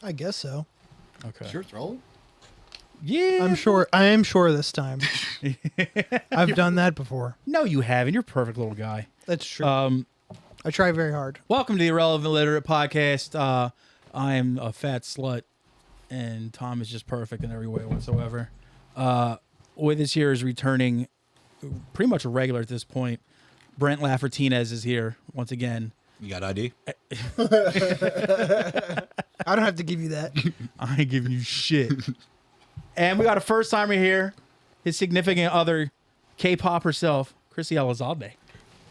I guess so. Okay. Sure, it's rolling. Yeah. I am sure this time. I've done that before. No, you haven't. You're a perfect little guy. That's true. I try very hard. Welcome to the Irrelevant Literate Podcast. I am a fat slut, and Tom is just perfect in every way whatsoever. With us here is returning, pretty much a regular at this point. Brent Laffertinez is here once again. You got ID? I don't have to give you that. I ain't giving you shit. And we got a first timer here, his significant other, K-pop herself, Krissy Elizalde.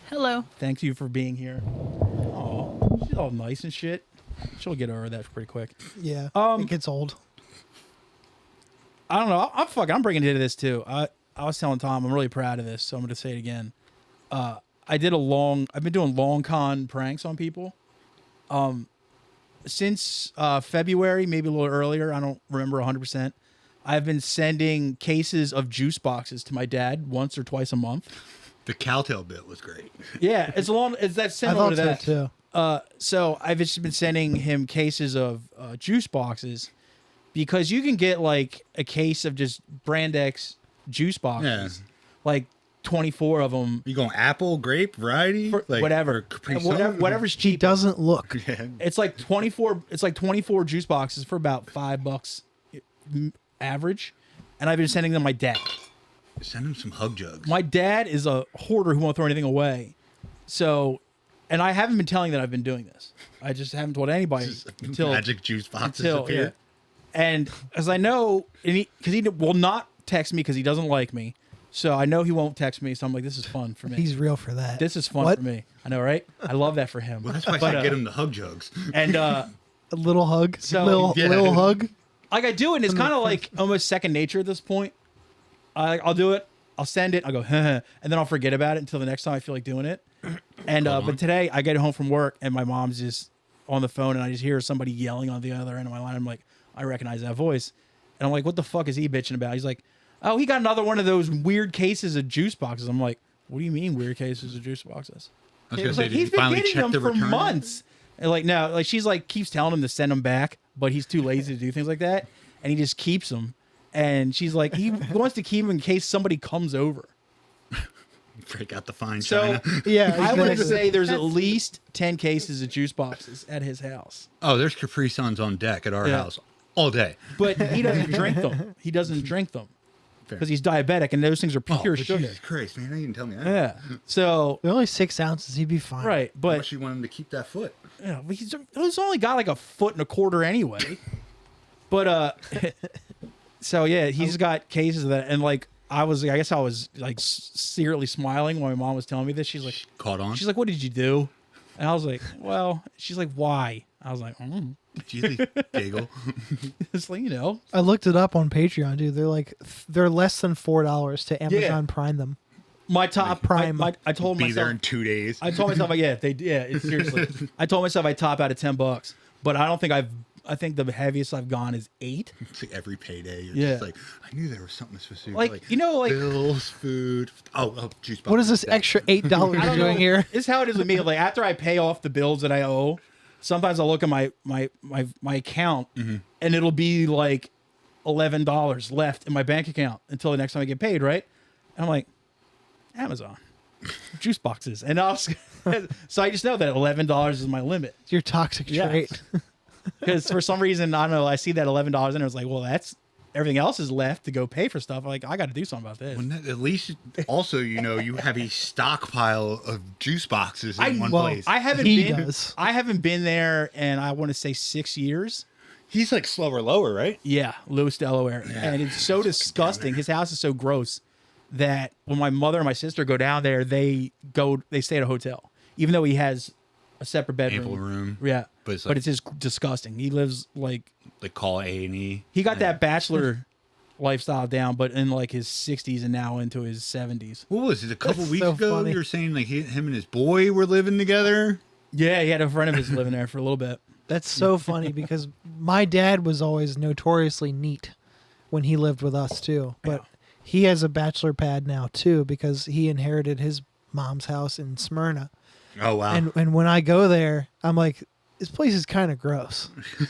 Hello. Thank you for being here. Oh, she's all nice and shit. She'll get over that pretty quick. Yeah, it gets old. I don't know. I'm bringing it to this too. I was telling Tom I'm really proud of this, so I'm going to say it again. I've been doing long con pranks on people. Since February, maybe a little earlier. I don't remember 100%. I've been sending cases of juice boxes to my dad once or twice a month. The cowtail bit was great. Yeah, it's that similar to that too. So I've just been sending him cases of juice boxes because you can get like a case of just Brand X juice boxes, like 24 of them. You going apple, grape, variety, like, whatever, whatever's cheap. He doesn't look. Yeah. It's like 24. It's like 24 juice boxes for about $5 average, and I've been sending them my dad. Send him some hug jugs. My dad is a hoarder who won't throw anything away, so. And I haven't been telling that I've been doing this. I just haven't told anybody until magic juice boxes appear. Yeah. And as I know, because he will not text me because he doesn't like me, so I know he won't text me. So I'm like, this is fun for me. He's real for that. This is fun for me. I know, right? I love that for him. Well, that's why I said get him the hug jugs. And a little hug, so little hug. Like I do it, and it's kind of like almost second nature at this point. I'll do it. I'll send it. I'll go, and then I'll forget about it until the next time I feel like doing it. And but today I get home from work and my mom's just on the phone and I just hear somebody yelling on the other end of my line. I'm like, I recognize that voice. And I'm like, what the fuck is he bitching about? He's like, oh, he got another one of those weird cases of juice boxes. I'm like, what do you mean weird cases of juice boxes? I was gonna say, like, did he's you finally been check getting the them for return? months. And like, no, like she's like keeps telling him to send them back, but he's too lazy to do things like that. And he just keeps them. And she's like, he wants to keep them in case somebody comes over. Break out the fine So china. Yeah, I would exactly. say there's at least 10 cases of juice boxes at his house. Oh, there's Capri Suns on deck at our house all day. But he doesn't drink them. He doesn't drink them because he's diabetic, and those things are pure sugar. Jesus Christ, man! You didn't tell me that. Yeah. So They're only 6 ounces. He'd be fine. right, How but much you want him to keep that foot? yeah, he's only got like 1.25 foot anyway. But so yeah, he's got cases of that, and like. I guess I was like secretly smiling when my mom was telling me this. She's like, Caught on. she's like, what did you do? And I was like, well, she's like, why? I was like, Jeez, giggle. it's like, you know. I looked it up on Patreon, dude. They're less than $4 to Amazon Prime them. My top Prime. I told Be myself there in 2 days. I told myself, seriously. I told myself I top out at $10, but I don't think I think the heaviest I've gone is 8. It's like every payday. You're Yeah. just like, I knew there was something specific. Like, you know, like bills, food. Oh, juice box. What is this extra $8 I you're don't doing know. here? This is how it is with me. Like after I pay off the bills that I owe, sometimes I'll look at my account and it'll be like $11 left in my bank account until the next time I get paid, right? And I'm like, Amazon. Juice boxes. And so I just know that $11 is my limit. It's your toxic trait. Because for some reason, I don't know, I see that $11 and I was like, well, that's everything else is left to go pay for stuff. Like, I got to do something about this. At least, also, you have a stockpile of juice boxes in one place. I haven't been there in, I want to say 6 years. He's like slower, lower, right? Yeah, Lewis, Delaware. Yeah, and it's so disgusting. His house is so gross that when my mother and my sister go down there, they stay at a hotel, even though he has a separate bedroom. Ample room. Yeah. But But it's just disgusting. He lives like call A&E. He got that bachelor lifestyle down, but in like his 60s and now into his 70s. What was it? A couple That's weeks so ago, funny. you were saying like him and his boy were living together. Yeah, he had a friend of his living there for a little bit. That's so funny because my dad was always notoriously neat when he lived with us too. But he has a bachelor pad now too because he inherited his mom's house in Smyrna. Oh wow! And when I go there, I'm like, This place is kind of gross.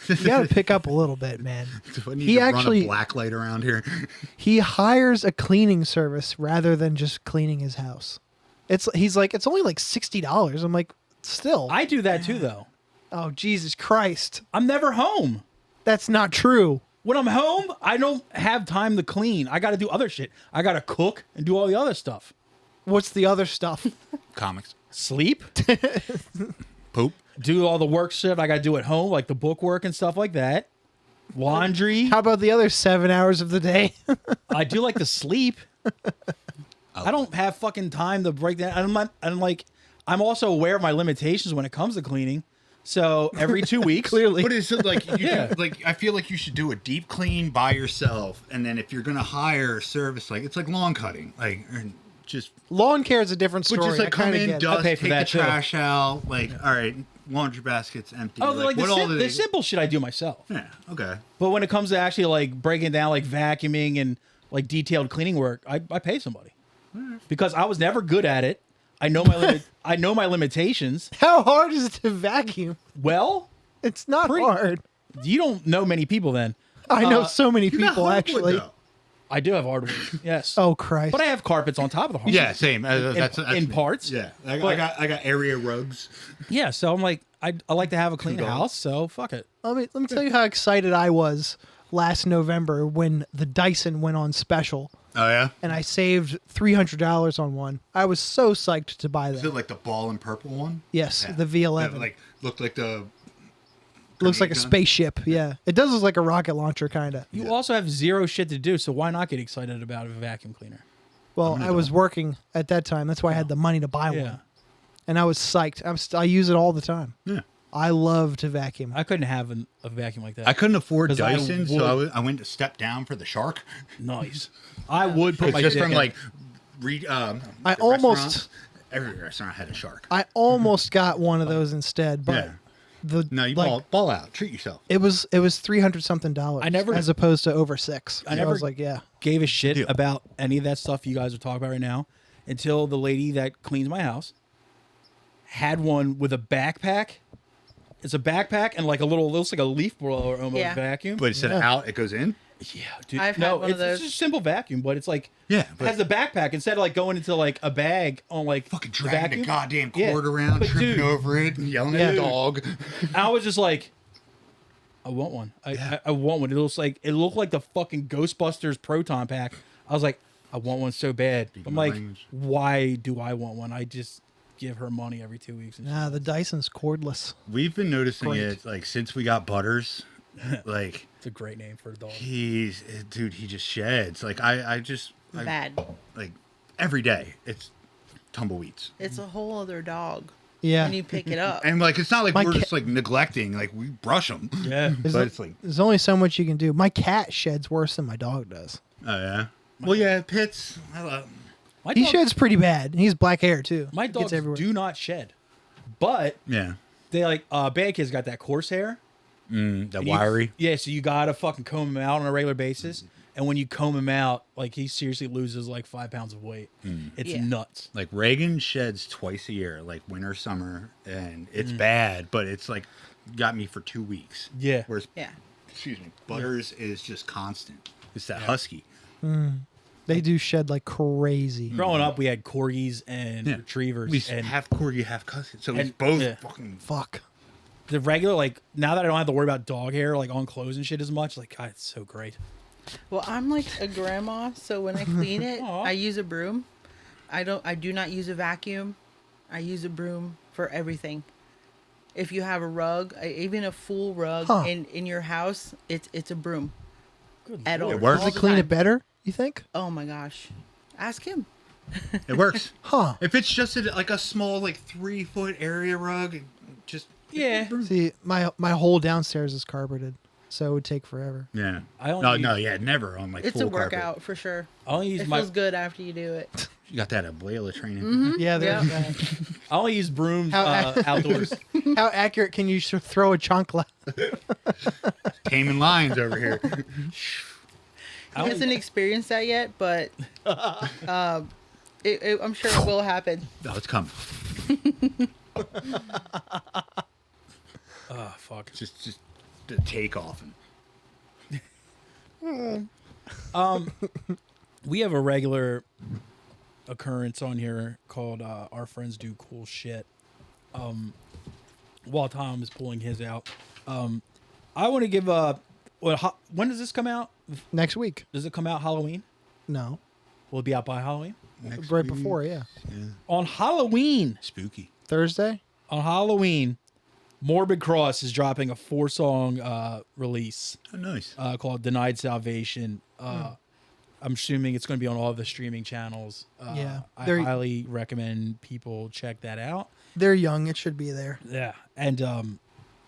You got to pick up a little bit, man. Do I need He to actually- run a black light around here? He hires a cleaning service rather than just cleaning his house. He's like, it's only like $60. I'm like, still. I do that too, though. Oh, Jesus Christ. I'm never home. That's not true. When I'm home, I don't have time to clean. I got to do other shit. I got to cook and do all the other stuff. What's the other stuff? Comics. Sleep, Poop. do all the work stuff I got to do at home, like the book work and stuff like that. Laundry. How about the other 7 hours of the day? I do like to sleep. I don't have fucking time to break that. I'm also aware of my limitations when it comes to cleaning. So every 2 weeks, Clearly. But is it like Yeah. like I feel like you should do a deep clean by yourself, and then if you're gonna hire a service, like it's like lawn cutting, like or just Lawn care is a different but story. just like I come kinda in, get it. dust, pay for take that, the too. trash out, like all right, laundry basket's empty. oh, like the they- simple shit I do myself. Yeah, okay. But when it comes to actually like breaking down like vacuuming and like detailed cleaning work, I pay somebody because I was never good at it. I know I know my limitations. How hard is it to vacuum? Well, It's not Pretty- hard. you don't know many people then. I know so many You got people, hardwood, actually. though. I do have hardwood. Yes. Oh, Christ. But I have carpets on top of the hardwood. Yeah, same. That's in me. parts. Yeah, I But- got area rugs. Yeah. So I'm like, I like to have a clean Go. house. So fuck it. Let me tell you how excited I was last November when the Dyson went on special Oh yeah. and I saved $300 on one. I was so psyched to buy Is that. it like the ball and purple one? Yes, Yeah. the V11. That, like looked like the. Looks like a grenade gun? spaceship. Yeah. It does look like a rocket launcher, kind of. You also have zero shit to do. So why not get excited about a vacuum cleaner? Well, I was working at that time. That's why I had the money to buy Yeah. one. And I was psyched. I use it all the time. Yeah. I love to vacuum. I couldn't have a vacuum like that. I couldn't afford 'Cause I Dyson, so would- I went to step down for the Shark. Nice. I would put It's my just dick from in. like, I the almost- restaurants. Every restaurant had a Shark. I almost got one of those instead, but Yeah. the No, you like, ball out. Treat yourself. it was $300 something. I never- as opposed to over $6. I So never- was like, yeah. gave a shit Deal. about any of that stuff you guys are talking about right now until the lady that cleans my house had one with a backpack. It's a backpack and like a little, looks like a leaf blower almost Yeah. vacuum. But instead of Yeah. out, it goes in. yeah, dude. I've no, had one of it's those. just a simple vacuum, but it's like Yeah, it but has the backpack instead of like going into like a bag on like fucking the dragging vacuum. the goddamn Yeah. cord around, But tripping dude- over it, and yelling Yeah. at the dog. I was just like, I want one. I want one. It looked like the fucking Ghostbusters proton pack. I was like, I want one so bad. I'm my like, language. why do I want one? I just give her money every 2 weeks. And shit. Nah, the Dyson's cordless. We've been noticing Great. it like since we got Butters. Like It's a great name for a dog. he just sheds. Like I Bad. like every day it's tumbleweeds. It's a whole other dog. Yeah. When you pick it up. And like it's not like My we're cat- just like neglecting. Like we brush them. Yeah. There's, But it's like, there's only so much you can do. My cat sheds worse than my dog does. oh yeah. Well, yeah, pits. I love. My He dog- sheds pretty bad. He's black hair too. My It gets dogs everywhere. do not shed, but Yeah. they like bad kids got that coarse hair. The And you- wiry. Yeah, so you gotta fucking comb him out on a regular basis. And when you comb him out, like he seriously loses like 5 pounds of weight. It's Yeah. nuts. Like Reagan sheds twice a year, like winter, summer, and Mm. it's bad, but it's like got me for 2 weeks. Yeah. Whereas, Yeah. excuse me, Butters is just constant. It's that husky. They do shed like crazy. Growing up, we had corgis and Yeah. retrievers, We and half corgi, half husky, so it's and- both yeah. fucking. Fuck. the regular like now that I don't have to worry about dog hair like on clothes and shit as much, like God, it's so great. Well, I'm like a grandma, so when I clean it, Aw. I use a broom. I do not use a vacuum. I use a broom for everything. If you have a rug, even a full rug Huh. in your house, it's a broom. Good At all. It works. all Does it the clean time. it better, you think? Oh my gosh. Ask him. It works. Huh. If it's just like a small, like 3-foot area rug, just Yeah. See, my whole downstairs is carpeted, so it would take forever. yeah. I only Never on like It's full a workout carpet. for sure. I only use It my feels good after you do it. You got that abuela training. Mm-hmm. Yeah, there's Yeah. that. I only use brooms How- outdoors. How accurate can you throw a chancla? Taming lions over here. I He hasn't experienced that yet, but I'm sure it will happen. No, it's coming. Oh fuck. Just the takeoff. We have a regular occurrence on here called Our Friends Do Cool Shit. While Tom is pulling his out, I want to give when does this come out? Next week. Does it come out Halloween? No. Will it be out by Halloween? Right before, yeah. On Halloween. Spooky. Thursday? On Halloween, Morbid Cross is dropping a 4-song release Oh, nice. called Denied Salvation. I'm assuming it's going to be on all the streaming channels. Yeah. I They're- highly recommend people check that out. They're young. It should be there. Yeah, and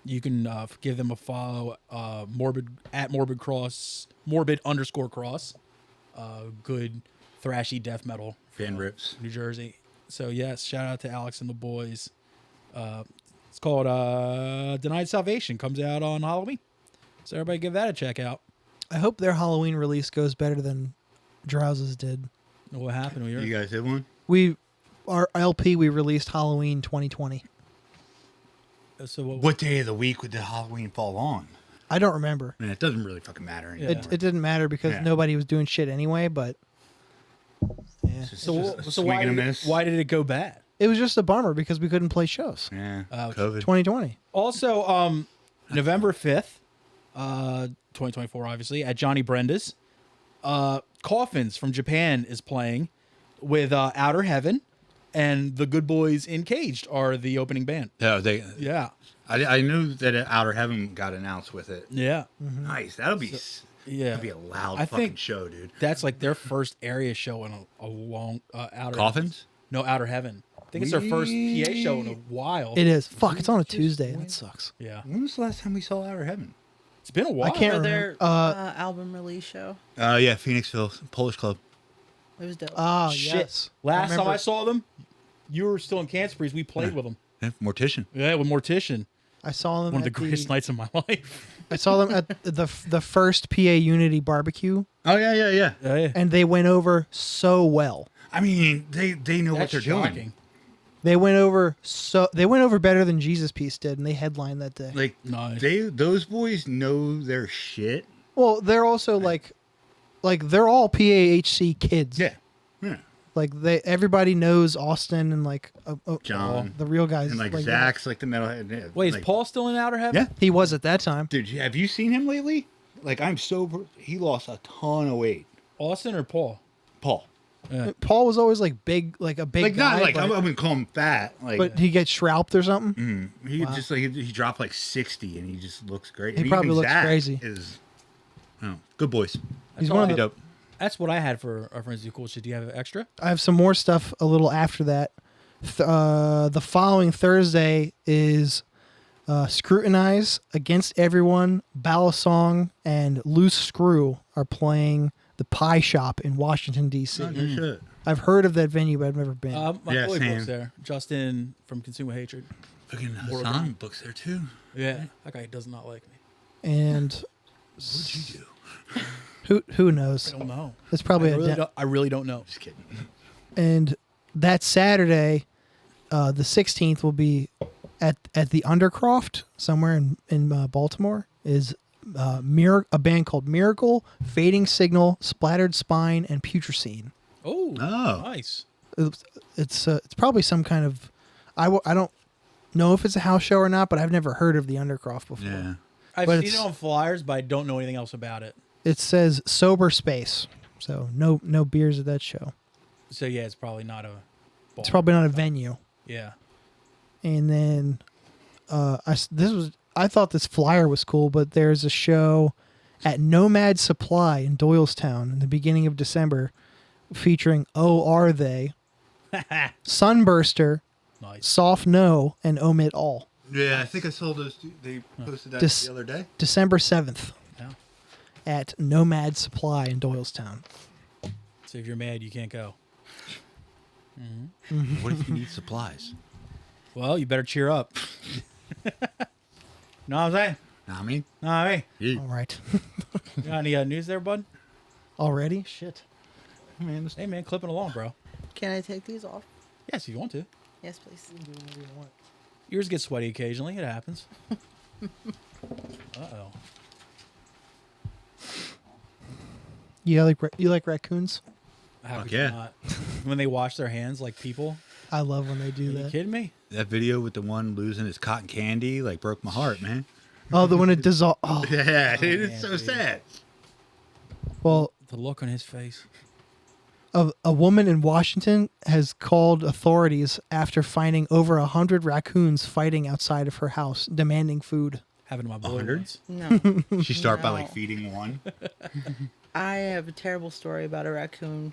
you can give them a follow. Morbid _cross. Good thrashy death metal. Fan rips. New Jersey. So yes, shout out to Alex and the boys. It's called Denied Salvation. Comes out on Halloween. So everybody give that a check out. I hope their Halloween release goes better than Drowse's did. What happened? You guys did one? Our LP we released Halloween 2020. So What day of the week would the Halloween fall on? I don't remember. Man, it doesn't really fucking matter anymore. It didn't matter because Yeah. nobody was doing shit anyway, but yeah. It's just So, a so swing why, and a did, miss. why did it go bad? It was just a bummer because we couldn't play shows. Yeah. Ouch. COVID. 2020. Also, November 5th, 2024, obviously, at Johnny Brenda's, Coffins from Japan is playing with Outer Heaven, and the Good Boys in Caged are the opening band. Yeah, Yeah. I knew that Outer Heaven got announced with it. Yeah. Nice. That'll be Yeah. that'll be a loud I fucking think- show, dude. That's like their first area show in a long Outer Coffins? No, Outer Heaven. I think it's their first PA show in a while. It is. Fuck, it's on a Tuesday. That sucks. Yeah. When was the last time we saw Outer Heaven? It's been a while. can't For remember. their album release show. Yeah, Phoenixville Polish Club. It was dope. Oh, Shit. yes. Last time remember- I saw them, you were still in Cancer Breeze. We played with them. Yeah, Mortician. Yeah, with Mortician. I saw them One of the at greatest nights of my life. I saw them at the first PA Unity barbecue, Oh yeah. Yeah. and they went over so well. I mean, they know what they're doing. They went over better than Jesus Piece did, and they headlined that day. Like Nice. those boys know their shit. Well, they're also like they're all PAHC kids. Yeah. Like everybody knows Austin and like John. the real guys. And like Zach's like the metalhead. Yeah, Wait, is like, Paul still in Outer Heaven? Yeah. He was at that time. Dude, have you seen him lately? Like I'm sober. He lost a ton of weight. Austin or Paul? Paul. Paul was always like big, like a big Like guy, not like but, I wouldn't call him fat. Like but he gets shrouped or something. he just like he dropped like 60 and he just looks great. He And probably even looks Zach crazy. Is good boys. He's all one of Pretty the, dope. That's what I had for Our Friends Do Cool Shit. Do you have extra? I have some more stuff a little after that. The following Thursday is Scrutinize, Against Everyone, Balisong, and Loose Screw are playing the Pie Shop in Washington, D.C. Oh, no shit. I've heard of that venue, but I've never been. My Yeah, boy same. books there. Justin from Consumer Hatred. Fucking Hassan books there too. Yeah. That guy does not like me. And What'd you do? who knows? I don't know. It's probably I really don't know. Just kidding. And that Saturday, the 16th, will be at the Undercroft somewhere in Baltimore. Is a band called Miracle, Fading Signal, Splattered Spine, and Putrescine. Oh, Oh. nice. It's probably some kind of I don't know if it's a house show or not, but I've never heard of the Undercroft before. Yeah. I've But seen it's- it on flyers, but I don't know anything else about it. It says Sober Space, so no beers at that show. So yeah, it's probably not a. It's probably not a venue. Yeah. And then I thought this flyer was cool, but there's a show at Nomad Supply in Doylestown in the beginning of December featuring Oh Are They, Sunburster, Nice. Soft No, and Omit All. Yeah, I think I saw those. They posted that Dis- the other day. December 7th Yeah. at Nomad Supply in Doylestown. So if you're mad, you can't go. What if you need supplies? Well, you better cheer up. Know what I'm saying? Know what I mean, Know what I mean? yeah. All right. You got any news there, bud? Already? Shit. Man, Hey, man, clipping along, bro. Can I take these off? Yes, if you want to. Yes, please. Yours get sweaty occasionally. It happens. Uh-oh. You like raccoons? How Fuck could you yeah. not? When they wash their hands like people. I love when they do Are you that. kidding me? That video with the one losing his cotton candy like broke my heart, man. Oh, the one it dissolves. Oh, Yeah, dude, man, it's so dude. sad. well, The look on his face. a woman in Washington has called authorities after finding over 100 raccoons fighting outside of her house, demanding food. Happened to my boy 100? once. No. She start by No. like feeding one. I have a terrible story about a raccoon.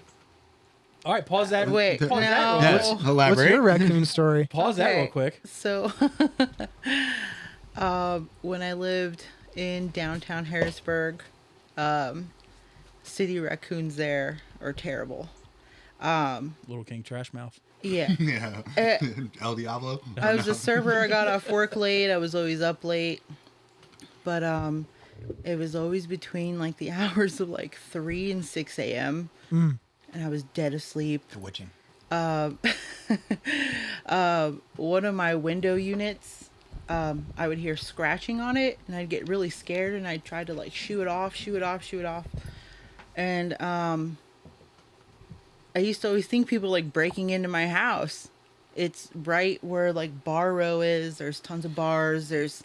All right, pause that. Wait, pause no. that real Yes, quick. What's elaborate. your raccoon story? Pause that real Okay. quick. So, when I lived in downtown Harrisburg, city raccoons there are terrible. Little King Trash Mouth. Yeah. Yeah. Uh, El Diablo. I was a server. I got off work late. I was always up late. But it was always between like the hours of like 3 and 6 a.m. And I was dead asleep. The witching. One of my window units, I would hear scratching on it, and I'd get really scared, and I'd try to like shoo it off. And I used to always think people like breaking into my house. It's right where like bar row is. There's tons of bars. There's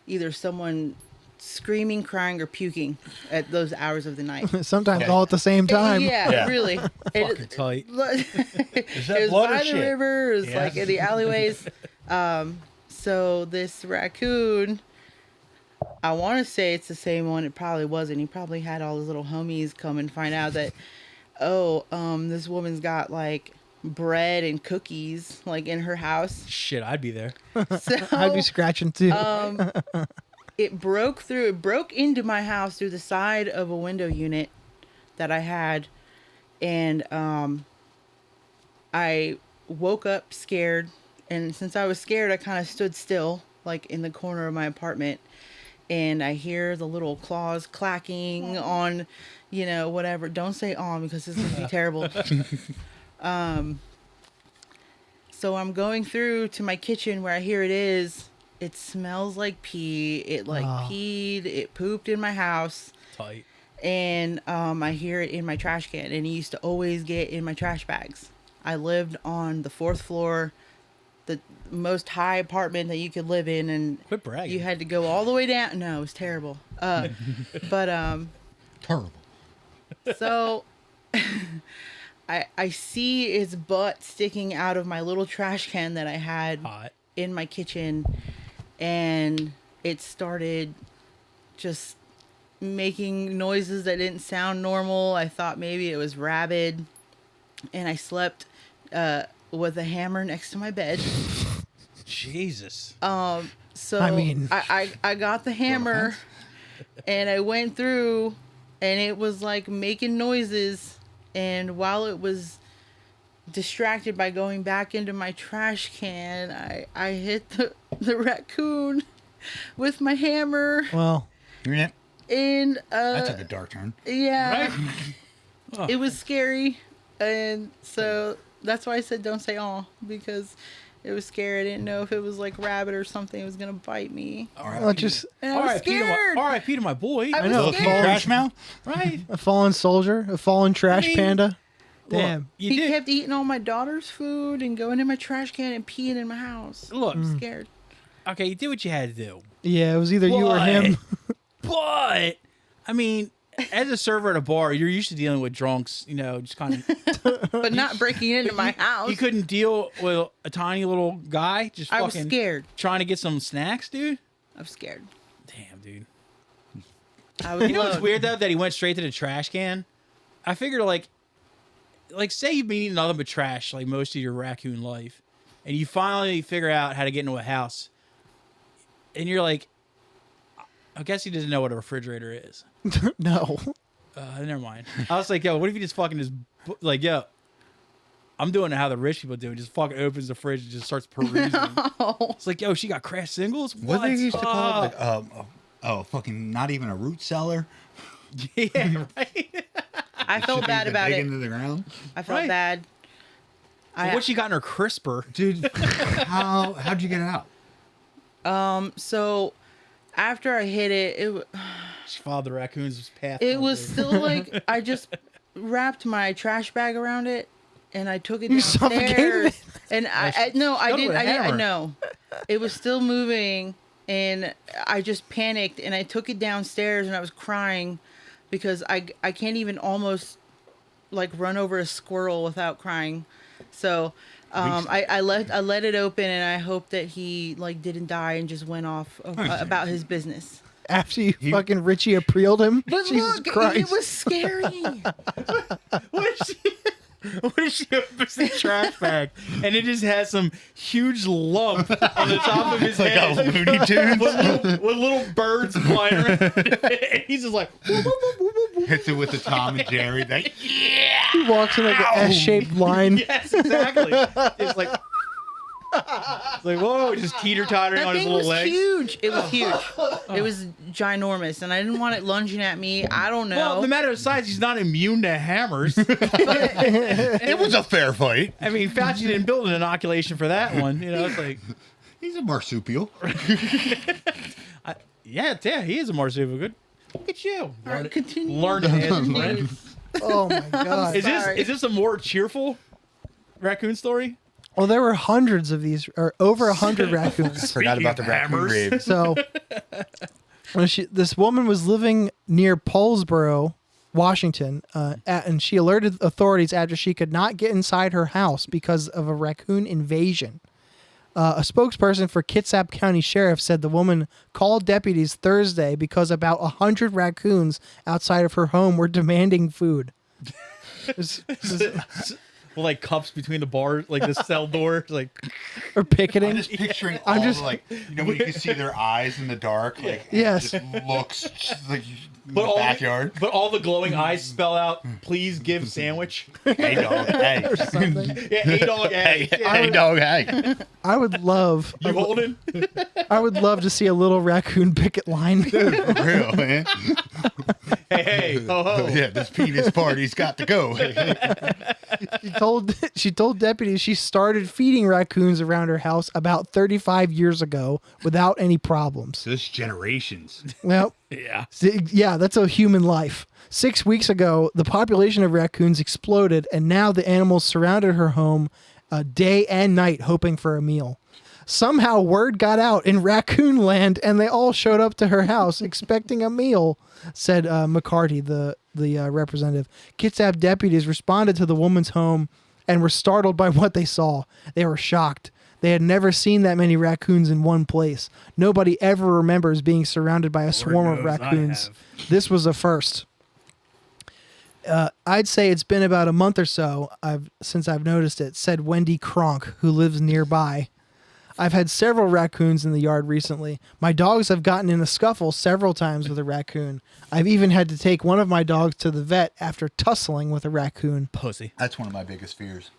either someone screaming, crying, or puking at those hours of the night. Sometimes Yeah. all at the same time. Yeah, Yeah. really. Fucking tight. Is that it was blood or by the shit? river. It was Yeah. like in the alleyways. So this raccoon, I want to say it's the same one. It probably wasn't. He probably had all his little homies come and find out that, this woman's got like bread and cookies like in her house. Shit, I'd be there. So I'd be scratching too. it broke through. It broke into my house through the side of a window unit that I had, and I woke up scared. And since I was scared, I kind of stood still, like in the corner of my apartment, and I hear the little claws clacking on, whatever. Don't say on because this is gonna be terrible. So I'm going through to my kitchen where I hear it is. It smells like pee. It peed. It pooped in my house. Tight. And I hear it in my trash can. And it used to always get in my trash bags. I lived on the 4th floor, the most high apartment that you could live in, and Quit bragging. you had to go all the way down. No, it was terrible. But Terrible. so I see its butt sticking out of my little trash can that I had Hot. in my kitchen, and it started just making noises that didn't sound normal. I thought maybe it was rabid, and I slept with a hammer next to my bed. Jesus. So I mean- I got the hammer and I went through, and it was like making noises, and while it was distracted by going back into my trash can, I hit the raccoon with my hammer, Well, Yeah. and That took a dark turn. yeah, Right? it was scary, and so that's why I said don't say "aw," because it was scary. I didn't know if it was like rabbit or something. It was gonna bite me, well, just and I was scared. R.I.P. to my boy. I was know, Little King scared. Trash Mouth? Right. a fallen soldier, a fallen trash I mean, panda. Look, Damn. you He did. kept eating all my daughter's food and going in my trash can and peeing in my house. Look. I'm scared. Okay, you did what you had to do. Yeah, it was either you or him. But I mean, as a server at a bar, you're used to dealing with drunks. Just kind of. But not breaking into my house. You couldn't deal with a tiny little guy just I was fucking scared. trying to get some snacks, dude. I'm scared. Damn, dude. I was You know what's alone. weird though? That he went straight to the trash can. I figured like say you've been eating nothing but trash like most of your raccoon life, and you finally figure out how to get into a house, and you're like, I guess he doesn't know what a refrigerator is. No. Never mind. I was like, yo, what if he just fucking like, yo, I'm doing it how the rich people do. He just fucking opens the fridge and just starts perusing. It's like, yo, she got crash singles? What they used to call it? Fuck. Like, fucking not even a root cellar. Yeah, right? I felt bad Dig about it. into the ground. I felt Right. bad. What she got in her crisper? Dude, how'd you get it out? So after I hit it, She followed the raccoon's path. it was still like I just wrapped my trash bag around it and I took it suffocated downstairs. it? And I no, I Shut it with didn't. a I hammer. know. It was still moving, and I just panicked and I took it downstairs and I was crying because I can't even almost like run over a squirrel without crying. So I let it open and I hope that he like didn't die and just went off about his business. After you fucking Richie Apriel'd him? But Jesus look, Christ. it was scary. What if she opens the trash bag and it just has some huge lump on the top of his Like head a Looney Tunes. with little birds flying around? And he's just like, Hits it with the Tom and Jerry. He walks in like an S-shaped line. yes, exactly. It's like, whoa, just teeter-tottering That on his thing little was legs. huge. It was huge. It was ginormous, and I didn't want it lunging at me. I don't know. Well, no matter the size, he's not immune to hammers. It was a fair fight. I mean, Fauci didn't build an inoculation for that one. You know, it's like, He's a marsupial. yeah, he is a marsupial. Good. Look at you. All right, continue. Learn to dance, Brent. Oh my God. Is this a more cheerful raccoon story? Well, there were hundreds of these, or over 100 raccoons. Forgot about the raccoon hammers. rave. So, this woman was living near Paulsboro, Washington, and she alerted authorities after she could not get inside her house because of a raccoon invasion. A spokesperson for Kitsap County Sheriff said the woman called deputies Thursday because about 100 raccoons outside of her home were demanding food. Well, like cups between the bars, like the cell door, like Or picketing. I'm just picturing I'm all just- the, like, you know, when you can see their eyes in the dark, like, Yes. it just looks just like in but the backyard. but all the glowing eyes spell out, "Please give sandwich." Hey, dog, hey. Yeah, hey dog, hey. Hey, dog, hey. I would love, You holding? I would love to see a little raccoon picket line. For real, man. Hey, ho ho. Yeah, this penis party's got to go. She told deputies she started feeding raccoons around her house about 35 years ago without any problems. This generations. Well, Yeah. yeah, that's a human life. 6 weeks ago, the population of raccoons exploded, and now the animals surrounded her home day and night, hoping for a meal. Somehow, word got out in raccoon land, and they all showed up to her house expecting a meal, said McCarty, the representative. Kitsap deputies responded to the woman's home and were startled by what they saw. They were shocked. They had never seen that many raccoons in one place. Nobody ever remembers being surrounded by a swarm of knows I raccoons. have. This was a first. I'd say it's been about a month or so since I've noticed it, said Wendy Kronk, who lives nearby. I've had several raccoons in the yard recently. My dogs have gotten in a scuffle several times with a raccoon. I've even had to take one of my dogs to the vet after tussling with a raccoon. Pussy. That's one of my biggest fears.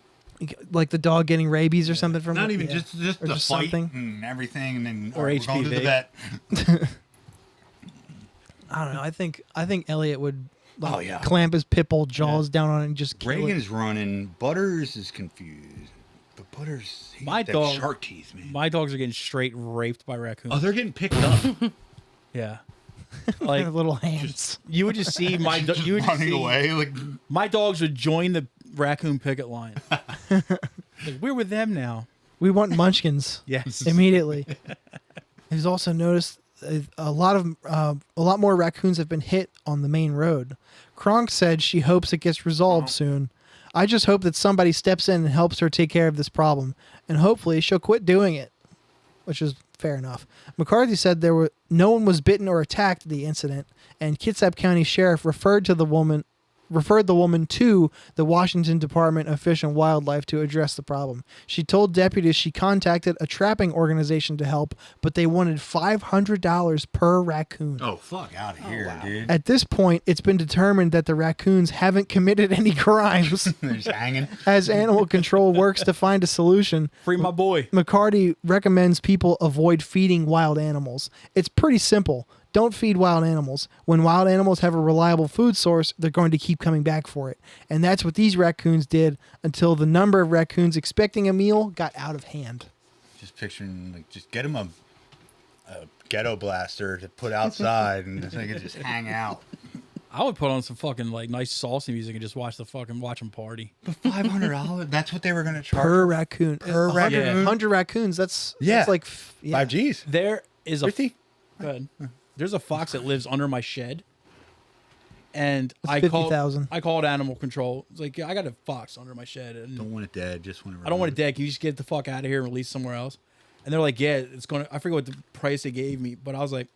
Like the dog getting rabies or something from Not it? even Yeah. just Or the just fight something. and everything, and then Or we're going to the HPV. vet. I don't know. I think Elliot would Oh, clamp his pit bull jaws down on it and just kill it. Reagan's running. Butters is confused. But Butters, he's My got dog- shark teeth, man. My dogs are getting straight raped by raccoons. Oh, they're getting picked up. Yeah. Their Like little hands. you would just see my Just you would just running see away. Like, my dogs would join the raccoon picket line. Like, we're with them now. We want munchkins. Yes. Immediately. He's also noticed a lot more raccoons have been hit on the main road. Kronk said she hopes it gets resolved soon. I just hope that somebody steps in and helps her take care of this problem, and hopefully she'll quit doing it, which is fair enough. McCarthy said no one was bitten or attacked at the incident, and Kitsap County Sheriff referred the woman to the Washington Department of Fish and Wildlife to address the problem. She told deputies she contacted a trapping organization to help, but they wanted $500 per raccoon. oh, fuck out of here, dude. At this point, it's been determined that the raccoons haven't committed any crimes. They're just hanging. As animal control works to find a solution, Free my boy. McCarty recommends people avoid feeding wild animals. It's pretty simple. Don't feed wild animals. When wild animals have a reliable food source, they're going to keep coming back for it. And that's what these raccoons did until the number of raccoons expecting a meal got out of hand. Just picturing, like, just get him a ghetto blaster to put outside and they can just hang out. I would put on some fucking like nice salsa music and just watch them party. But $500, that's what they were going to charge. Per raccoon. Per raccoon. Yeah. 100 raccoons. That's like 5 Gs. There is a 50? Go ahead. There's a fox that lives under my shed, and That's 50,000. I called animal control. It's like, I got a fox under my shed, and Don't want it dead. Just want it. I don't want it dead. Can you just get the fuck out of here and release somewhere else? And they're like, yeah, it's gonna. I forget what the price they gave me, but I was like,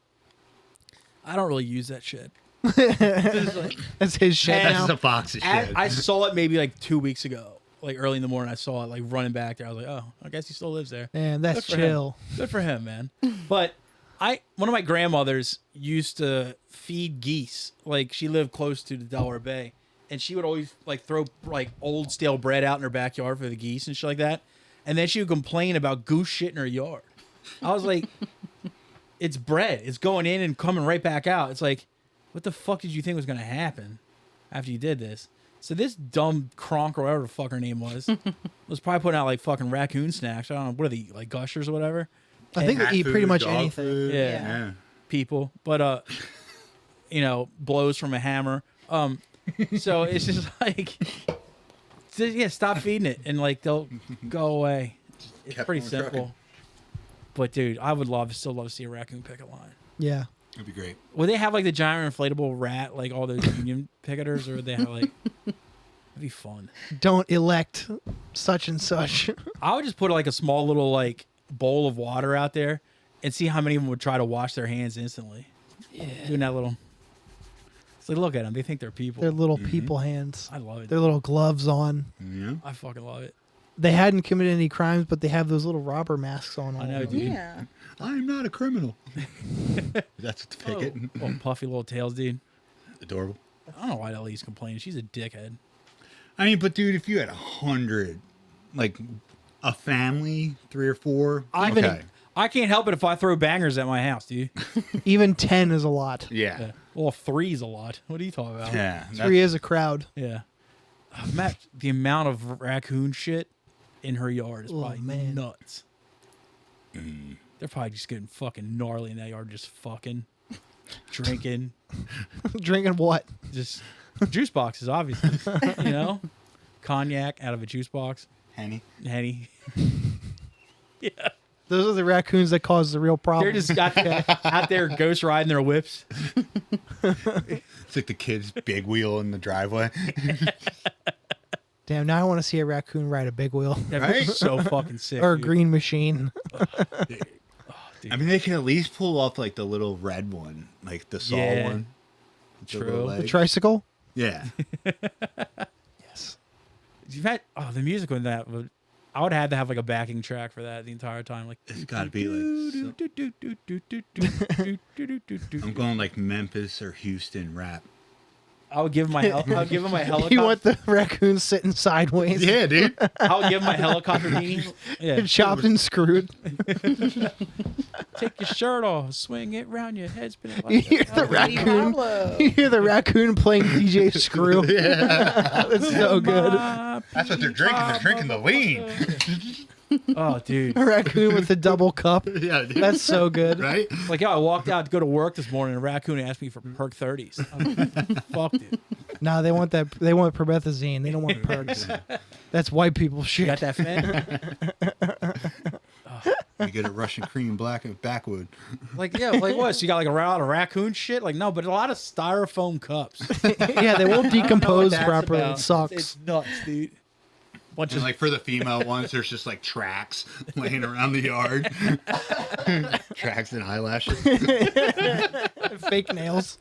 I don't really use that shit. That's his shed And now. That's the fox's shit. I saw it maybe like 2 weeks ago, like early in the morning. I saw it like running back there. I was like, oh, I guess he still lives there. Man, that's Good for him. chill. Good for him, man. But one of my grandmothers used to feed geese. Like, she lived close to the Delaware Bay, and she would always like throw like old stale bread out in her backyard for the geese and shit like that. And then she would complain about goose shit in her yard. I was like, it's bread. It's going in and coming right back out. It's like, what the fuck did you think was going to happen after you did this? So this dumb Kronk or whatever the fuck her name was probably putting out like fucking raccoon snacks. I don't know. What are they, like Gushers or whatever? I think they Cat eat pretty food, much dog anything. food. Yeah. People. But, blows from a hammer. So it's just like, stop feeding it and like they'll go away. It's Kept pretty on simple. trucking. But dude, I would still love to see a raccoon pick a line. Yeah. That'd be great. Would they have like the giant inflatable rat, like all those union picketers, or would they have like? That'd be fun. Don't elect such and such. I would just put like a small little like bowl of water out there and see how many of them would try to wash their hands instantly. Yeah. Doing that little. It's like, look at them. They think they're people. Their little people hands. I love it. Their little gloves on. Yeah. I fucking love it. They hadn't committed any crimes, but they have those little robber masks on. I know, all of them. dude. Yeah. I'm not a criminal. That's what the picket. Little puffy little tails, dude. Adorable. I don't know why Ellie's complaining. She's a dickhead. I mean, but dude, if you had 100, like a family, 3 or 4, okay. I can't help it if I throw bangers at my house, dude. Even 10 is a lot. Yeah. Well, 3's a lot. What are you talking about? Yeah. 3 is a crowd. Yeah. Matt, the amount of raccoon shit in her yard is Oh, probably man. nuts. They're probably just getting fucking gnarly in that yard, just fucking, drinking, Drinking what? just juice boxes, obviously. You know? Cognac out of a juice box. Henny. Henny. Yeah. Those are the raccoons that cause the real problem. They're just out there ghost riding their whips. It's like the kid's big wheel in the driveway. Damn, now I want to see a raccoon ride a big wheel That'd be so fucking sick. or a dude. green machine. Dude. I mean, they can at least pull off like the little red one, like the saw Yeah. one. With the True. little The legs. tricycle? Yeah. Yes. You've had the music on that. I would have to have like a backing track for that the entire time. Like It's got to be like. I'm going like Memphis or Houston rap. I would give him my helicopter. You want the raccoon sitting sideways? Yeah, dude. I would give him my helicopter beanie. Yeah. Chopped and screwed. Take your shirt off, swing it round your head, spin it You like hear that. the raccoon. Pablo. You hear the raccoon playing DJ Screw. That's so good. That's what they're drinking. They're drinking the lean. Oh, dude. A raccoon with a double cup. Yeah, dude. That's so good. Right? Like, I walked out to go to work this morning, and a raccoon asked me for perk 30s. I was like, fuck, dude. No, they want that. They want promethazine. They don't want perks. That's white people You shit. got that, fan? You get a Russian cream black and backwood. Like, yeah, like what? So you got like a lot of raccoon shit? Like, no, but a lot of styrofoam cups. Yeah, they won't decompose That's properly. about- It sucks. It's nuts, dude. Bunch And of like for the female ones, there's just like tracks laying around the yard. Tracks and eyelashes. Fake nails.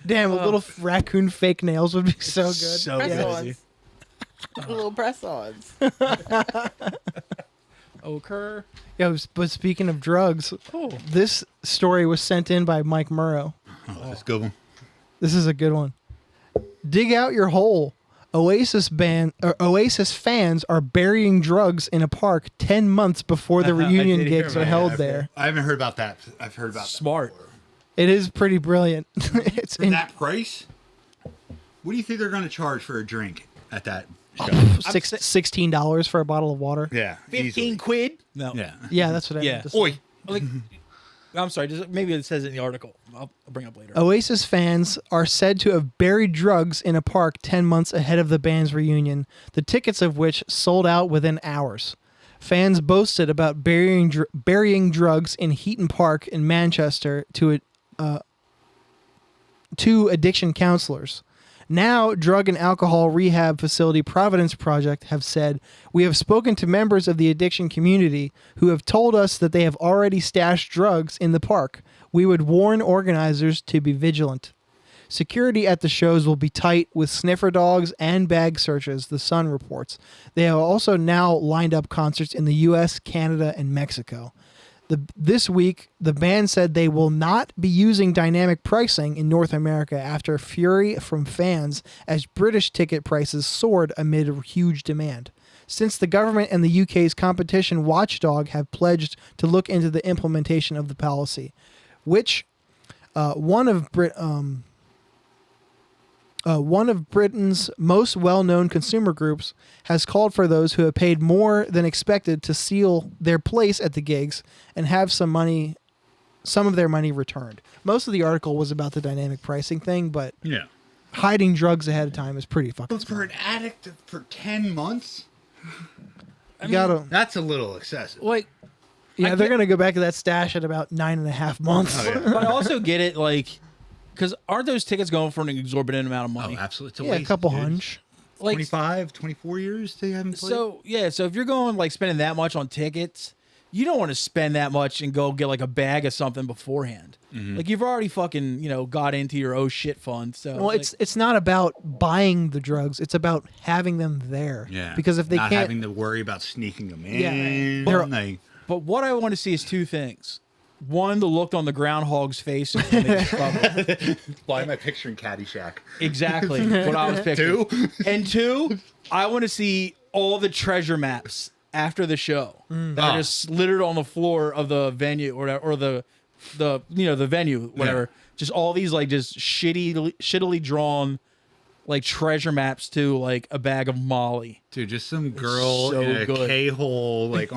Damn, a little raccoon fake nails would be so good. so Press-ons. crazy. Little press-ons. Occur. Yo, but speaking of drugs, Oh. this story was sent in by Mike Murrow. Oh, that's a good one. This is a good one. Dig out your hole. Oasis fans are burying drugs in a park 10 months before the reunion did hear gigs are about held that. there. I haven't heard about that. I've heard about Smart. That before. It is pretty brilliant. It's For in that price, what do you think they're going to charge for a drink at that show? $16 for a bottle of water. Yeah, 15 easily. quid? No. Yeah. Yeah, that's what I Yeah. meant to say. Oi. Like, I'm sorry. Maybe it says it in the article. I'll bring it up later. Oasis fans are said to have buried drugs in a park 10 months ahead of the band's reunion, the tickets of which sold out within hours. Fans boasted about burying drugs in Heaton Park in Manchester to addiction counselors. Now, drug and alcohol rehab facility Providence Project have said, "We have spoken to members of the addiction community who have told us that they have already stashed drugs in the park. We would warn organizers to be vigilant." Security at the shows will be tight with sniffer dogs and bag searches, The Sun reports. They have also now lined up concerts in the U.S., Canada, and Mexico. This week, the band said they will not be using dynamic pricing in North America after fury from fans as British ticket prices soared amid huge demand. Since the government and the UK's competition watchdog have pledged to look into the implementation of the policy, which one of Britain's most well-known consumer groups has called for those who have paid more than expected to seal their place at the gigs and have some of their money returned. Most of the article was about the dynamic pricing thing, but hiding drugs ahead of time is pretty fucking For an addict for 10 months? That's a little excessive. Like, yeah, they're going to go back to that stash at about 9.5 months. Oh, yeah. but I also get it, like, because aren't those tickets going for an exorbitant amount of money? Oh, absolutely. Yeah, a couple hunch. Like 25, 24 years they haven't played? So if you're going like spending that much on tickets, you don't want to spend that much and go get like a bag of something beforehand. Mm-hmm. Like you've already fucking got into your oh shit fund. So Well, it's not about buying the drugs; it's about having them there. Yeah. Because if they not can't, having to worry about sneaking them Yeah, in. they're- Like, But what I want to see is two things. One, the look on the groundhog's face. When they discover. why am I picturing Caddyshack? Exactly what I was picturing. Two? And two, I want to see all the treasure maps after the show that are just littered on the floor of the venue or the venue, whatever. Yeah. Just all these like just shittily drawn like treasure maps to like a bag of Molly. Dude, just some girl so in a good. K-hole, like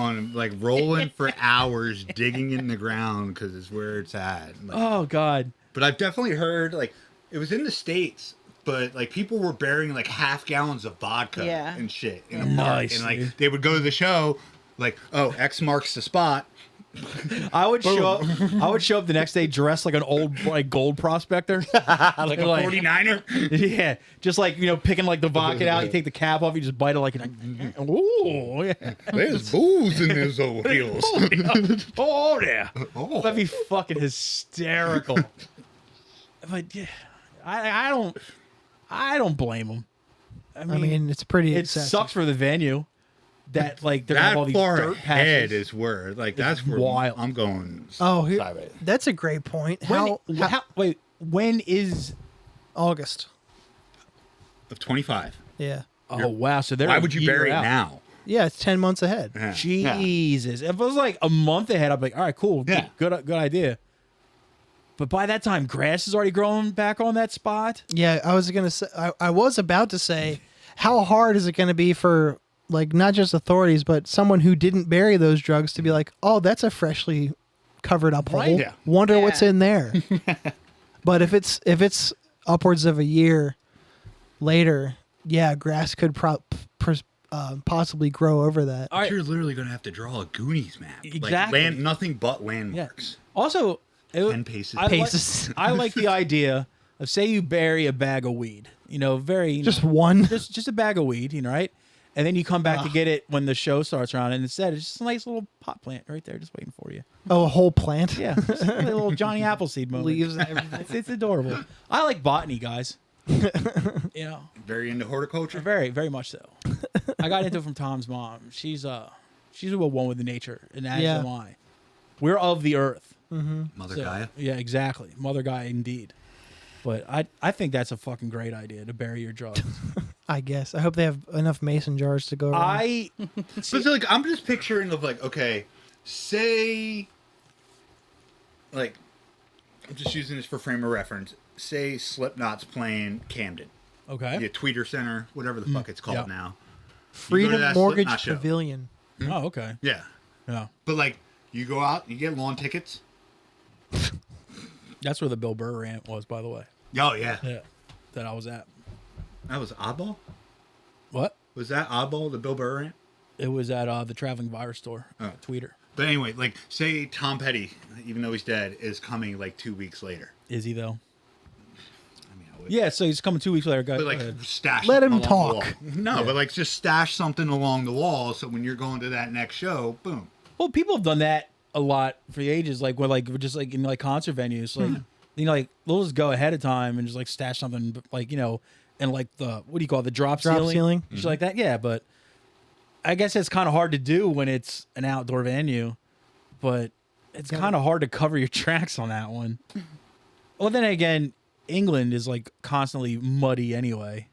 rolling for hours, digging in the ground because it's where it's at. Like, Oh God. but I've definitely heard, like, it was in the States, but like people were burying like half gallons of vodka and shit in a park, Nice, and like dude. they would go to the show, like, oh, X marks the spot. I would show up the next day dressed like an old like gold prospector. Like a 49er. Yeah, just like picking like the vodka out. You take the cap off. You just bite it like ooh, yeah. There's booze in those old heels. Oh yeah, Oh. that'd be fucking hysterical. But yeah, I don't blame them. I mean, it's pretty. It excessive. sucks for the venue that like they're gonna have all That these far dirt ahead patches. is where, like, that's where wild. I'm going. Oh, here, sideways. that's a great point. Wait, when is? August? Of 25. Yeah, Oh wow! So they're Why a would you year bury it out. now? yeah, it's 10 months ahead. Yeah. Jesus. If it was like a month ahead, I'd be like, all right, cool. Yeah. Good idea. But by that time, grass is already growing back on that spot. Yeah, I was gonna say. I was about to say, how hard is it going to be for like not just authorities, but someone who didn't bury those drugs to be like, oh, that's a freshly covered up Right. hole. Yeah. Wonder what's Yeah. in there. But if it's upwards of a year later, yeah, grass could possibly grow over that. All right. You're literally going to have to draw a Goonies map. Exactly. Like, nothing but landmarks. Also, 10 paces. Paces. I like the idea of say you bury a bag of weed. Very Just one. just a bag of weed, right? And then you come back to get it when the show starts around, and instead it's just a nice little pot plant right there, just waiting for you. Oh, a whole plant. Yeah, just a little Johnny Appleseed moment. Leaves and everything. It's adorable. I like botany, guys. Very into horticulture. Very, very much so. I got into it from Tom's mom. She's one with the nature, and as Yeah. am I. We're of the earth. Mother So, Gaia. yeah, exactly. Mother Gaia, indeed. But I think that's a fucking great idea to bury your drugs. I guess. I hope they have enough mason jars to go around. But so, like, I'm just picturing of like, okay, say, like, I'm just using this for frame of reference. Say Slipknot's playing Camden, Okay. the Tweeter Center, whatever the fuck it's called Yeah. now. Freedom that Mortgage Slipknot show. Pavilion. Oh, okay. Yeah, Yeah. but like, you go out, you get lawn tickets. That's where the Bill Burr rant was, by the way. Oh yeah. Yeah, that I was at. That was Oddball. What? Was that Oddball, the Bill Burr rant? It was at the Traveling Virus store. Oh. Tweeter. But anyway, like, say Tom Petty, even though he's dead, is coming like 2 weeks later. Is he though? I mean, I would, Yeah, so he's coming 2 weeks later. Go but like ahead. stash. Let something him along the talk. wall. No, but like just stash something along the wall, so when you're going to that next show, boom. Well, people have done that a lot for the ages. Like where like just like in like concert venues, like like they'll just go ahead of time and just like stash something like and like the what do you call it, the drop ceiling, just like that. Yeah, but I guess it's kind of hard to do when it's an outdoor venue, but it's kind of hard to cover your tracks on that one. Well, then again, England is like constantly muddy anyway,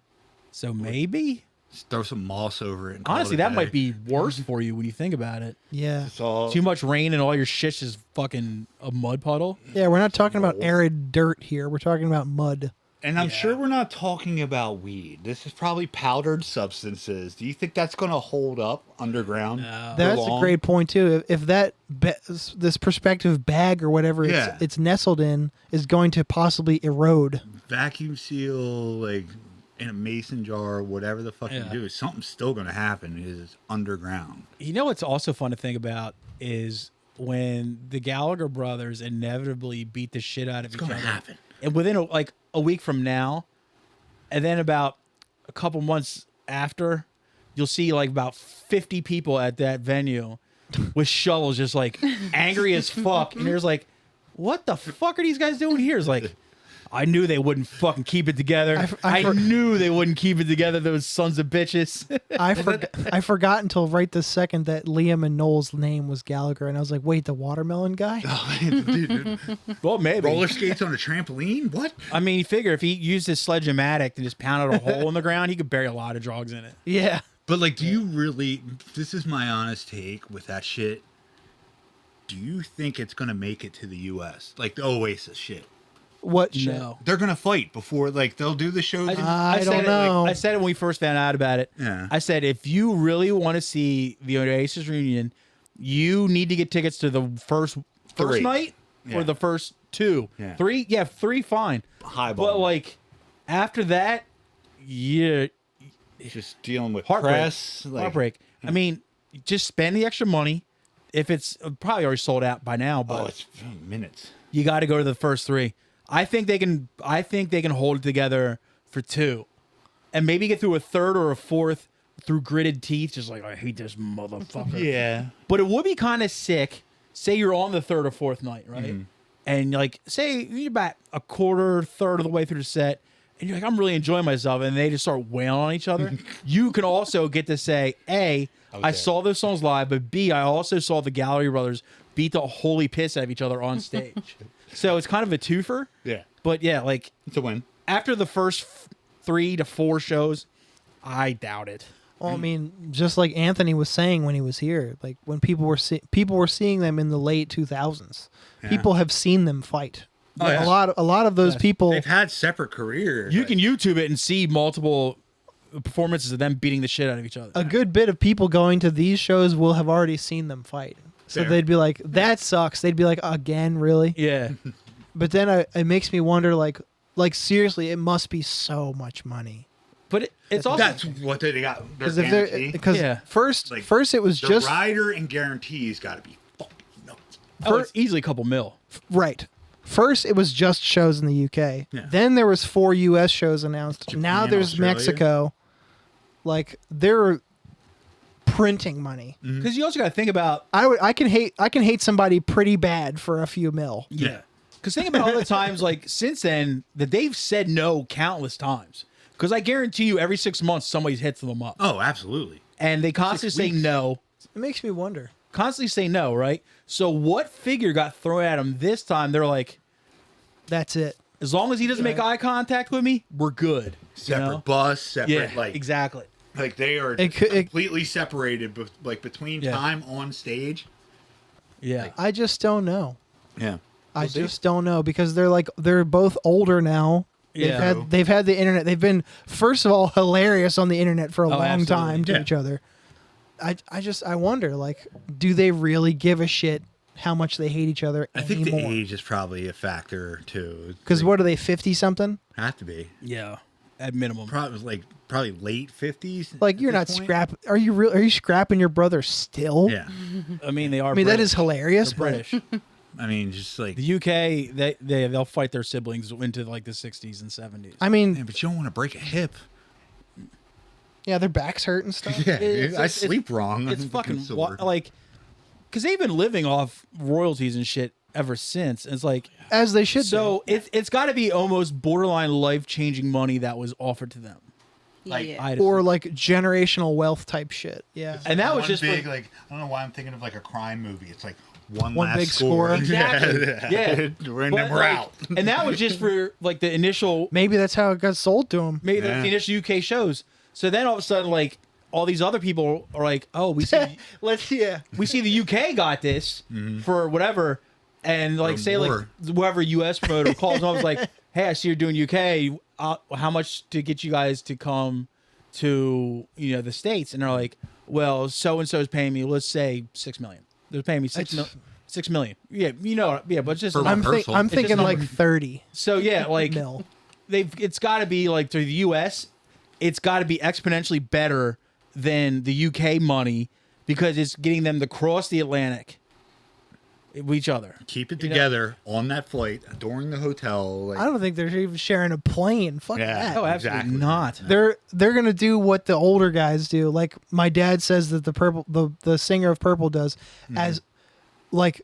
so maybe. Just throw some moss over it. And call Honestly, it a that day. might be worse for you when you think about it. Yeah. It's all Too much rain and all your shit's just fucking a mud puddle. Yeah, we're not talking about arid dirt here. We're talking about mud. And I'm sure we're not talking about weed. This is probably powdered substances. Do you think that's going to hold up underground? for That's a long? great point too. If that this perspective bag or whatever Yeah. it's nestled in is going to possibly erode. Vacuum seal, like in a mason jar, whatever the fuck Yeah. you do, something's still going to happen. Is underground. You know what's also fun to think about is when the Gallagher brothers inevitably beat the shit out of It's each going other. to happen. And within a week from now, and then about a couple months after, you'll see like about 50 people at that venue with shovels just like angry as fuck. And there's like, what the fuck are these guys doing here? It's like, I knew they wouldn't fucking keep it together. I knew they wouldn't keep it together, those sons of bitches. I forgot until right this second that Liam and Noel's name was Gallagher, and I was like, wait, the watermelon guy? Dude, Well, maybe. roller skates on a trampoline? What? I mean, you figure if he used his sledge-o-matic and just pounded a hole in the ground, he could bury a lot of drugs in it. Yeah. But like, do you really? This is my honest take with that shit. Do you think it's going to make it to the U.S. like the Oasis shit? What shit? No. They're going to fight before, like, they'll do the shows. I said don't it, know. I said it when we first found out about it. Yeah. I said, if you really want to see the Oasis reunion, you need to get tickets to the first Three. night Yeah. or the first two. Yeah. Three? Yeah, three, fine. Highball. But, like, after that, yeah, just dealing with heartbreak. press. Like, Heartbreak. I mean, just spend the extra money. If it's probably already sold out by now, but Oh, it's minutes. you got to go to the first three. I think they can hold it together for two, and maybe get through a third or a fourth through gritted teeth. Just like, I hate this motherfucker. Yeah. But it would be kind of sick. Say you're on the third or fourth night, right? Mm-hmm. And like, say you're about a third of the way through the set, and you're like, I'm really enjoying myself, and they just start wailing on each other. You can also get to say, A, I saw those songs live, but B, I also saw the Gallagher brothers beat the holy piss out of each other on stage. So it's kind of a twofer. Yeah. But yeah, like It's a win. after the first 3 to 4 shows, I doubt it. Well, I mean, just like Anthony was saying when he was here, like when people were seeing them in the late 2000s. Yeah. People have seen them fight. Oh, yeah. A lot of those Yes. people. They've had separate careers. You can YouTube it and see multiple performances of them beating the shit out of each other. A good bit of people going to these shows will have already seen them fight. So Fair. they'd be like, "That sucks." They'd be like, "Again, really?" Yeah. But then it makes me wonder, like seriously, it must be so much money. But it's also That's what they got. Their Because guarantee. Yeah. first it was the just rider and guarantees got to be fucking nuts. it's easily a couple mil. right. First, it was just shows in the UK. Yeah. Then there was 4 US shows announced. Japan, now there's Australia. Mexico. Like they're printing money. Because you also got to think about I can hate somebody pretty bad for a few mil. Yeah. Because think about all the times, like, since then, that they've said no countless times. Because I guarantee you, every 6 months, somebody's hits them up. Oh, absolutely. And they constantly say weeks. no. It makes me wonder. Constantly say no, right? So what figure got thrown at them this time? They're like, That's it. as long as he doesn't make eye contact with me, we're good. Separate You know? bus, separate Yeah, like exactly. like they are It could- completely separated, like between Yeah. time on stage. Yeah. I just don't know. Yeah. I just don't know because they're both older now. Yeah. They've had the internet. They've been, first of all, hilarious on the internet for a long absolutely. time to Yeah. each other. I wonder, like, do they really give a shit how much they hate each other I think the anymore. age is probably a factor too. Because what are they, 50 something? Have to be Yeah, at minimum. probably late 50s. Like you're not scrapping. Are you real? Are you scrapping your brother still? Yeah, I mean, they are. I mean, that British. is hilarious. They're But British. I mean, just like The UK, they'll fight their siblings into like the 60s and 70s. I mean, yeah, but you don't want to break a hip. yeah, their backs hurt and stuff. Yeah, It's- I it's- sleep wrong. It's I'm fucking sore. like, because they've been living off royalties and shit ever since. And it's like, As they should. so it's got to be almost borderline life changing money that was offered to them. Like, Yeah. I'd do. Or assume. like generational wealth type shit. Yeah. And that was One just big for, like I don't know why I'm thinking of like a crime movie. It's like one One last big score. score. Exactly. Yeah. We're, But, we're like, out. and that was just for like the initial, Maybe that's how it got sold to them. maybe Yeah. the initial UK shows. So then all of a sudden, like all these other people are like, oh, we see we see the UK got this for whatever, and like Or say more. like whoever US promoter calls them up, was like, hey, I see you're doing UK. How much to get you guys to come to the States? And they're like, well, so and so is paying me, let's say $6 million. They're paying me $6 million. Yeah, but it's just For I'm, rehearsal. I'm It's thinking just like 30 so yeah, like mil. it's got to be like through the US, it's got to be exponentially better than the UK money because it's getting them to cross the Atlantic with each other. Keep it You know? together on that flight during the hotel. Like, I don't think they're even sharing a plane. Fuck Yeah. that. Oh, absolutely Exactly. not. They're gonna do what the older guys do. Like my dad says that the singer of Purple does, as like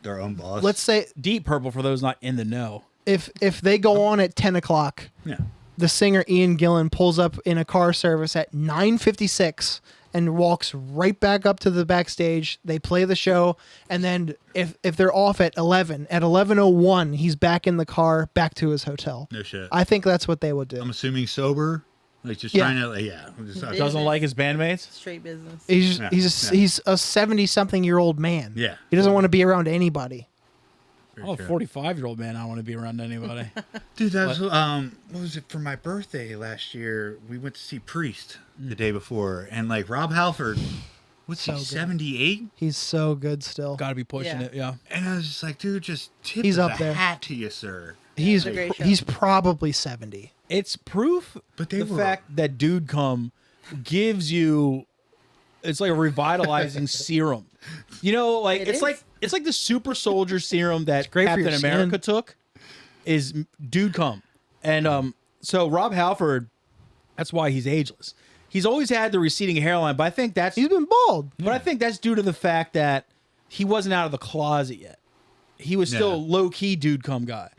their own boss. let's say Deep Purple for those not in the know. if they go on at 10 o'clock, Yeah. the singer Ian Gillan pulls up in a car service at 9:56 and walks right back up to the backstage. They play the show, and then if they're off at 11, at 11:01, he's back in the car, back to his hotel. No shit. I think that's what they would do. I'm assuming sober. Like just Yeah. trying to. Like, yeah. Just, It- Doesn't like his bandmates. Straight business. He's Yeah, he's a 70-something-year-old man. Yeah. He doesn't want to be around anybody. I'm a 45-year-old man. I don't want to be around anybody. Dude, that's what was it for my birthday last year? We went to see Priest the day before, and like Rob Halford, what's So he, good. 78? He's so good still. Got to be pushing Yeah. it. Yeah. And I was just like, dude, just tip He's of up the there. hat to you, sir. He's a great show. he's probably 70. It's proof But they the were- fact that Dude Come gives you it's like a revitalizing serum. You know, like It it's is. like the super soldier serum that great for Captain your America skin. took is Dude Come. And so Rob Halford, that's why he's ageless. He's always had the receding hairline, but I think that's He's been bald. due to the fact that he wasn't out of the closet yet. He was still Yeah. low key Dude Come guy.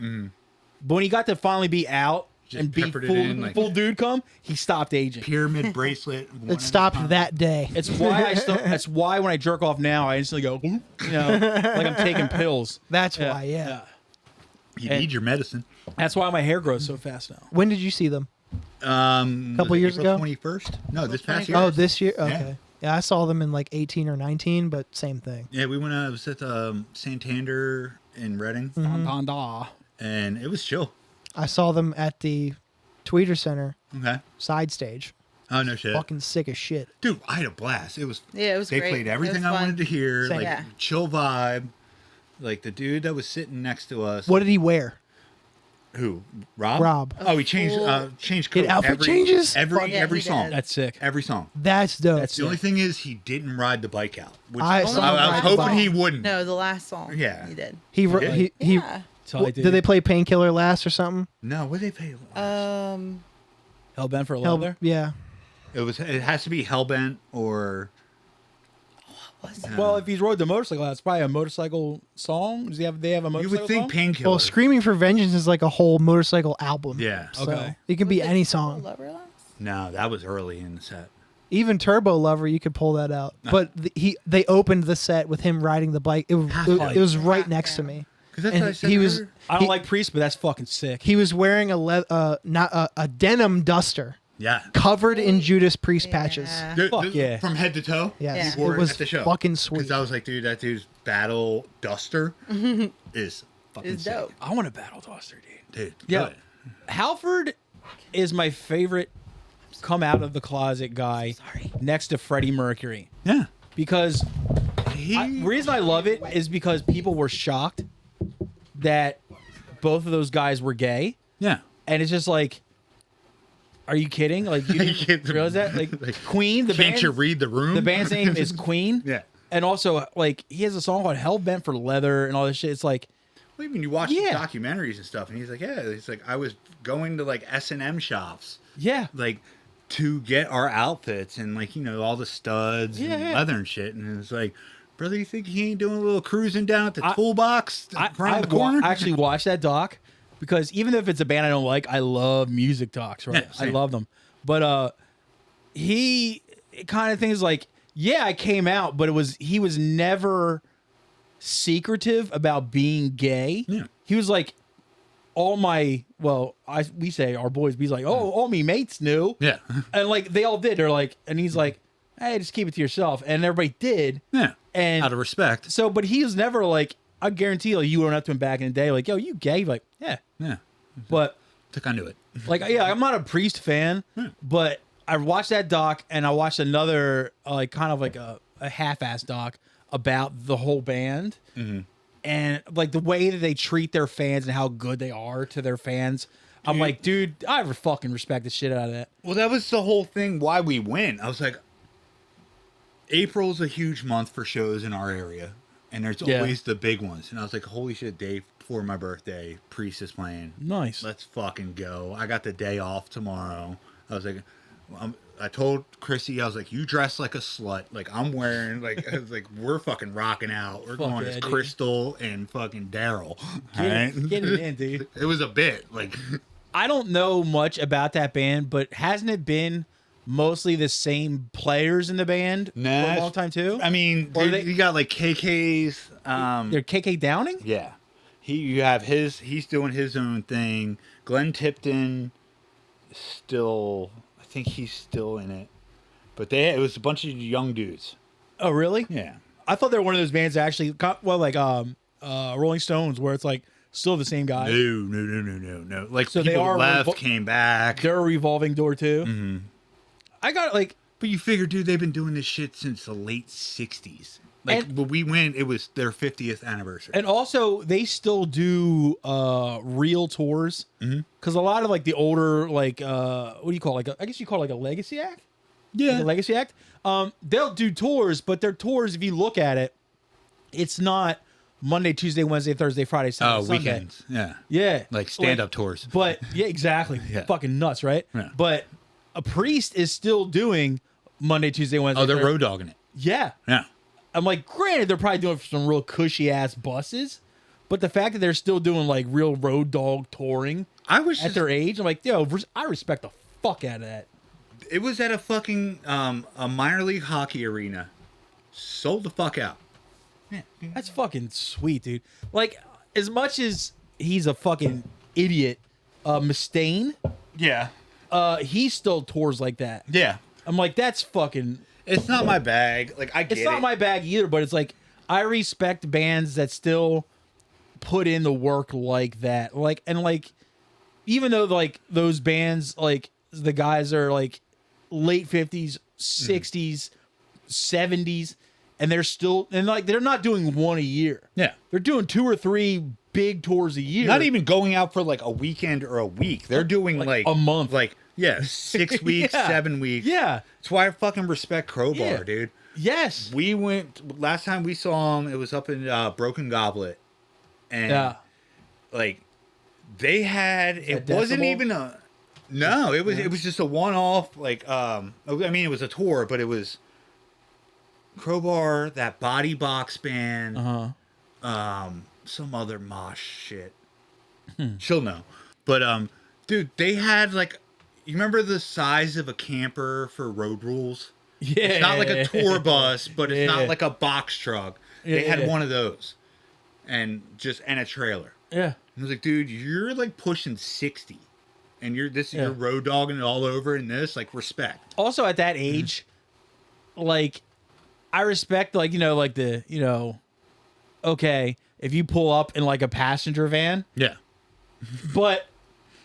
But when he got to finally be out Just and be peppered it full, in, like- full Dude Come, he stopped aging. Pyramid bracelet. one It at a stopped time. that day. It's why that's why when I jerk off now, I instantly go, like I'm taking pills. That's why, yeah. You and- need your medicine. That's why my hair grows so fast now. When did you see them? Couple years ago? 21st? No, this past year. Oh, this year? Okay. Yeah, I saw them in like 18 or 19, but same thing. Yeah, we went. It was at Santander in Reading, Dun-dun-da. and it was chill. I saw them at the Tweeter Center Okay. side stage. Oh no shit, Fucking sick as shit. dude! I had a blast. It was. Yeah, it was They great. played It everything was I fun. wanted to hear. Same. Like Yeah. chill vibe. Like the dude that was sitting next to us. What did he wear? Who? Rob. Rob. Oh, he changed. Changed Did coat outfit changes? Every Fuck yeah, every he song. did. That's sick. Every song. That's dope. That's The only thing is he didn't ride the bike out. Which I I, saw him was ride the hoping bike. he wouldn't. No, the last song. Yeah. he did. he did? Yeah. That's all I did they play Painkiller last or something? No, what did they pay? Hellbent for a Hell, love there? yeah. It has to be Hellbent or Was it? Well, if he's rode the motorcycle, that's probably a motorcycle song. Does they have a motorcycle you would think song? Painkiller. Well, Screaming for Vengeance is like a whole motorcycle album. Yeah. So Okay. it can be Was it any Oh, song. Lover Last? No, that was early in the set. Even Turbo Lover, you could pull that out. But they opened the set with him riding the bike. It was right next to me. Because that's And what I said he was earlier. I don't like Priest, but that's fucking sick. he was wearing a denim duster Yeah. covered in Judas Priest patches. Yeah. Fuck yeah. From head to toe. Yes, He wore it was at the show. fucking sweet. Because I was like, dude, that dude's battle duster is fucking It's sick. dope. I want a battle toaster, dude. Dude, Yeah. good. Halford is my favorite come out of the closet guy Sorry. next to Freddie Mercury Yeah. because The reason I love it is because people were shocked that both of those guys were gay. Yeah. And it's just like, are you kidding? Like, you didn't realize that? Like Queen, the band. Can't you read the room? The band's name is Queen. Yeah. And also, like, he has a song called Hell Bent for Leather and all this shit. It's like, well, even you watch documentaries and stuff, and he's like, yeah, he's like, I was going to like S&M shops. yeah. Like, to get our outfits and like, you know, all the studs and leather and shit. And it's like, brother, you think he ain't doing a little cruising down at the toolbox around the corner? I actually watched that doc because even if it's a band I don't like, I love music docs, right? Yeah, I same. love them. But he kind of things like, yeah, I came out, but he was never secretive about being gay. Yeah. He was like, we say our boys, he's like, all me mates knew. Yeah. And like they all did. They're like, and he's like, hey, just keep it to yourself. And everybody did. Yeah. And Out of respect. so, but he was never like, I guarantee you went up to him back in the day, like, yo, you gay? Like, yeah. Yeah. But Took onto it. like, yeah, I'm not a Priest fan, but I watched that doc and I watched another, like, kind of like a half-ass doc about the whole band. Mm-hmm. And like the way that they treat their fans and how good they are to their fans. I'm like, dude, I fucking respect the shit out of that. Well, that was the whole thing why we went. I was like, April's a huge month for shows in our area, and there's always the big ones. And I was like, holy shit, day before my birthday, Priest is playing. Nice. Let's fucking go. I got the day off tomorrow. I was like, I told Krissy, I was like, you dress like a slut. Like, I'm wearing, like, I was like, we're fucking rocking out. We're going as Crystal and fucking Daryl. Get it in, dude. It was a bit. Like, I don't know much about that band, but hasn't it been mostly the same players in the band for a long time too? I mean, you got like KK's. They're KK Downing? Yeah. You have he's doing his own thing. Glenn Tipton still, I think he's still in it. But it was a bunch of young dudes. Oh, really? Yeah. I thought they were one of those bands that actually, like Rolling Stones, where it's like still the same guy. No. Like, so people they are left, came back. They're a revolving door too. Mm-hmm. I got like, but you figure, dude, they've been doing this shit since the late 60s. Like, when we went, it was their 50th anniversary. And also, they still do real tours. Because a lot of, like, the older, like, what do you call it? Like, I guess you call it, like, a legacy act? Yeah. Like a legacy act? They'll do tours, but their tours, if you look at it, it's not Monday, Tuesday, Wednesday, Thursday, Friday, Saturday, Sunday. Weekends. Yeah. Yeah. Like stand-up tours. But, yeah, exactly. Yeah. Fucking nuts, right? Yeah. But a Priest is still doing Monday, Tuesday, Wednesday, Oh, they're Thursday. road dogging it. Yeah. Yeah. I'm like, granted, they're probably doing it for some real cushy ass buses, but the fact that they're still doing like real road dog touring at their age, I'm like, yo, I respect the fuck out of that. It was at a fucking a minor league hockey arena. Sold the fuck out. Yeah. That's fucking sweet, dude. Like, as much as he's a fucking idiot, Mustaine, Yeah. he still tours like that. Yeah. I'm like, that's fucking. It's not my bag. Like, I get it. It's not my bag either, but it's like, I respect bands that still put in the work like that. Like, and like, even though like those bands, like the guys are like late 50s, 60s, 70s, and they're still, and like, they're not doing one a year. Yeah. They're doing 2 or 3 big tours a year. Not even going out for like a weekend or a week. They're doing like a month. Like, yeah, 6 weeks, Yeah. 7 weeks. Yeah. That's why I fucking respect Crowbar, Yeah. dude. Yes. We went, last time we saw him, it was up in Broken Goblet. And Yeah. like, they had, it wasn't Decibel? even a, no, it was just a one-off, like, I mean, it was a tour, but it was Crowbar, that Body Box band, some other mosh shit. She'll know. But, dude, they had like, you remember the size of a camper for Road Rules? Yeah. It's not like a tour bus, but it's Yeah. not like a box truck. They Yeah. had one of those. And a trailer. Yeah. I was like, dude, you're like pushing 60. And you're Yeah. road dogging it all over in this, like, respect. Also at that age, like, I respect, like, like the, okay, if you pull up in like a passenger van, Yeah. but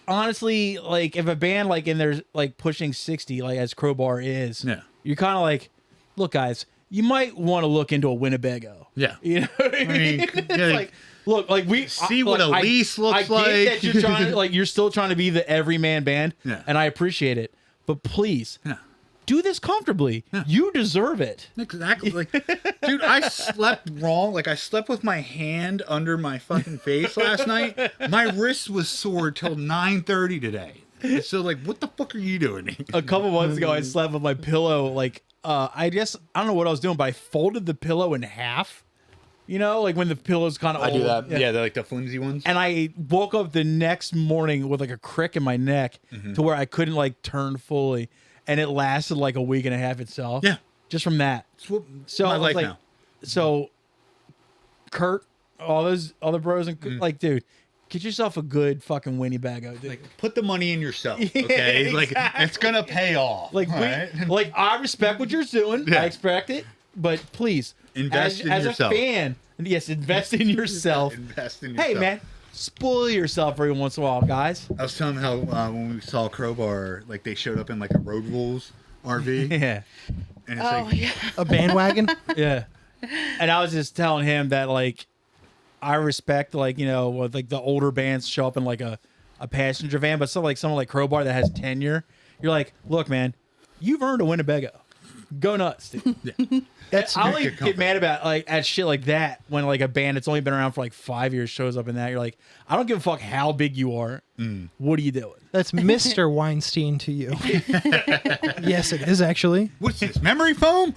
honestly, like, if a band like in there's like pushing 60, like as Crowbar is, Yeah. you're kind of like, look, guys, you might want to look into a Winnebago. Yeah. You know what I mean? It's like, look, like we see what a lease looks like. I get that you're trying to, like, you're still trying to be the everyman band, and I appreciate it. But please, do this comfortably. Yeah. You deserve it. Exactly. Like, dude, I slept wrong. Like, I slept with my hand under my fucking face last night. My wrist was sore till 9:30 today. So, like, what the fuck are you doing? A couple months ago, I slept with my pillow, like, I don't know what I was doing, but I folded the pillow in half. You know, like when the pillow's kind of old. I do that. Yeah, they're like the flimsy ones. And I woke up the next morning with like a crick in my neck to where I couldn't like turn fully. And it lasted like a week and a half itself. Yeah. Just from that. So my life now. So Kurt, all those other bros, and like, dude, get yourself a good fucking Winnebago, dude. Like, put the money in yourself, okay? Yeah, like, exactly. it's gonna pay off. Like, like I respect what you're doing. Yeah. I expect it, but please invest in yourself. As a fan, yes, invest in yourself. Invest in yourself. Hey, man, spoil yourself every once in a while, guys. I was telling how when we saw Crowbar, like they showed up in like a Road Rules RV. Yeah. And it's a bandwagon. Yeah. And I was just telling him that, like, I respect, like, you know, like the older bands show up in like a passenger van, but someone like Crowbar that has tenure, you're like, look, man, you've earned a Winnebago. Go nuts, dude. Yeah. I only get mad about like at shit like that when like a band that's only been around for like 5 years shows up in that. You're like, I don't give a fuck how big you are. What are you doing? That's Mr. Weinstein to you. Yes, it is actually. What's this, memory foam?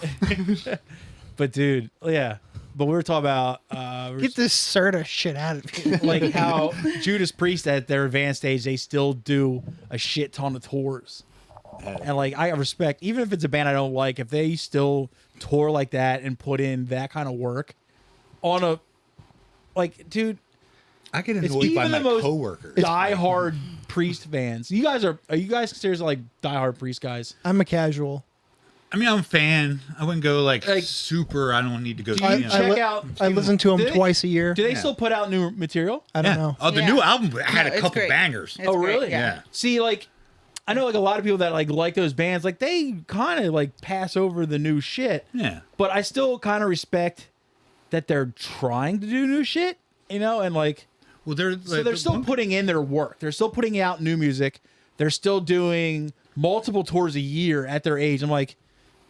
But dude, yeah. But we were talking about get this Serta shit out of here. Like how Judas Priest at their advanced age, they still do a shit ton of tours. And like I respect, even if it's a band I don't like, if they still tour like that and put in that kind of work on a, like, dude, I get annoyed by my coworkers. Die-hard Priest fans. Are you guys seriously like die-hard Priest guys? I'm a casual. I mean, I'm a fan. I wouldn't go like super. I don't need to go. I listen to them twice a year. Do they still put out new material? I don't know. Oh, the new album had a couple bangers. It's really? Great, yeah. See, like, I know like a lot of people that like those bands, like they kind of like pass over the new shit. Yeah. But I still kind of respect that they're trying to do new shit, you know, and like, well, they're still putting in their work. They're still putting out new music. They're still doing multiple tours a year at their age. I'm like,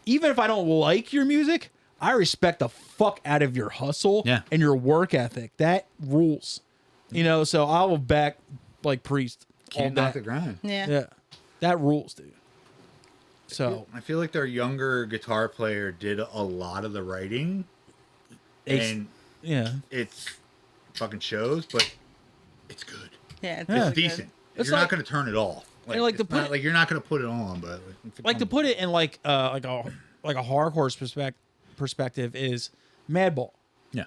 even if I don't like your music, I respect the fuck out of your hustle and your work ethic. That rules, you know. So I will back like Priest. Can't knock the grind. Yeah, that rules, dude. So I feel like their younger guitar player did a lot of the writing, and it's fucking shows, but it's good. Yeah, it's decent. It's you're like, not going to turn it off. Like, like you're not going to put it on, but like to put it in like a hardcore perspective is Madball. Yeah,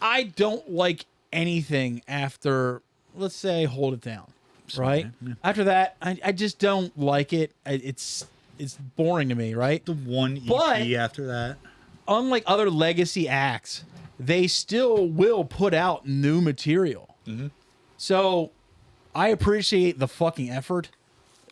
I don't like anything after, let's say, Hold It Down. Right? Yeah. After that, I just don't like it. It's boring to me, right? The one EP after that. Unlike other legacy acts, they still will put out new material. Mm-hmm. So I appreciate the fucking effort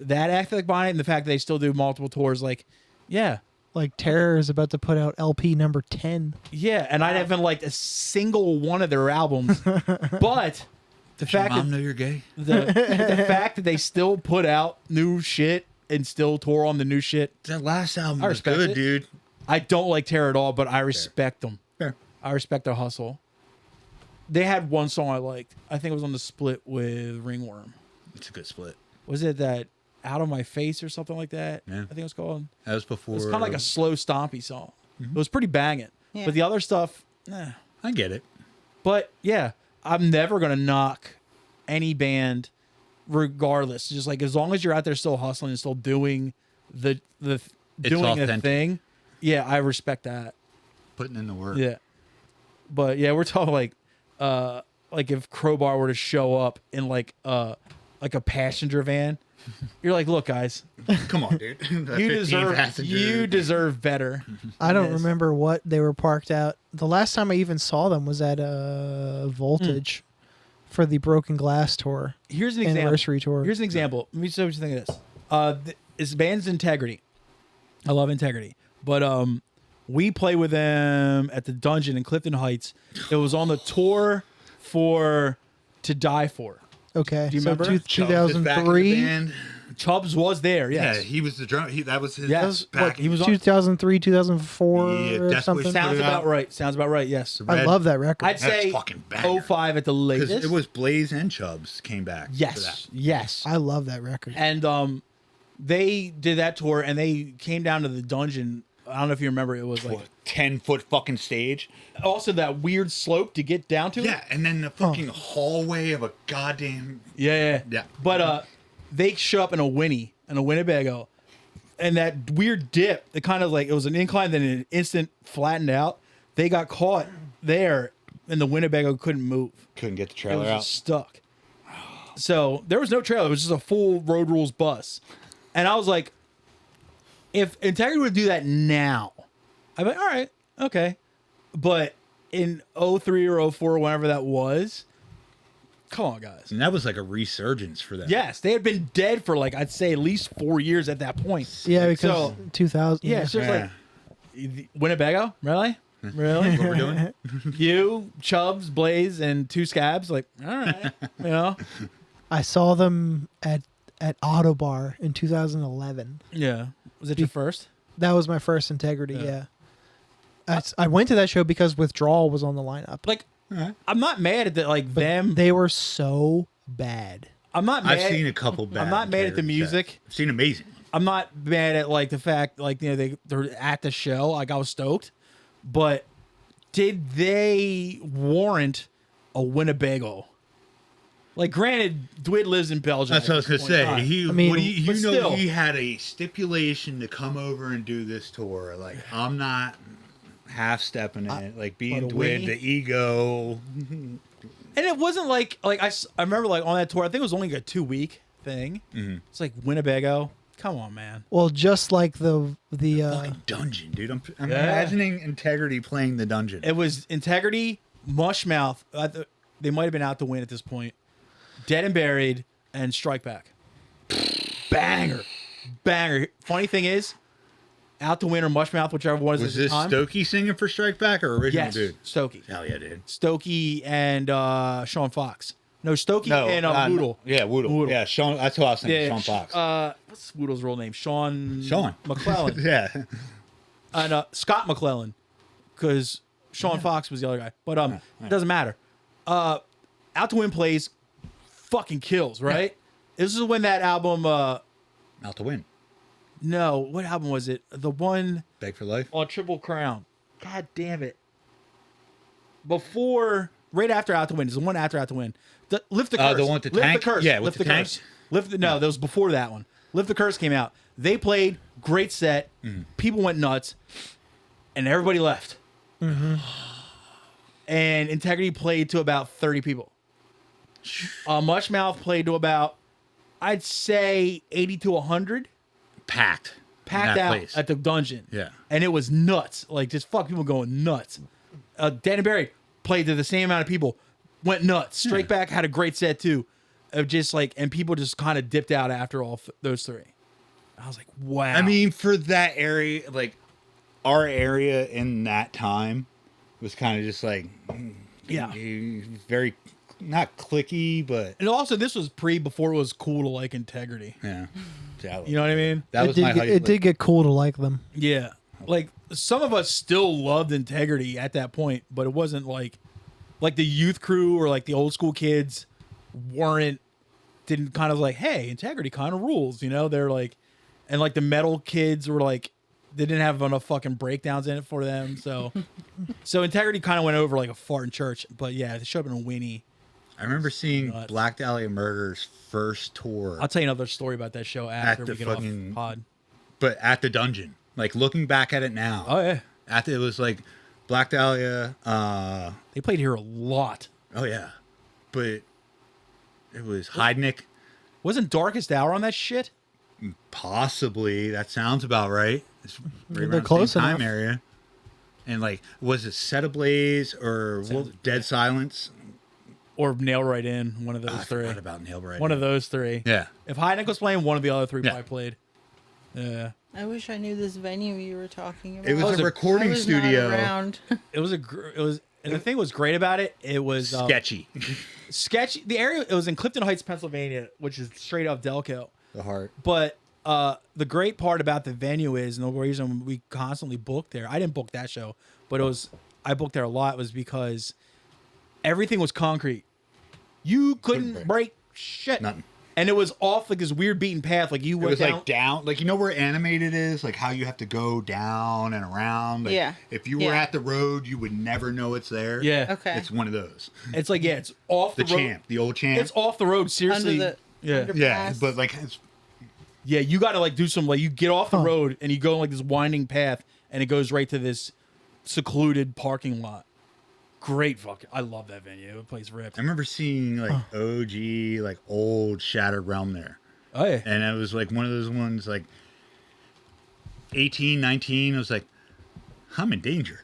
that act like behind it, and the fact that they still do multiple tours. Like, yeah. Like Terror is about to put out LP number 10. Yeah, and I haven't liked a single one of their albums. But the fact that know you're gay. The fact that they still put out new shit and still tour on the new shit. That last album was good, dude. I don't like Terror at all, but I respect them. Fair. I respect their hustle. They had one song I liked. I think it was on the split with Ringworm. It's a good split. Was it that Out of My Face or something like that? Yeah. I think it was called. That was before. It was kind of like a slow stompy song. Mm-hmm. It was pretty banging. Yeah. But the other stuff, I get it. But yeah, I'm never going to knock any band regardless. Just like as long as you're out there still hustling and still doing the thing. Yeah, I respect that. Putting in the work. Yeah. But yeah, we're talking like if Crowbar were to show up in like a passenger van, you're like, look, guys, come on, dude. you deserve better. I don't remember what they were parked at. The last time I even saw them was at Voltage for the Broken Glass tour. Here's an anniversary tour. Here's an example. Let me see what you think of this. This band's Integrity. I love Integrity, but We played with them at the Dungeon in Clifton Heights. It was on the tour for To Die For. Okay. Do you remember? Chubbs is back in the 2003. band. Chubbs was there, yes. Yeah, he was the drum. That was his. Yes. back. He was on. 2003, 2004 Yeah, or Death something. Wish Sounds put it about out. right. Sounds about right, yes. I Red. love that record. I'd say fucking banger. 05 at the Because latest. it was Blaze and Chubbs came back. for Yes. that. Yes. I love that record. And they did that tour and they came down to the Dungeon. I don't know if you remember, it was like 10-foot fucking stage. also that weird slope to get down to. Yeah, and then the fucking hallway of a goddamn. Yeah. Yeah. But they show up in a Winnebago, and that weird dip, it kind of like it was an incline, then an instant flattened out. They got caught there, and the Winnebago couldn't move. Couldn't get the It trailer was out. just stuck. So there was no trailer. It was just a full Road Rules bus, and I was like, if Integrity would do that now, I'd be like, all right, okay. But in 03 or 04, whenever that was, come on, guys. And that was like a resurgence for them. Yes, they had been dead for like I'd say at least 4 years at that point. Yeah, because So- 2000. Yeah, it's just Yeah. like Winnebago, really, really. What we're doing? You, Chubbs, Blaze, and two Scabs. Like, all right, you know, I saw them at Autobar in 2011. yeah. Was it your first? That was my first Integrity. Yeah. I went to that show because Withdrawal was on the lineup. Like, Alright. I'm not mad at the, like them. They were so bad. I'm not mad. I've seen a couple bad. I'm not mad at the Integrity music. sets. I've seen amazing. I'm not mad at like the fact like they're at the show. Like I was stoked, but did they warrant a Winnebago? Like, granted, Dwid lives in Belgium. That's what I was gonna say. He, I mean, what do you but know, still. he had a stipulation to come over and do this tour. Like, I'm not half stepping it. Like being But a Dwid, Winnie? the ego. And it wasn't like I remember like on that tour. I think it was only like a 2-week thing. Mm-hmm. It's like Winnebago. Come on, man. Well, just like the Fucking dungeon, dude. I'm Yeah. imagining Integrity playing the dungeon. It was Integrity, Mushmouth. They might have been out to win at this point. Dead and Buried, and Strike Back. Banger. Funny thing is, out to win or Mushmouth, whichever one Was at the this time. Stokey singing for Strike Back or original Yes, dude? Stokey. Hell yeah, dude. Stokey and Sean Fox. No, Stokey No, and Woodle. Yeah, Woodle. Woodle. Yeah, Sean. That's who I was thinking. Sean Fox. What's Woodle's real name? Sean McClellan. yeah. And Scott McClellan, because Sean Fox was the other guy. But it doesn't matter. Out to Win plays fucking kills, right? This is when that album. Out to win. No, what album was it? The one Beg for life. on Triple Crown. God damn it! Right after Out to Win is the one after Out to Win. Lift the Curse. The one with the Lift tank? the Curse. Yeah, with Lift the tank. Curse. No, that was before that one. Lift the Curse came out. They played, great set. People went nuts, and everybody left. And Integrity played to about 30 people. Mushmouth played to about, I'd say, 80 to 100. Packed. in Packed that out place. at the Dungeon. Yeah. And it was nuts. Like, just people going nuts. Dead and Buried played to the same amount of people. Went nuts. Straight Back had a great set, too. Of just like, and people just kind of dipped out after all those three. I was like, wow. I mean, for that area, like our area in that time was kind of just like, Yeah. very not clicky, but And also, this was before it was cool to like Integrity. yeah. You know what I mean? That was my height. it did get cool to like them. Yeah. Like, some of us still loved Integrity at that point, but it wasn't like the youth crew or like the old school kids didn't kind of like, hey, Integrity kind of rules, you know? They're like, and like the metal kids were like, they didn't have enough fucking breakdowns in it for them. So Integrity kind of went over like a fart in church. But yeah, they showed up in a Winnie. I remember seeing Nuts. Black Dahlia Murder's first tour, I'll tell you another story about that show after the we get fucking- off pod. but at the Dungeon. Like looking back at it now, Oh yeah, it was like Black Dahlia. they played here a lot. Oh yeah, but it was Heidnik. Wasn't Darkest Hour on that shit? Possibly. That sounds about right. It's right They're around the close same time enough. area. And like, was it Set Ablaze or Dead Silence? Or Nail Right In, one of those I three. forgot about Nail Right. One of those three. Yeah. If Heineck was playing, one of the other three Yeah. probably played. Yeah. I wish I knew this venue you were talking about. It was a I recording was studio. Not around. And the thing was great about it. It was Sketchy. sketchy. The area, it was in Clifton Heights, Pennsylvania, which is straight up Delco. The heart. But the great part about the venue is, and the reason we constantly booked there, I didn't book that show, but I booked there a lot, was because everything was concrete. You couldn't break shit. Nothing. And it was off like this weird beaten path. Like you It went was down. like down, like you know where animated is, like how you have to go down and around. Like, Yeah. If you were at the road, you would never know it's there. Yeah. Okay. It's one of those. It's like, yeah, it's off the, The road. champ, the old champ. It's off the road. Seriously. Under the yeah. underpass. Yeah, but like it's Yeah, you got to like do some, like you get off the road and you go on like this winding path and it goes right to this secluded parking lot. Great fucking, I love that venue. The place ripped. I remember seeing like OG, like old Shattered Realm there. Oh yeah. And it was like one of those ones like 18, 19. I was like, I'm in danger.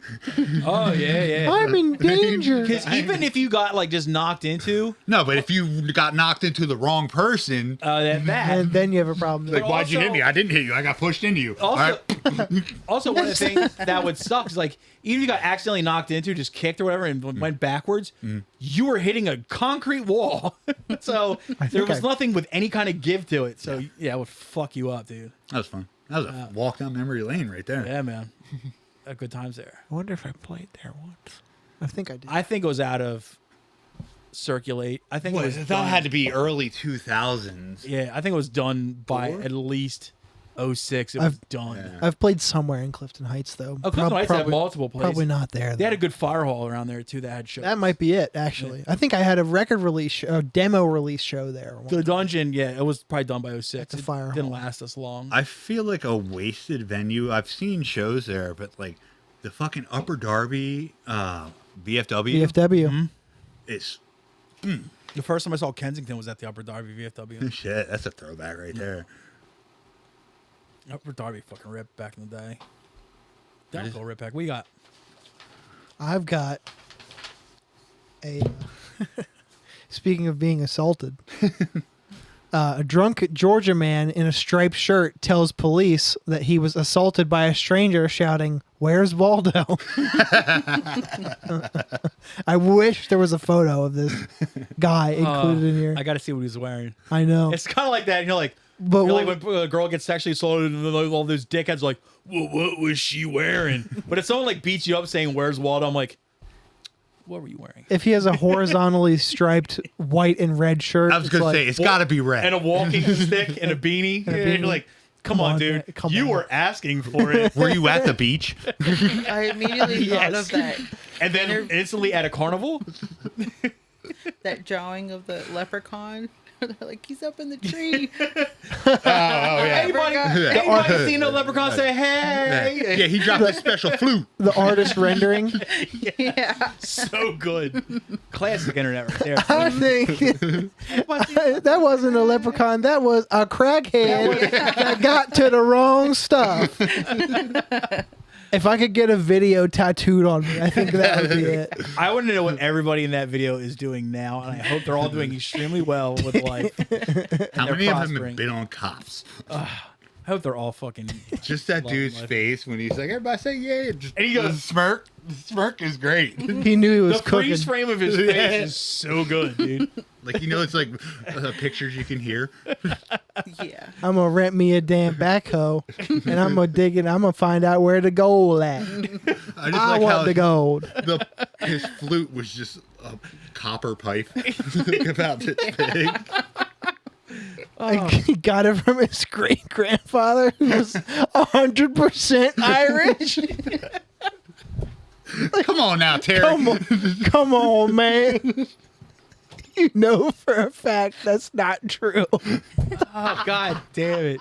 Oh yeah, yeah. I'm in danger. Because even if you got like just knocked into, No, but if you got knocked into the wrong person, that And then you have a problem. like, why'd you hit also- me? I didn't hit you. I got pushed into you. All also, right. also one of the things that would suck is like even if you got accidentally knocked into, just kicked or whatever, and went backwards, you were hitting a concrete wall. So there was nothing with any kind of give to it. So yeah, it would fuck you up, dude. That was fun. That was a walk down memory lane right there. Yeah, man. Good times there. I wonder if I played there once. I think I did. I think it was out of circulate. I think it was That done, had to be early 2000s. Yeah, I think it was done by Four? at least 06. It was done. Yeah. I've played somewhere in Clifton Heights though. Oh, Clifton Heights had multiple places. Probably not there. They had though. a good fire hall around there too that had shows. That might be it. Actually, I think I had a record release, a demo release show there. The dungeon, yeah, it was probably done by 06. the It fire didn't hall. last us long. I feel like a wasted venue. I've seen shows there, but like the fucking Upper Darby VFW VFW. is The first time I saw Kensington was at the Upper Darby VFW. shit. That's a throwback right there. Upper Darby fucking ripped back in the day. Delco rip back. What you got? I've got a. Speaking of being assaulted, a drunk Georgia man in a striped shirt tells police that he was assaulted by a stranger shouting, "Where's Waldo?" I wish there was a photo of this guy included in here. I got to see what he was wearing. I know. It's kind of like that. You're like, But you're what- like when a girl gets sexually assaulted and then all those dickheads are like, well, what was she wearing? But if someone like beats you up saying, "Where's Waldo?" I'm like, what were you wearing? If he has a horizontally striped white and red shirt, I was it's gonna like, say it's got to be red. And a walking stick and a beanie. And a And beanie. you're like, come on, dude. man, come you on. were asking for it. Were you at the beach? I immediately thought of that And then instantly at a carnival. drawing of the leprechaun. They're like, he's up in the tree. Anybody, anybody seen a leprechaun say, hey? Yeah, he dropped a special flute. the artist rendering. Yeah. So good. Classic internet right there. I think that wasn't a leprechaun. That was a crackhead that got to the wrong stuff. If I could get a video tattooed on me, I think that would be it. I want to know what everybody in that video is doing now, and I hope they're all doing extremely well with life. How They're many of them prospering. have been on cops? I hope they're all fucking. Just that Loving dude's life. face when he's like, "Everybody say yeah," just, And he goes- the smirk. The smirk is great. He knew he was The cooking. freeze frame of his face is so good, dude. Like it's like pictures you can hear. Yeah. I'm gonna rent me a damn backhoe, and I'm gonna dig it. I'm gonna find out where the gold at. I just I like want how the gold. his flute was just a copper pipe about this big. Like, he got it from his great grandfather, who was 100% Irish. Come on now, Terry. Come on, man. You know for a fact that's not true. Oh, god damn it.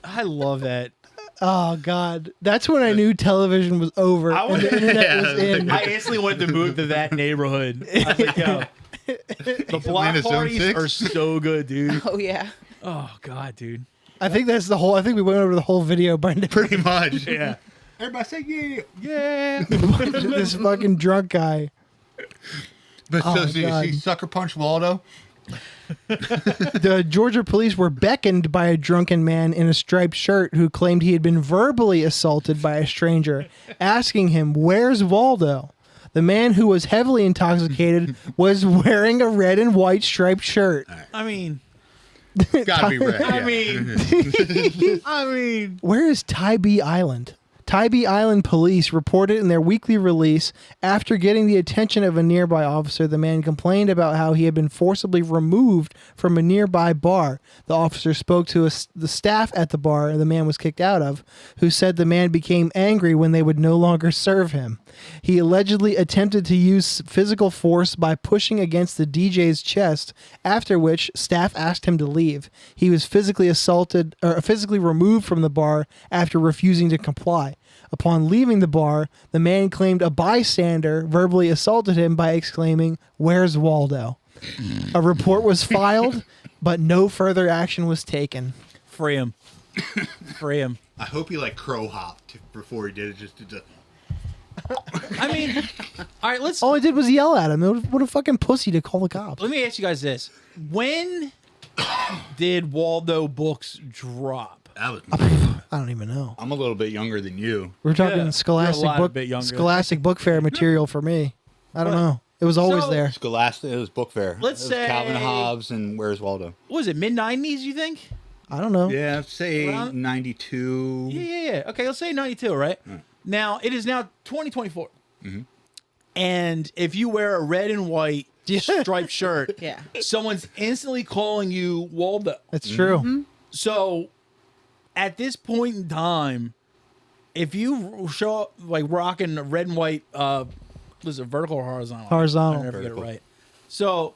I love that. Oh God, that's when I knew television was over I and was- the internet Yeah, was in. I instantly wanted to move to that neighborhood. I was like, yo, the block in a zone parties 6? are so good, dude. Oh, yeah. Oh, God, dude. I think that's the whole. I think we went over the whole video by now. Pretty much. Yeah. Everybody say yeah. Yeah. This fucking drunk guy. But Oh, so you God. see Sucker Punch Waldo? The Georgia police were beckoned by a drunken man in a striped shirt who claimed he had been verbally assaulted by a stranger, asking him, "Where's Waldo?" The man, who was heavily intoxicated, was wearing a red and white striped shirt. I mean, Gotta be red. I yeah. mean, I mean, Where is Tybee Island? Tybee Island police reported in their weekly release, after getting the attention of a nearby officer, the man complained about how he had been forcibly removed from a nearby bar. The officer spoke to the staff at the bar the man was kicked out of, who said the man became angry when they would no longer serve him. He allegedly attempted to use physical force by pushing against the DJ's chest, after which staff asked him to leave. He was physically assaulted or physically removed from the bar after refusing to comply. Upon leaving the bar, the man claimed a bystander verbally assaulted him by exclaiming, "Where's Waldo?" A report was filed, but no further action was taken. free him. Free him. I hope he like crow hopped before he did it. Just to. I mean, all right, let's. All I did was yell at him. What a fucking pussy to call the cops. Let me ask you guys this: when did Waldo books drop? That was. I don't even know. I'm a little bit younger than you. We're talking Yeah, you're a Scholastic lot book, bit younger. Scholastic book fair material for me. I don't know. It was always So- there. Scholastic. It was book fair. Let's It was say- Calvin Hobbes and Where's Waldo. What was it, mid-90s, you think? I don't know. Yeah, say Around- 92. Yeah. Okay, let's say 92, right? Now, it is now 2024. And if you wear a red and white striped shirt, Yeah. someone's instantly calling you Waldo. It's true. So, at this point in time, if you show up like rocking a red and white, was it vertical or horizontal? Horizontal. I never get it Vertical. right. So,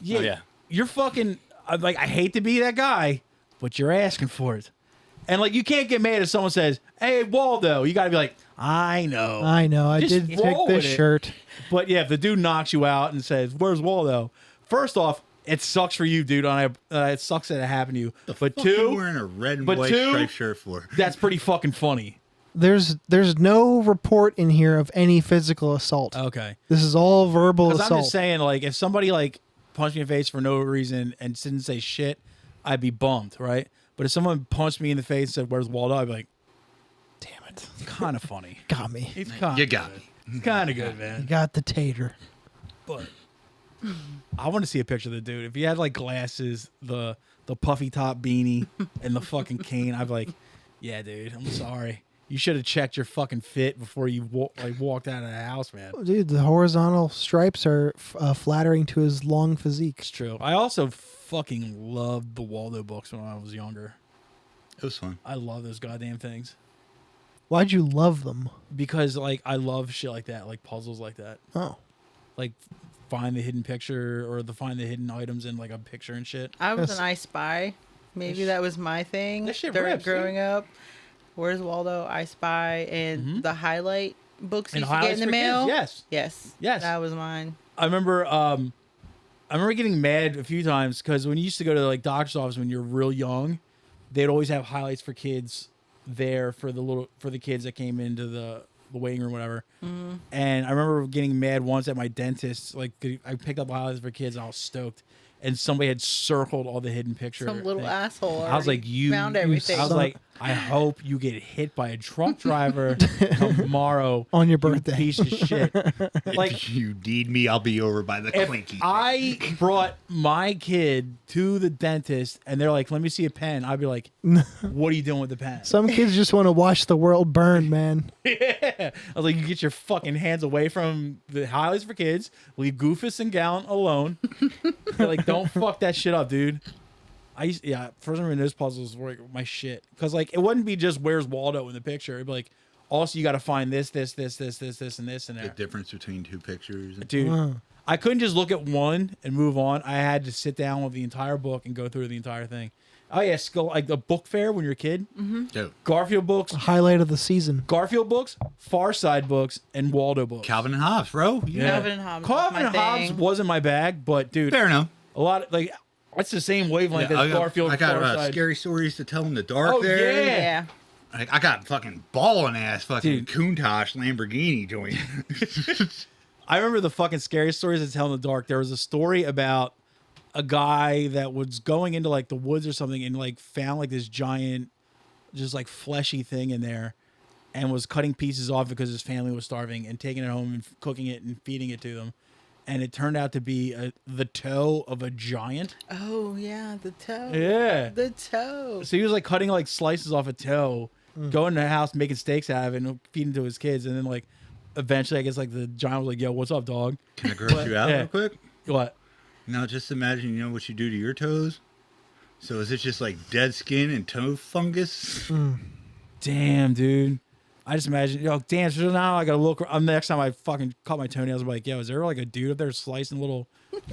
yeah, yeah. you're fucking. I'm like, I hate to be that guy, but you're asking for it. And like, you can't get mad if someone says, "Hey, Waldo." You got to be like, "I know." I know. I Just did take roll this with it. shirt. But yeah, if the dude knocks you out and says, "Where's Waldo?" First off, it sucks for you, dude. It sucks that it happened to you. But Fuck you two, wearing a red and but white two- striped shirt for. that's pretty fucking funny. There's no report in here of any physical assault. Okay. This is all verbal Because assault. I'm just saying, like, if somebody like punched me in the face for no reason and didn't say shit, I'd be bummed, right? But if someone punched me in the face and said, "Where's Waldo?" I'd be like, Damn it. it's kind of funny. Got me. It's kind You got me. It's kind of good, You man. got the tater. But I want to see a picture of the dude. If he had like glasses, the puffy top beanie, and the fucking cane, I'd be like, yeah, dude, I'm sorry. You should have checked your fucking fit before you walked out of the house, man. Dude, the horizontal stripes are flattering to his long physique. It's true. I also fucking loved the Waldo books when I was younger. It was fun. I love those goddamn things Why'd you love them? because like I love shit like that, like puzzles like that, Oh. like find the hidden picture or find the hidden items in like a picture and shit. I was Yes. an I Spy. Maybe that was my thing That shit during rips, dude. growing up. Where's Waldo? I Spy and the highlight books you And used to get highlights in the for kids, mail. yes. Yes. Yes. That was mine. I remember getting mad a few times because when you used to go to like doctor's office when you're real young, they'd always have highlights for kids there for the kids that came into the waiting room, whatever. And I remember getting mad once at my dentist. Like I picked up highlights for kids, and I was stoked. And somebody had circled all the hidden picture. Some little thing. asshole. I was like, already you found everything. I was like, I hope you get hit by a truck driver tomorrow On your you birthday. piece of shit. Like, If you need me, I'll be over by the if clinky. I brought my kid to the dentist and they're like, "Let me see a pen," I'd be like, "What are you doing with the pen?" Some kids just want to watch the world burn, man. I was like, "You get your fucking hands away from the highlights for kids. Leave Goofus and Gallant alone." They're like, "Don't fuck that shit up, dude." For some reason those puzzles were like my shit because like it wouldn't be just where's Waldo in the picture. It'd be like, also you got to find this, and this in The there, difference between two pictures. dude. I couldn't just look at one and move on. I had to sit down with the entire book and go through the entire thing. Oh yeah, like the book fair when you're a kid. Dude, Garfield books, Highlight of the season. Garfield books, Far Side books, and Waldo books. Calvin and Hobbes, bro. Yeah. Calvin and Hobbes was Calvin my and Hobbes thing. wasn't my bag, but dude, Fair enough. a lot of, like that's the same wavelength Yeah, as Garfield. I got Far Side. scary stories to tell in the dark Oh, there. yeah. Yeah. I got fucking ballin' ass fucking Dude. Countach Lamborghini joint. I remember the fucking scariest stories to tell in the dark. There was a story about a guy that was going into like the woods or something and like found like this giant, just like fleshy thing in there, and was cutting pieces off because his family was starving and taking it home and cooking it and feeding it to them. And it turned out to be the toe of a giant. Oh yeah, the toe. Yeah. The toe. So he was like cutting like slices off a toe, going to the house, making steaks out of it, and feeding to his kids. And then like eventually, I guess like the giant was like, "Yo, what's up, dog?" Can I gross you out Yeah. real quick? What? Now just imagine, what you do to your toes. So is it just like dead skin and toe fungus? Damn, dude. I just imagine, damn. So now I gotta look. Next time I fucking cut my toenails, I'm like, yo, is there like a dude up there slicing little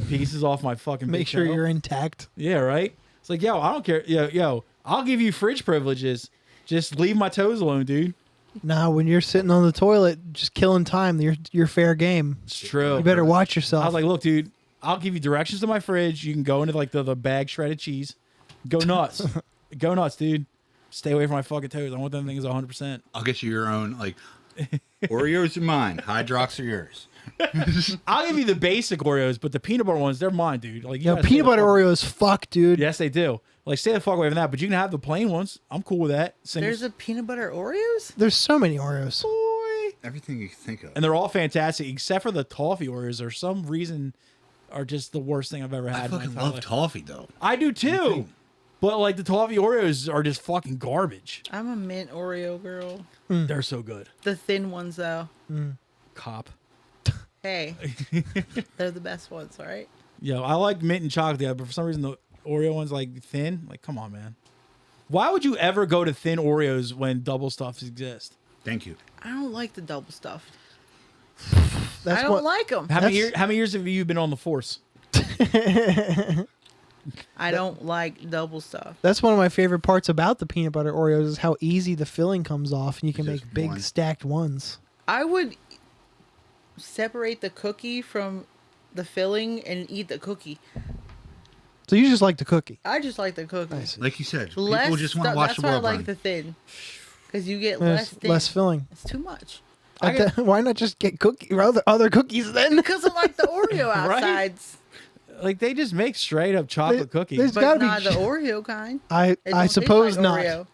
pieces off my fucking? Make big sure toe? you're intact. Yeah, right. It's like, yo, I don't care. Yo, I'll give you fridge privileges. Just leave my toes alone, dude. Nah, when you're sitting on the toilet just killing time, you're fair game. It's true. You better watch yourself. I was like, look, dude, I'll give you directions to my fridge. You can go into like the bag shredded cheese. Go nuts. Go nuts, dude. Stay away from my fucking toes. I want them things 100%. I'll get you your own, like, Oreos are mine. Hydrox are yours. I'll give you the basic Oreos, but the peanut butter ones, they're mine, dude. Like, you Yo, gotta stay peanut the butter fuck- Oreos, fuck, dude. Yes, they do. Like, stay the fuck away from that, but you can have the plain ones. I'm cool with that. There's a peanut butter Oreos? There's so many Oreos. boy. Everything you can think of. And they're all fantastic, except for the toffee Oreos. For some reason, are just the worst thing I've ever had. I in my fucking entire love life. toffee, though. I do too. thing. But like the toffee Oreos are just fucking garbage. I'm a mint Oreo girl. They're so good. The thin ones, though. Cop. Hey, they're the best ones, all right? Yo, I like mint and chocolate, but for some reason the Oreo one's like thin. Like, come on, man. Why would you ever go to thin Oreos when double stuffs exist? Thank you. I don't like the double stuff. That's I don't like them. How many years have you been on the force? I don't like double stuff. That's one of my favorite parts about the peanut butter Oreos is how easy the filling comes off, and you can Just make big one. stacked ones. I would separate the cookie from the filling and eat the cookie. So you just like the cookie. I just like the cookie. Nice. Like you said, Less people just want to stuff- watch that's the why world I like burn. the thin. Because you get There's less thin. less filling. It's too much. Why not just get other cookies then? Because I like the Oreo Right? outsides. Like they just make straight up chocolate cookies. there's But gotta not be. the Oreo kind. I It don't taste suppose like not. Oreo.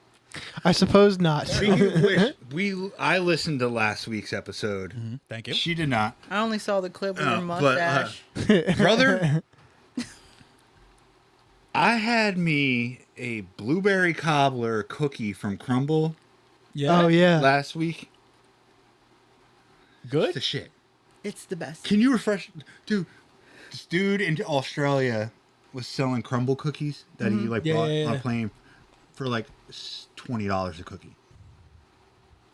I suppose not. Speaking of which, I listened to last week's episode. Thank you. She did not. I only saw the clip with her But, mustache. brother, I had me a blueberry cobbler cookie from Crumble Yeah. Oh yeah. last week. Good. The shit. It's the best. Can you refresh, dude? This dude in Australia was selling crumble cookies that he like Yeah, bought yeah, on yeah. a plane for like $20 a cookie.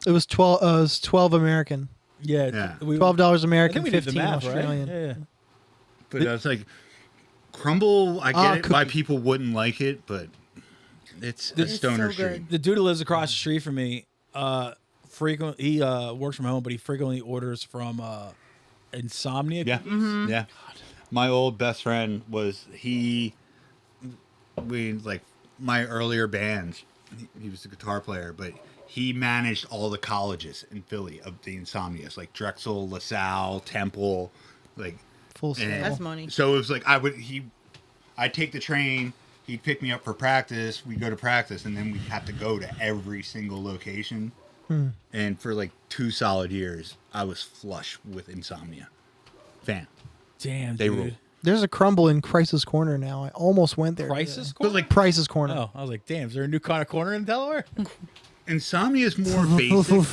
It was 12. It was 12 American. Yeah. Yeah. $12 I American, think we did the 15 math, Australian. right? Yeah. But I was like, crumble. I Ah, get it why cookie. people wouldn't like it, but it's a It's stoner so good. treat. The dude who lives across the street from me, frequently he works from home, but he frequently orders from Insomnia. Yeah, yeah. My old best friend we like my earlier bands. He was a guitar player, but he managed all the colleges in Philly of the Insomnias, like Drexel, LaSalle, Temple, like. Full scale. and That's money. So it was like I'd take the train. He'd pick me up for practice. We'd go to practice, and then we'd have to go to every single location. And for like 2 solid years, I was flush with insomnia. Fan. Damn, They dude. rule. There's a Crumble in Crisis Corner now. I almost went there. Crisis today. corner? But like Price's Corner. Oh, I was like, damn, is there a new kind of corner in Delaware? insomnia is more basic.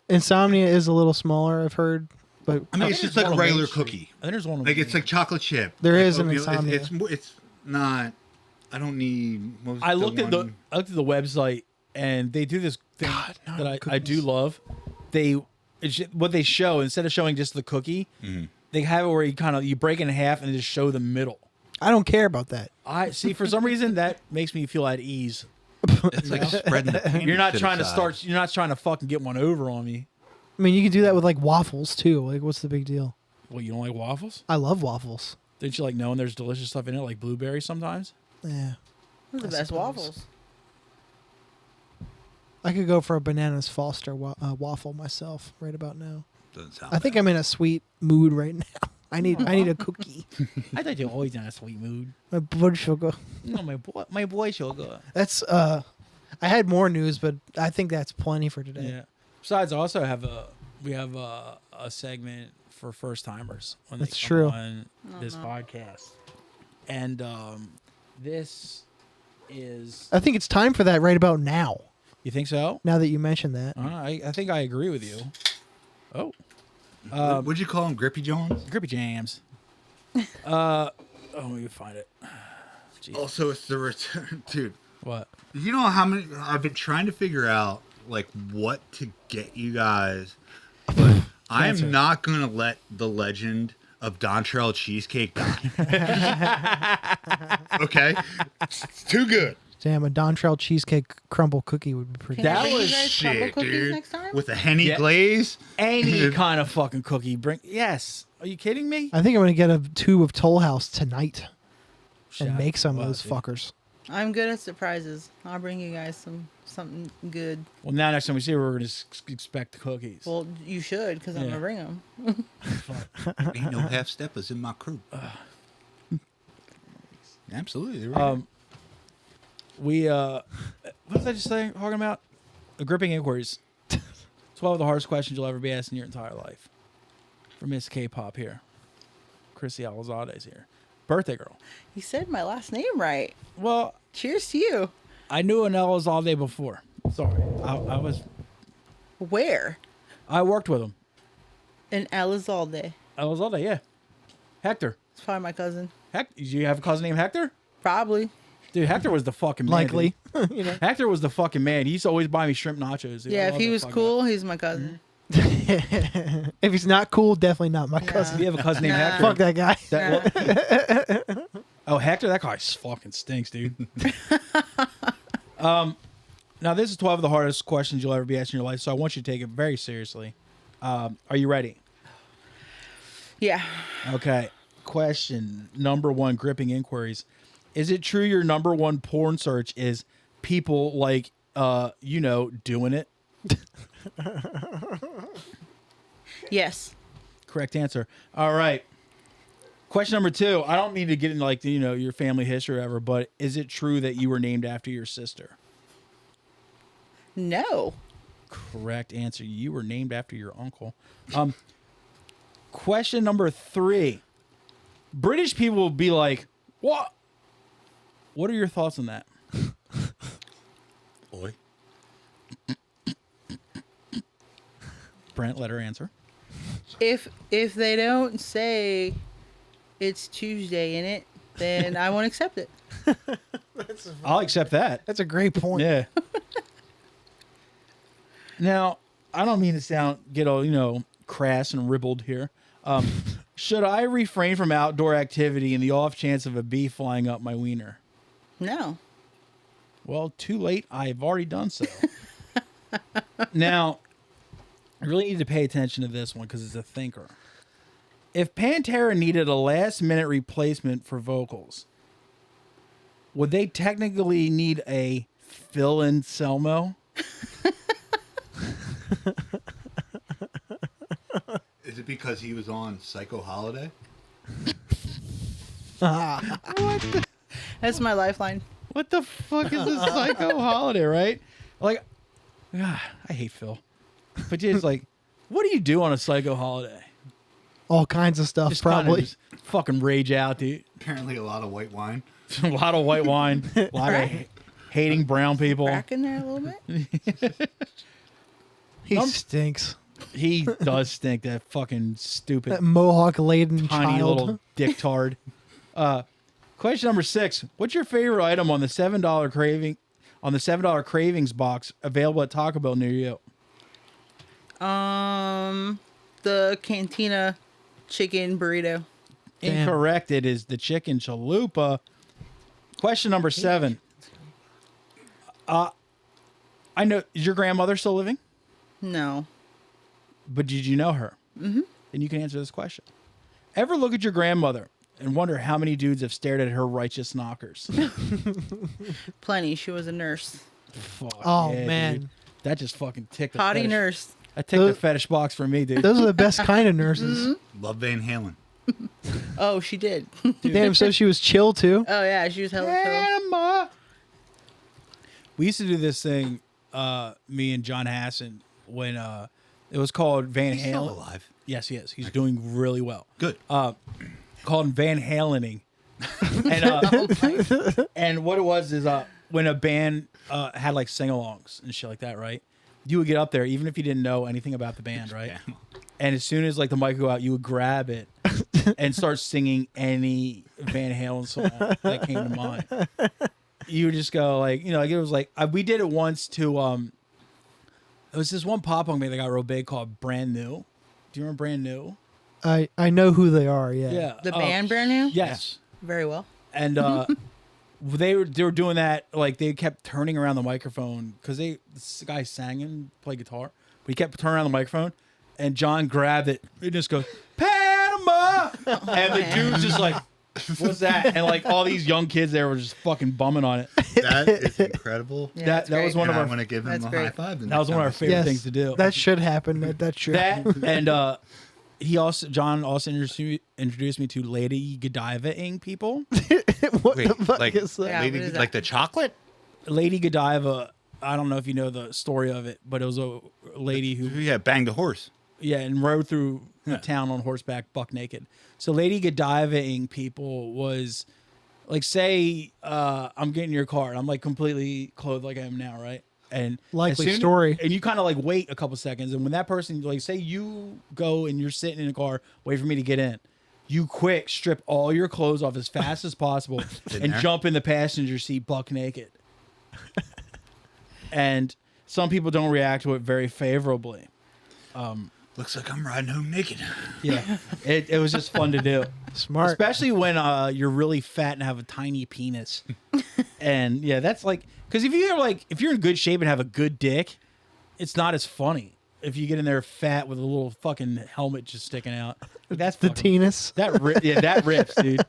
Insomnia is a little smaller, I've heard, but I mean, I it's think just there's like one a on Main regular Street. cookie. I think there's one. Like it's like chocolate chip. There like is an oatmeal. insomnia. It's not. I don't need. What was I looked at one? the website and they do this thing God, no, that I do cookies. love. What they show instead of showing just the cookie, they have it where you break it in half and just show the middle. I don't care about that. I see. For some reason, that makes me feel at ease. It's like spreading the candy You're not to the trying to side. start. You're not trying to fucking get one over on me. I mean, you can do that with like waffles too. Like, what's the big deal? Well, you don't like waffles? I love waffles. Didn't you like knowing there's delicious stuff in it, like blueberries sometimes? Yeah. Those are the I best suppose. waffles. I could go for a bananas Foster waffle myself right about now. Doesn't sound I think bad. I'm in a sweet mood right now. I need a cookie. I thought you were always in a sweet mood. My blood sugar. No, my boy sugar. That's I had more news, but I think that's plenty for today. Yeah. Besides, I also have a segment for first timers when That's they come true. on this podcast, and this is. I think it's time for that right about now. You think so? Now that you mentioned that. I think I agree with you. Oh. What'd you call him? Grippy Jones? Grippy Jams. Let me find it. Jeez. Also, it's the return. Dude, What? you know how many. I've been trying to figure out, like, what to get you guys. But I Answer. am not going to let the legend of Dontrell Cheesecake die. Okay? It's too good. Damn, a Dontrell cheesecake crumble cookie would be pretty. Can I That bring was you guys crumble Shit, cookies dude. next time? With a Henny Yeah. glaze. Any kind of fucking cookie. Bring. Yes. Are you kidding me? I think I'm gonna get a tube of Toll House tonight and Shit. make some Wow, of those dude. fuckers. I'm good at surprises. I'll bring you guys something good. Well, now next time we see her, we're gonna expect the cookies. Well, you should, because I'm Yeah. gonna bring them. Ain't no half steppers in my crew. Absolutely. Right. What was I just saying? Talking about gripping inquiries. 12 of the hardest questions you'll ever be asked in your entire life. For Miss K-pop here, Krissy Alizade's here, birthday girl. You said my last name right. Well, Cheers to you. I knew an Elizalde before. Sorry, Where? I worked with him. In Elizalde. Elizalde, yeah. Hector. It's probably my cousin. Do you have a cousin named Hector? Probably. Dude, Hector was the fucking man. Likely. dude. You know. Hector was the fucking man. He used to always buy me shrimp nachos. Dude. I Yeah, if love he that was fucking cool, he's my cousin. If he's not cool, definitely not my guy. cousin. Do you have a cousin named Nah. Hector? Fuck that guy. Oh, Hector, that guy fucking stinks, dude. Now this is 12 of the hardest questions you'll ever be asked in your life, so I want you to take it very seriously. Are you ready? Yeah. Okay. Question number 1, gripping inquiries. Is it true your number 1 porn search is people like, doing it? Yes. Correct answer. All right. Question number 2. I don't mean to get into like, your family history or whatever, but is it true that you were named after your sister? No. Correct answer. You were named after your uncle. Question number 3. British people will be like, what? What are your thoughts on that? Boy. Brent, let her answer. If they don't say it's Tuesday in it, then I won't accept it. I'll accept that. That's a great point. Yeah. Now, I don't mean to get all, crass and ribald here. Should I refrain from outdoor activity in the off chance of a bee flying up my wiener? No. Well, too late. I've already done so. Now, I really need to pay attention to this one because it's a thinker. If Pantera needed a last-minute replacement for vocals, would they technically need a Phil Anselmo? Is it because he was on Psycho Holiday? That's my lifeline. What the fuck is this Psycho Holiday, right? Like, I hate Phil. But it's like, what do you do on a Psycho Holiday? All kinds of stuff, Just kinda probably. just fucking rage out, dude. Apparently a lot of white wine. A lot of white wine, a lot of hating brown people. Crack in there a little bit. He stinks. He does stink, that fucking stupid, That mohawk-laden tiny child. little dicktard. Question number 6. What's your favorite item on the $7 cravings box available at Taco Bell near you? The Cantina chicken burrito. Damn. Incorrect. It is the chicken chalupa. Question number 7. I know, is your grandmother still living? No. But did you know her? Mm-hmm. Then you can answer this question. Ever look at your grandmother and wonder how many dudes have stared at her righteous knockers? Plenty. She was a nurse. Fuck, Oh, yeah, man. dude. That just fucking ticked the Potty fetish. nurse. That ticked the fetish box for me, dude. Those are the best kind of nurses. Love Van Halen. Oh, she did. Damn, so she was chill too. Oh yeah, she was hella chill. Grandma. We used to do this thing, me and John Hassan, when it was called Van He's still Halen. alive. Yes, he is. He's doing really well. Good. Called Van Halening. And what it was is when a band had like sing-alongs and shit like that, right? You would get up there even if you didn't know anything about the band, right? Yeah. And as soon as like the mic would go out, you would grab it and start singing any Van Halen song that came to mind. You would just go like, you know, like it was like we did it once to it was this one pop punk band that got real big called Brand New. Do you remember Brand New? I know who they are. Yeah. Yeah. The band Brand New? Yes. Very well. And they were doing that, like they kept turning around the microphone because this guy sang and played guitar, but he kept turning around the microphone, and John grabbed it and just goes Panama, and the dude's just like, what's that? And like all these young kids there were just fucking bumming on it. That is incredible. Yeah, that that's was great. one of And I our want to give him That's a great. high five. that was one of our favorite things to do. That should happen. That should. That and John also introduced me to Lady Godiva-ing people. What Wait, the fuck like, is that? Yeah. Lady, what is like the chocolate? Lady Godiva, I don't know if you know the story of it, but it was a lady who Yeah, banged a horse. and rode through the Yeah. town on horseback, buck naked. So Lady Godiva-ing people was like, say I'm getting in your car, and I'm like completely clothed like I am now, right? And Likely as soon- story. And you kind of like wait a couple seconds, and when that person, like, say you go and you're sitting in a car, wait for me to get in. You quick strip all your clothes off as fast as possible and there. jump in the passenger seat buck naked. And some people don't react to it very favorably. Looks like I'm riding home naked. Yeah, it was just fun to do. Smart. Especially when you're really fat and have a tiny penis. And yeah, that's like, because if you're in good shape and have a good dick, it's not as funny if you get in there fat with a little fucking helmet just sticking out. That's the fucking- tenis. that rips, dude.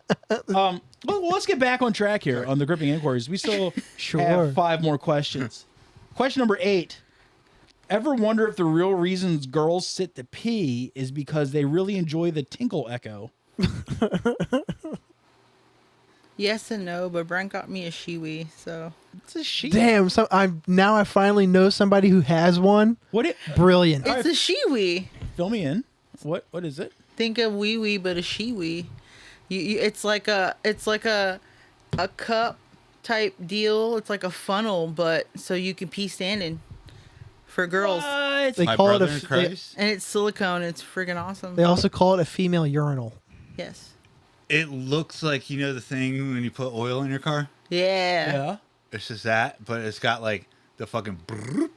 Well, let's get back on track here on the gripping inquiries. We still Sure. have 5 more questions. Question number 8. Ever wonder if the real reasons girls sit to pee is because they really enjoy the tinkle echo? Yes and no, but Brent got me a shiwi, so It's a she. Damn. So I finally know somebody who has one. What it? Brilliant. it's a shiwi. Fill me in. What is it? Think of wee wee, but a shiwi. You it's like a cup type deal. It's like a funnel, but so you can pee standing for girls. What? They My call it brother a. in They, Christ. And it's silicone. It's friggin' awesome. they also call it a female urinal. Yes. It looks like, you know, the thing when you put oil in your car? Yeah. Yeah. It's just that, but it's got like the fucking brrrr,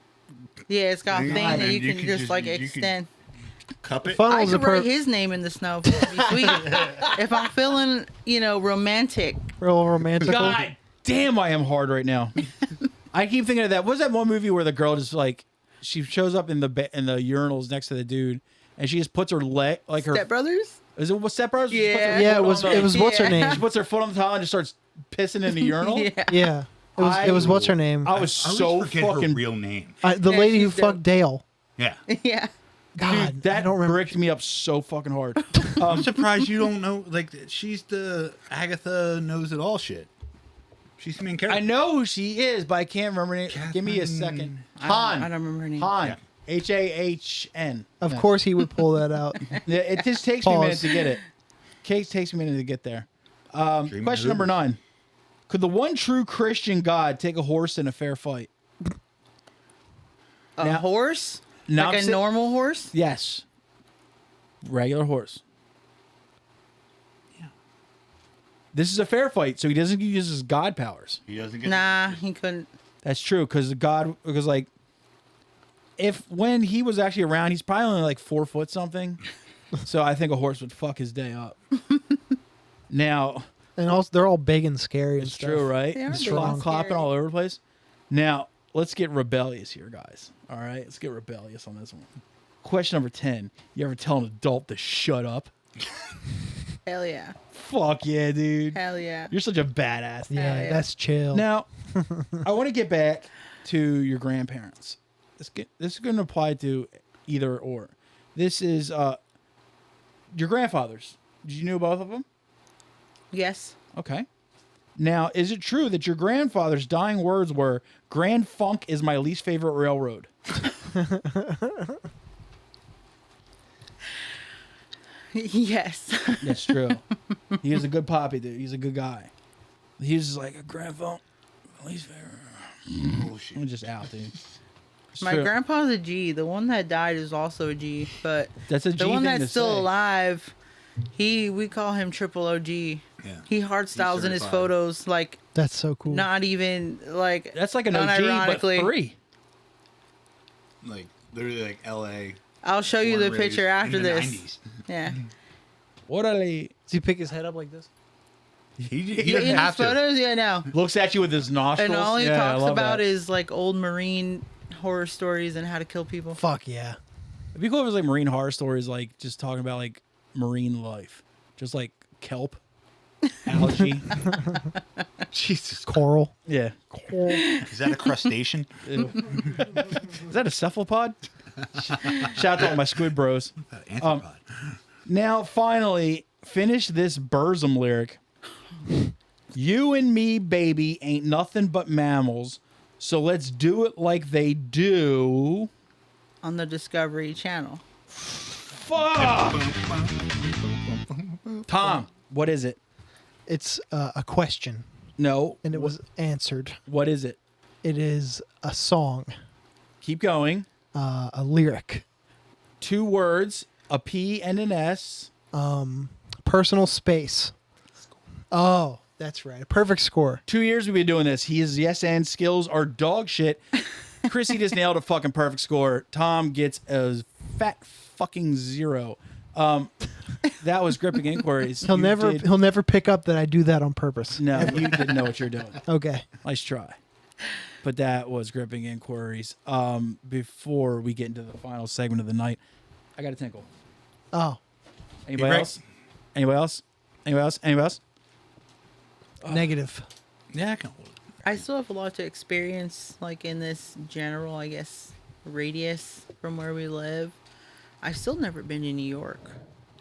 Yeah, it's got a And thing that you you can can just just- like you can- extend. cup it. I Funnel's a could write per. his name in the snow. It'd be sweet. If I'm feeling, romantic. Real romantical. God damn, I am hard right now. I keep thinking of that. What was that one movie where the girl just like she shows up in the urinals next to the dude, and she just puts her leg like her. Step Brothers? Is it what Step Brothers? She puts her Yeah. foot Yeah, it on was. the- It was what's her Yeah. name? She puts her foot on the towel and just starts pissing in the urinal. Yeah. Yeah. It was what's her name? I was I always so forget fucking her real name. The Yeah, lady who she's dope. fucked Dale. Yeah. Yeah. God, Dude, that I don't remember. bricked me up so fucking hard. I'm surprised you don't know. Like, she's the Agatha knows it all shit. She's the main character. I know who she is, but I can't remember it. Give me a second. Han. I don't remember her name. Han. Yeah. H-A-H-N. Of Yeah. course, he would pull that out. Yeah, it just takes me a minute Pause. to get it. Takes me a minute to get there. Dreaming Question number Hooters. 9. Could the one true Christian God take a horse in a fair fight? A Now- horse? Now Like a sit- normal horse? Yes. Regular horse. Yeah. This is a fair fight, so he doesn't use his God powers. He doesn't get. Nah, he couldn't. That's true, because like, when he was actually around, he's probably only like 4 foot something. So I think a horse would fuck his day up. Now, And also, they're all big and scary. And it's stuff. true, right? They are It's big and clopping scary. all over the place. Now, let's get rebellious here, guys. All right? Let's get rebellious on this one. Question number 10. You ever tell an adult to shut up? Hell yeah. Fuck yeah, dude. Hell yeah. You're such a badass. Yeah, Hell yeah. that's chill. Now, I want to get back to your grandparents. This is going to apply to either or. This is your grandfathers. Did you know both of them? Yes. Okay. Now, is it true that your grandfather's dying words were, Grand Funk is my least favorite railroad? Yes. That's true. He is a good poppy, dude. He's a good guy. He's just like, a Grand Funk, my least favorite. Bullshit. I'm just out, dude. It's My true. grandpa's a G. The one that died is also a G, but That's a G the one thing to that's still say. alive, we call him triple OG. Yeah. He hard styles in his certified. photos, like That's so cool. not even like That's like an OG, but unironically. 3. Like literally like L.A. I'll show you born the and raised picture after in the this. 90s. Yeah. Orale. Does he pick his head up like this? He In doesn't his have to. photos, yeah, no. Looks at you with his nostrils. And all he Yeah, I talks love about that. is like old Marine horror stories and how to kill people. Fuck yeah. It'd be cool if it was like marine horror stories, like just talking about like marine life, just like kelp, algae. Jesus. Coral. Yeah. Is that a crustacean? Ew. Is that a cephalopod? Shout out to all my squid bros. Anthropod. Now, finally, finish this Burzum lyric. You and me, baby, ain't nothing but mammals, so let's do it like they do. On the Discovery Channel. Fuck! Tom, what is it? It's a question, No. and it was answered. What is it? It is a song, Keep going. a lyric, 2 words, a P and an S. personal space. Oh, that's right. A perfect score. 2 years we've been doing this. His yes and skills are dog shit. Krissy just nailed a fucking perfect score. Tom gets a fat fucking 0. That was gripping inquiries. He'll never pick up that I do that on purpose. No, you didn't know what you're doing. Okay. Nice try. But that was gripping inquiries. Before we get into the final segment of the night, I got a tinkle. Oh, Anybody else? Anybody else? Anybody else? Anybody else? negative. Yeah, I can hold it. I still have a lot to experience, like in this general, I guess, radius from where we live. I've still never been to New York.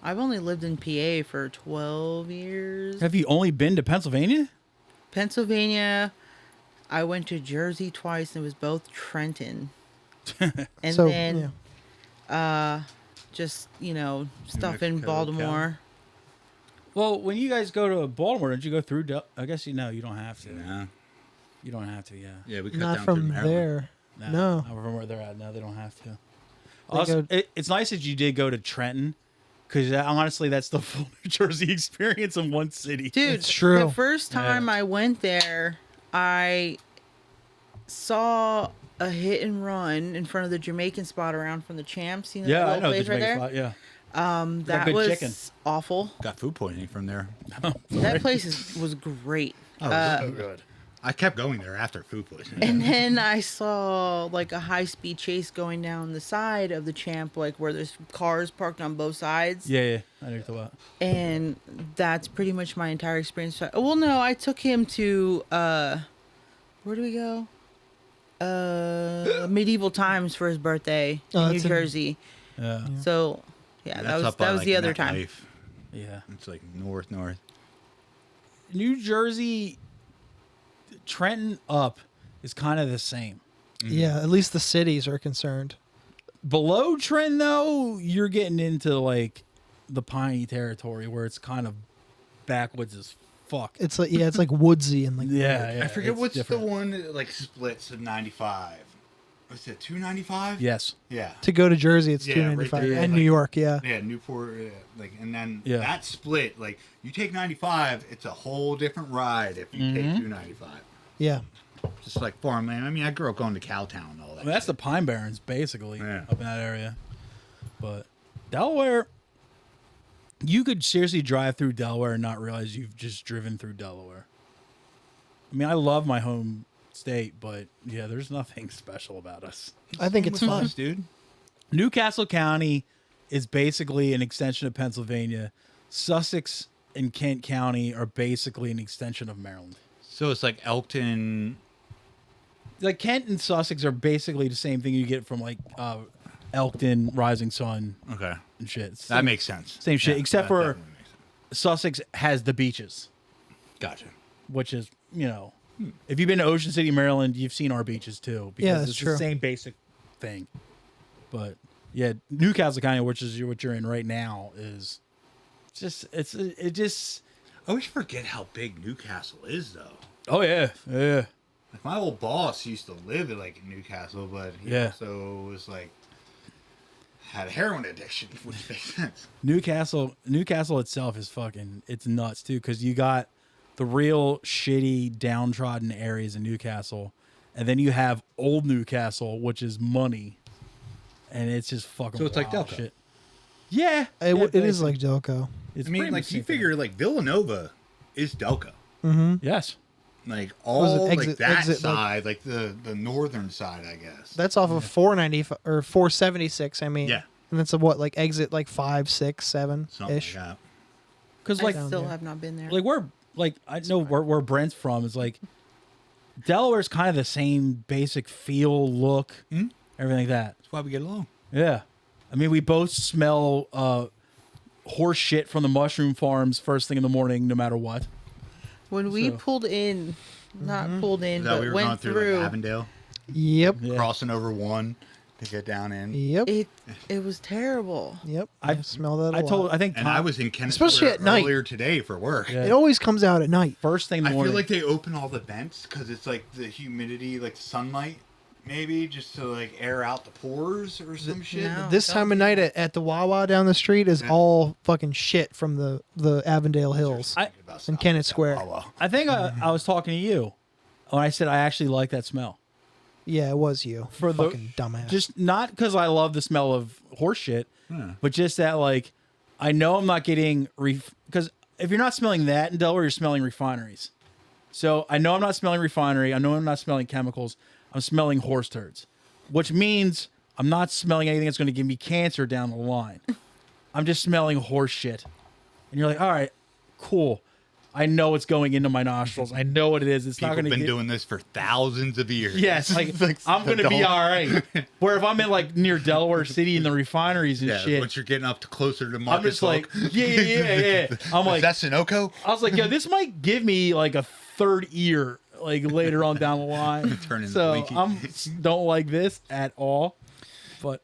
I've only lived in PA for 12 years. Have you only been to Pennsylvania? Pennsylvania. I went to Jersey twice, and it was both Trenton. And So, then, yeah. just, stuff in Mexico, Baltimore. Well, when you guys go to Baltimore, don't you go through? I guess you know you don't have to. Yeah. You don't have to. Yeah. Yeah, we cut Not down through from Maryland. there. No. From where they're at. No, they don't have to. They Also, go- it's nice that you did go to Trenton, because honestly, that's the full New Jersey experience in one city. Dude, It's true. the first time I went there, I saw a hit and run in front of the Jamaican spot around from the Champs. You know Yeah, that I little know the place right Jamaican there? spot. Yeah. That good was chicken. awful. Got food poisoning from there. That place was great. So good. I kept going there after food poisoning. And then I saw like a high speed chase going down the side of the Champ, like where there's cars parked on both sides. Yeah. I know what you're talking about. And that's pretty much my entire experience. Well, no, I took him to where do we go? Medieval Times for his birthday Oh, in New that's in- Jersey. Yeah. So yeah, That's up that by, was like, the other time. MetLife. Yeah. It's like north. New Jersey, Trenton up is kind of the same. Yeah, at least the cities are concerned. Below Trenton, though, you're getting into like the piney territory where it's kind of backwoods as fuck. It's like woodsy and like Yeah. I forget it's what's different. the one that like splits of 95. What's it? 295? Yes. Yeah. to go to Jersey. It's Yeah, $2.95 right there, and like- New York. Yeah. Yeah, Newport, and then Yeah. that split, like you take 95, it's a whole different ride if you take 295. Yeah. Just like farmland. I mean, I grew up going to Cowtown and all that. I mean, that's the shit. Pine Barrens, basically, Yeah. up in that area. But Delaware, you could seriously drive through Delaware and not realize you've just driven through Delaware. I mean, I love my home state, but yeah, there's nothing special about us. I think it's With fun. us, dude. Newcastle County is basically an extension of Pennsylvania. Sussex and Kent County are basically an extension of Maryland. So it's like Elkton. Like Kent and Sussex are basically the same thing you get from like Elkton, Rising Sun, Okay, and shit. that makes sense. Same shit, except that for definitely makes sense. Sussex has the beaches, Gotcha. which is, if you've been to Ocean City, Maryland, you've seen our beaches too. Because Yeah, that's it's true. the same basic thing. But yeah, Newcastle County, which is what you're in right now, is just I always forget how big Newcastle is, though. Oh yeah. Like my old boss used to live in Newcastle, but he also was had a heroin addiction, which makes sense. Newcastle itself is it's nuts too, because you got the real shitty downtrodden areas in Newcastle, and then you have old Newcastle, which is money, and it's just fucking. So it's like wild Delco. shit. Yeah, It is like Delco. It's I mean, pretty much you the same figure Villanova is Delco. thing. Yes. Like Was it all exit- that exit, side, the northern side, I guess. That's off of 490 or 476. I mean, Yeah. and that's a what, like exit like 5, 6, 7 Something ish. like that. Because I like still have not been there. I know where Brent's from is Delaware's kind of the same basic feel, look, everything like that. That's why we get along. Yeah. I mean, we both smell horse shit from the mushroom farms first thing in the morning, no matter what. When we So- pulled in, not pulled in, That but we were going went through through, Avondale, Yep. Yeah. crossing over one to get down in. Yep. it was terrible. Yep. I- I smell that. A lot. I think And Tom- I was in Kennett Especially at night. earlier today for work. Yeah. It always comes out at night. first thing in the I morning. feel like they open all the vents because it's the humidity, the sunlight, maybe just to air out the pores or some shit. No. This don't time of do night at the Wawa down the street is all fucking shit from the Avondale Hills. And Kennett Square. I think I was talking to you when I said I actually like that smell. Yeah, it was you. For the- fucking dumbass. Just not because I love the smell of horse shit, but just that I know I'm not getting because if you're not smelling that in Delaware, you're smelling refineries. So I know I'm not smelling refinery. I know I'm not smelling chemicals. I'm smelling horse turds, which means I'm not smelling anything that's going to give me cancer down the line. I'm just smelling horse shit. And you're like, all right, cool. I know it's going into my nostrils. I know what it is. It's People not have going to been get... doing this for thousands of years. Yes, I'm going to be all right. Where if I'm in near Delaware City in the refineries and Yeah, shit, once you're getting up to closer to I'm Marcus just like, yeah. I'm is like, that Sunoco? I was like, yo, this might give me a third ear later on down the line. Turn into So Twinkie. don't like this at all. But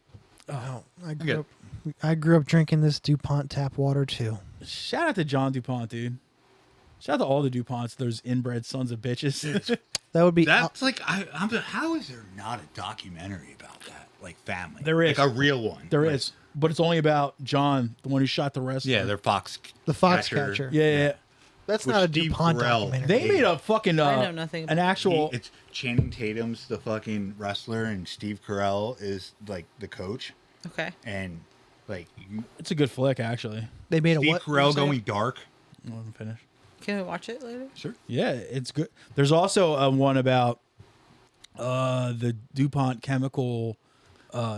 I grew up drinking this DuPont tap water too. shout out to John DuPont, dude. Shout out to all the DuPonts, those inbred sons of bitches. That would be That's how is there not a documentary about that? Family. There is. a real one. There is, but it's only about John, the one who shot the wrestler. Yeah, they're Fox. the Foxcatcher. Yeah. That's With not a Steve DuPont Carell. documentary. They made a fucking I know nothing an about actual. It's Channing Tatum's the fucking wrestler, and Steve Carell is the coach, Okay. and It's a good flick, actually. They made a Steve what? Carell you say? going dark. I want to finish. Can we watch it later? Sure. Yeah, it's good. There's also one about the DuPont chemical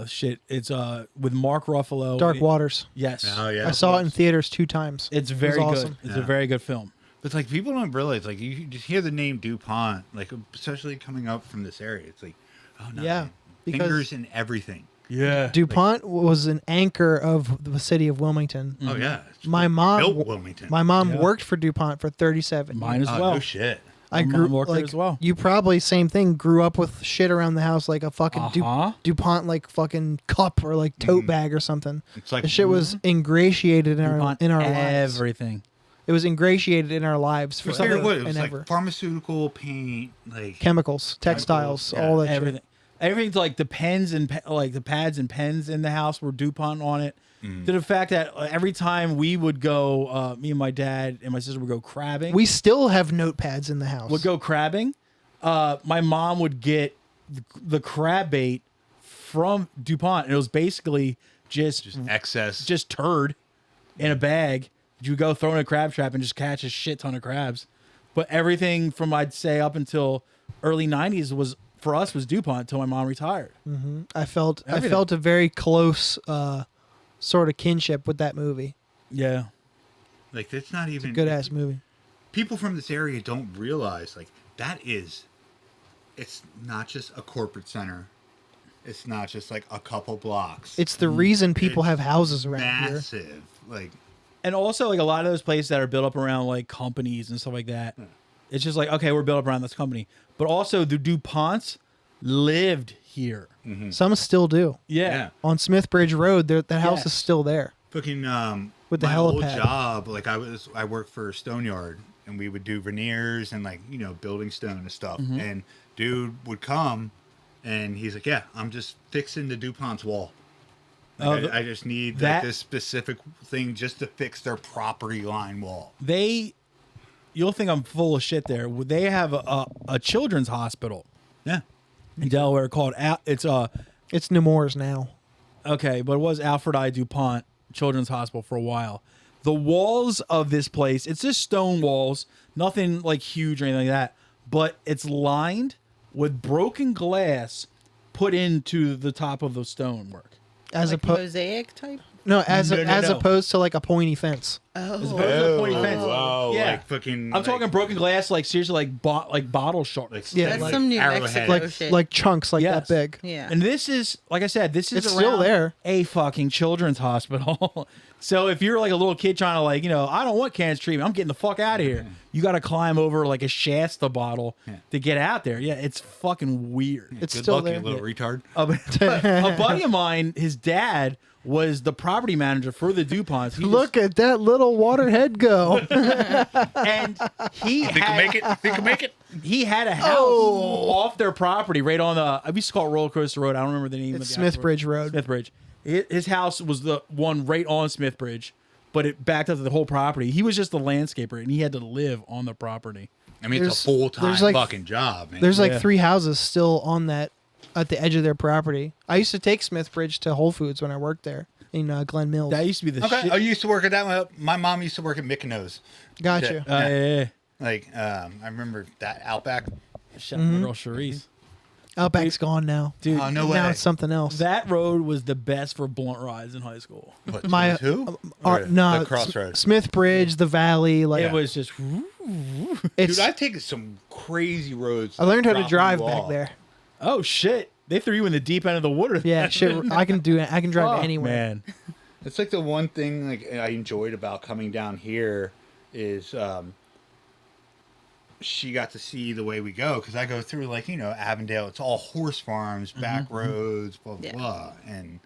shit. It's with Mark Ruffalo. Dark Waters. Yes. Oh yeah. I saw it in theaters 2 times. It's very awesome. good. It's Yeah. a very good film. But people don't realize you just hear the name DuPont, especially coming up from this area. It's oh no. Yeah, man. because- Fingers in everything. Yeah. DuPont was an anchor of the city of Wilmington. Oh yeah. My mom built Wilmington. My mom Yeah. worked for DuPont for 37 Mine years. as Oh, well. no shit. I My grew mom worked there as well. You probably same thing. Grew up with shit around the house like a fucking DuPont fucking cup or tote bag or something. It's The shit was ingratiated in DuPont our lives. everything. It was ingratiated in our lives I figured forever what it was and ever. pharmaceutical paint, Chemicals, textiles, yeah, all that shit. Everything. Everything's the pens and the pads and pens in the house were DuPont on it. To the fact that every time we would go, me and my dad and my sister would go crabbing. We still have notepads in the house. would go crabbing. My mom would get the crab bait from DuPont, and it was basically just excess. turd in a bag. You go throw in a crab trap and just catch a shit ton of crabs. But everything from I'd say up until early '90s was for us was DuPont until my mom retired. I felt Everything. a very close sort of kinship with that movie. Yeah, it's not even Good ass movie. people from this area don't realize that is. It's not just a corporate center. It's not just a couple blocks. It's the reason people It's have houses around here. massive. And also, like a lot of those places that are built up around like companies and stuff like that, it's just like, okay, we're built up around this company. But also, the DuPonts lived here. Some still do. Yeah. On Smithbridge Road, that house Yes. is still there. Fucking With the my old helipad. job, like I worked for a stone yard, and we would do veneers and like building stone and stuff. And dude would come, and he's like, "Yeah, I'm just fixing the DuPont's wall. Like, I just need that- like, this specific thing just to fix their property line wall." You'll think I'm full of shit there. They have a children's hospital Yeah, in Delaware called It's Nemours now. okay, but it was Alfred I. DuPont Children's Hospital for a while. The walls of this place, it's just stone walls, nothing like huge or anything like that, but it's lined with broken glass put into the top of the stonework. As Like opposed, mosaic type. no, as No, no. opposed to like a pointy fence. As opposed to a pointy fence. wow, Yeah. like fucking. I'm talking broken glass, like seriously, like bottle shards. Like, Yeah, That's like some New Arrowhead. Mexico Like shit. like chunks like Yes. that big. yeah. And this is, like I said, this is It's still around there. a fucking children's hospital. So if you're like a little kid trying to like, I don't want cancer treatment, I'm getting the fuck out of here. You got to climb over like a Shasta bottle to get out there. Yeah, it's fucking weird. It's Good still luck, there. you little retard. A buddy of mine, his dad was the property manager for the DuPonts. He Look at that little waterhead go. and he Think you had, make it? Think you make it? he had a house off their property right on the, I used to call it Roller Coaster Road. I don't remember the name It's of the actual Smithbridge Road. Smithbridge. His house was the one right on Smithbridge, but it backed up to the whole property. He was just a landscaper, and he had to live on the property. I mean, it's There's- a full time there's, like- fucking job, man. There's like Yeah. 3 houses still on that at the edge of their property. I used to take Smithbridge to Whole Foods when I worked there in Glen Mills. That used to be the okay. shit. I used to work at that one. My mom used to work at Mykonos. Gotcha. Yeah. Like, I remember that Outback. Shout out to my girl Charisse. Outback's gone now. Dude, Oh, no way. Now it's something else. that road was the best for blunt rides in high school. What, My- 22? Or, Or no, the Crossroads. Smithbridge, the Valley. Like It was just, it's. Dude, I've taken some crazy roads. I learned how to dropping drive you back off. there. oh shit. They threw you in the deep end of the water. Yeah, shit. I can do it. I can drive Fuck, anywhere. man. It's like the one thing like I enjoyed about coming down here is she got to see the way we go because I go through like Avondale. It's all horse farms, back roads, blah blah Yeah. blah, and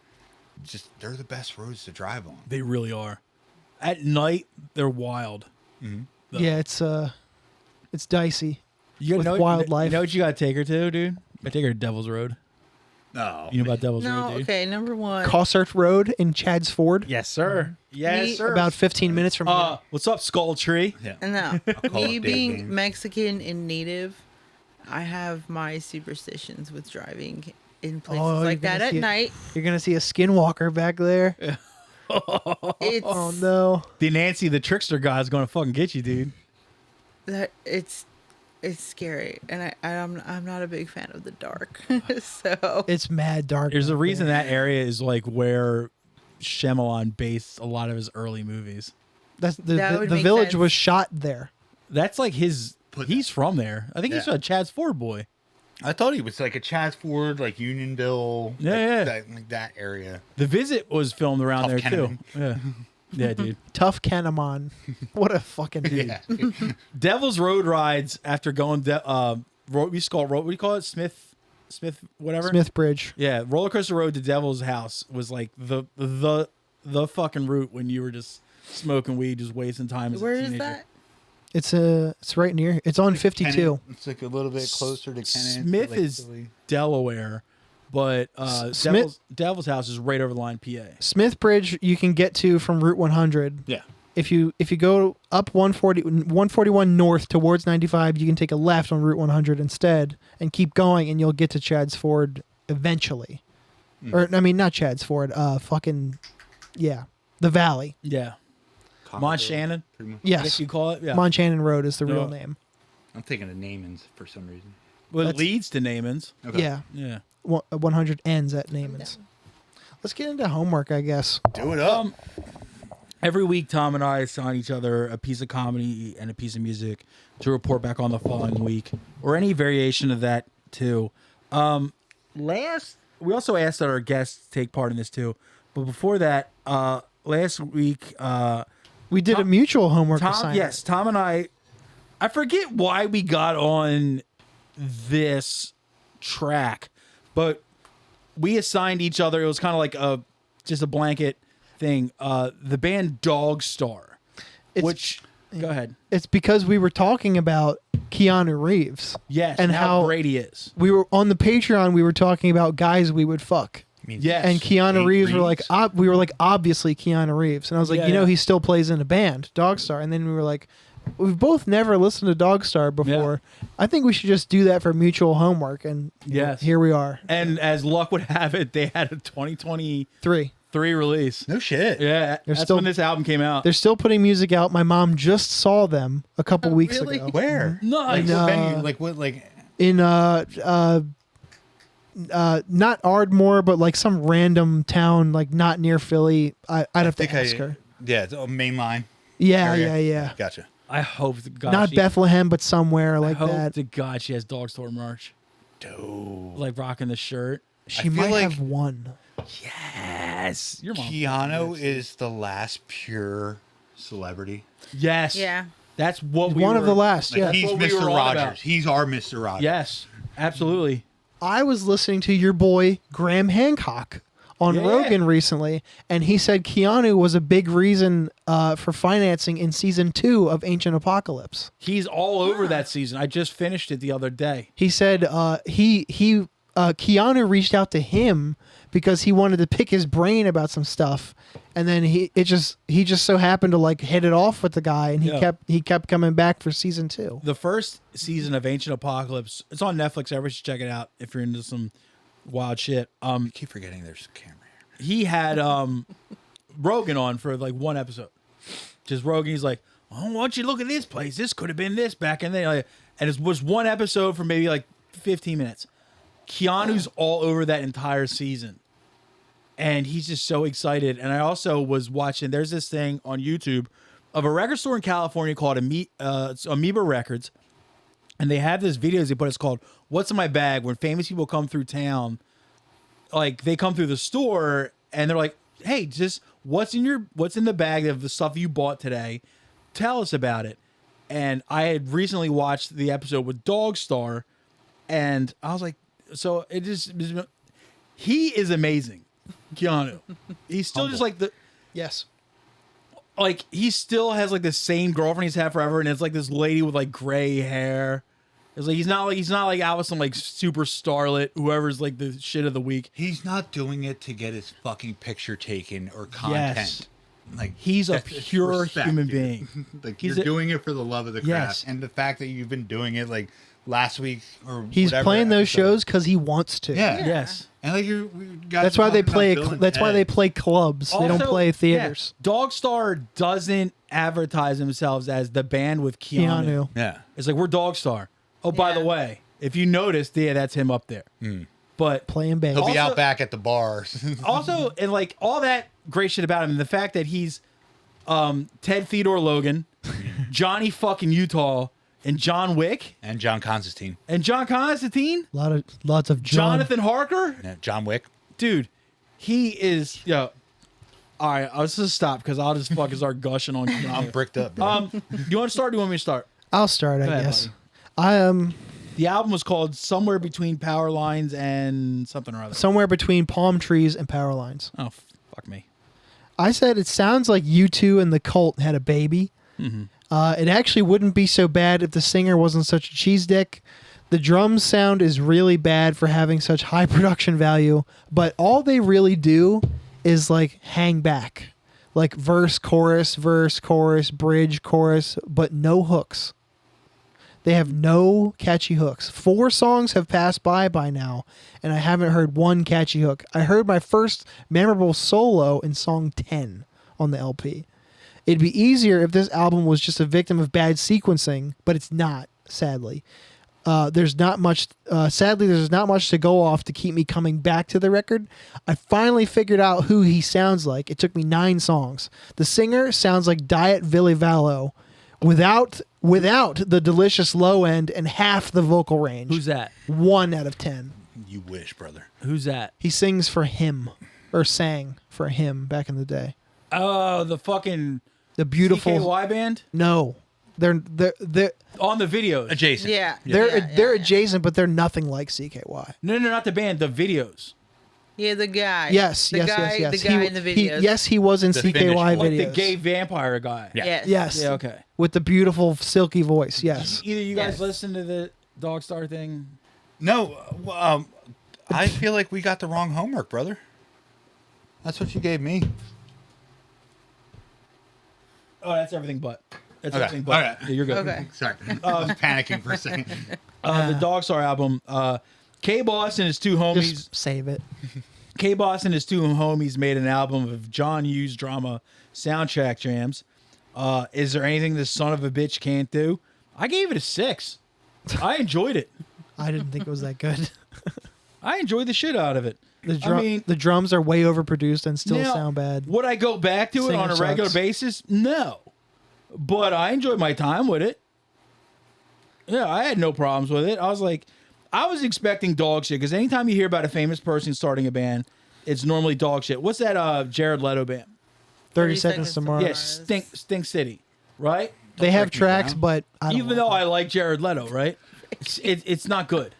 just they're the best roads to drive on. They really are. At night, they're wild. Yeah, it's dicey. You With know, wildlife. You know what you gotta take her to, dude? I take her to Devil's Road. No, You know about Devil's No, Road, dude? okay. Number one. Cossart Road in Chadds Ford. Yes, sir. Yes, Me- sir. About 15 minutes from here. what's up, Skull Tree? Yeah. No, call me it dead being game. Mexican and native, I have my superstitions with driving in places Oh, like you're gonna that at see it. night. You're gonna see a skinwalker back there. It's Oh no. The Nancy the Trickster guy is gonna fucking get you, dude. it's scary, and I'm not a big fan of the dark. So It's mad dark. There's a back reason there. that area is like where Shyamalan based a lot of his early movies. That's That the would the make village sense. was shot there. That's like his. He's from there. I think he's Yeah. a Chad's Ford boy. I thought he was like a Chadds Ford, like Unionville, Yeah, like, yeah. that area. The Visit was filmed around Tough there Kenneman. too. Yeah, yeah, dude. Tough Canamon. What a fucking dude. Yeah. Devil's Road rides after going. We used to call it what do you call it? Smith, whatever. Smithbridge. Yeah, Roller Coaster Road to Devil's House was like the fucking route when you were just smoking weed, just wasting time. As where a is teenager. that? It's right near. It's on 52. Kennett, it's like a little bit closer to Kennett. Smith like is Philly. Delaware, but Smith- Devil's House is right over the line, PA. Smithbridge you can get to from Route 100. Yeah. If you go up 141 north towards 95, you can take a left on Route 100 instead and keep going, and you'll get to Chadds Ford eventually. Or I mean, not Chadds Ford. Fucking yeah, the Valley. Yeah, Cottonville, Mont Shannon. pretty much. I guess Yes, you call it. Yeah, Monchannon Road is the real Yeah. name. I'm thinking of Namens for some reason. well, it that's- leads to Namens. Okay. Yeah, Yeah. 100 ends at Naaman's. Let's get into homework, I guess. Do it up. Every week, Tom and I assign each other a piece of comedy and a piece of music to report back on the following week, or any variation of that too. We also asked that our guests take part in this too, but before that, last week We did a mutual homework Tom, assignment. yes, Tom and I forget why we got on this track, but we assigned each other. It was kind of like just a blanket thing. The band Dog Star, go ahead. It's because we were talking about Keanu Reeves. Yes, and how great he is. We were on the Patreon. We were talking about guys we would fuck. Yes, and Keanu Reeves were like, we were like, obviously Keanu Reeves, and I was like, he still plays in a band, Dog Star, and then we were like, we've both never listened to Dog Star before. Yeah. I think we should just do that for mutual homework, and here we are. And as luck would have it, they had a 2023 release. No shit. Yeah, that's when this album came out. They're still putting music out. My mom just saw them a couple weeks ago. Where? Nice. Like, what venue? Like what? Like in not Ardmore, but like some random town, like not near Philly. I'd have to ask her. Yeah, it's a main line. Yeah. Gotcha. I hope to God not Bethlehem, but somewhere like that. I hope to God she has Dog Store merch. Dude. Like rocking the shirt. She might have one. Yes. Your mom. Keanu is the last pure celebrity. Yes. Yeah. That's what one of the last. Like, he's what we Mr. were on Rogers. about. He's our Mr. Rogers. Yes. Absolutely. I was listening to your boy Graham Hancock on Rogan recently, and he said Keanu was a big reason for financing in season 2 of Ancient Apocalypse. He's all over that season. I just finished it the other day. He said Keanu reached out to him because he wanted to pick his brain about some stuff, and then he just so happened to like hit it off with the guy, and he kept coming back for season 2. The first season of Ancient Apocalypse, it's on Netflix. Everybody should check it out if you're into some wild shit. I keep forgetting there's a camera here. He had Rogan on for like one episode. Just Rogan, he's like, "Oh, why don't you look at this place? This could have been this back in there." Like, and it was one episode for maybe like 15 minutes. Keanu's all over that entire season. And he's just so excited. And I also was watching, there's this thing on YouTube of a record store in California called Amoeba Records. And they have this videos they put, it's called What's in My Bag? When famous people come through town, like they come through the store and they're like, hey, just what's in the bag of the stuff you bought today? Tell us about it. And I had recently watched the episode with Dog Star, and I was like, so he is amazing. Keanu. He's still just like like he still has like the same girlfriend he's had forever, and it's like this lady with like gray hair. It's like he's not like out with some like super starlet, whoever's like the shit of the week. He's not doing it to get his fucking picture taken or content. Yes. Like he's a pure human being. Like you're doing it for the love of the craft, and the fact that you've been doing it like last week or he's playing those shows because he wants to. Yeah. Yes. And like that's why they play. That's why they play clubs. Also, they don't play theaters. Yeah, Dog Star doesn't advertise themselves as the band with Keanu. Yeah. It's like we're Dog Star. Oh, by the way, if you noticed, that's him up there. But playing bass. He'll be out back at the bars. Also, and like all that great shit about him, and the fact that he's Ted Theodore Logan, Johnny fucking Utah, and John Wick, and John Constantine, Lots of Jonathan Harker, John Wick, dude. He is all right. I'll just stop because I'll just fucking start gushing on Keanu. I'm bricked up, bro. You want to start? Or do you want me to start? I'll start. I guess. The album was called Somewhere Between Power Lines and something or other. Somewhere Between Palm Trees and Power Lines. Oh, fuck me. I said it sounds like U2 and the Cult had a baby. Mm-hmm. It actually wouldn't be so bad if the singer wasn't such a cheese dick. The drums sound is really bad for having such high production value, but all they really do is like hang back. Like verse, chorus, bridge, chorus, but no hooks. They have no catchy hooks. 4 songs have passed by now, and I haven't heard one catchy hook. I heard my first memorable solo in song 10 on the LP. It'd be easier if this album was just a victim of bad sequencing, but it's not, sadly. There's not much to go off to keep me coming back to the record. I finally figured out who he sounds like. It took me 9 songs. The singer sounds like Diet Villy Vallow without the delicious low end and half the vocal range. Who's that? 1 out of 10. You wish, brother. Who's that? He sings for him, or sang for him back in the day. Oh, the fucking The beautiful CKY band No, they're on the videos. Adjacent. Yeah. they're adjacent, but they're nothing like CKY. No, not the band. The videos. Yeah, the guy. Yes, the yes, guy, yes, yes. The guy in the videos. Yes, he was in The CKY finished one. videos. Like the gay vampire guy. Yeah. Yes. Yes. Yeah. Okay. With the beautiful silky voice. Yes. Either you guys Yes. listen to the Dog Star thing. No, I feel like we got the wrong homework, brother. That's what you gave me. Oh, that's everything but. That's Okay. everything but. All right. Yeah, you're good. Okay. Sorry, I was panicking for a second. The Dog Star album. K-Boss and his two homies. Just save it. K-Boss and his two homies made an album of John Hughes drama soundtrack jams. Is there anything this son of a bitch can't do? I gave it a 6. I enjoyed it. I didn't think it was that good. I enjoyed the shit out of it. The drums are way overproduced and still Now, sound bad. Would I go back to it Singer on a regular sucks. basis? No. But I enjoyed my time with it. Yeah, I had no problems with it. I was expecting dog shit because anytime you hear about a famous person starting a band, it's normally dog shit. What's that Jared Leto band? 30 Seconds to Mars. Yes, Stink City, right? They have break me tracks, down. but I don't Even like though them. I like Jared Leto, right? It's not good.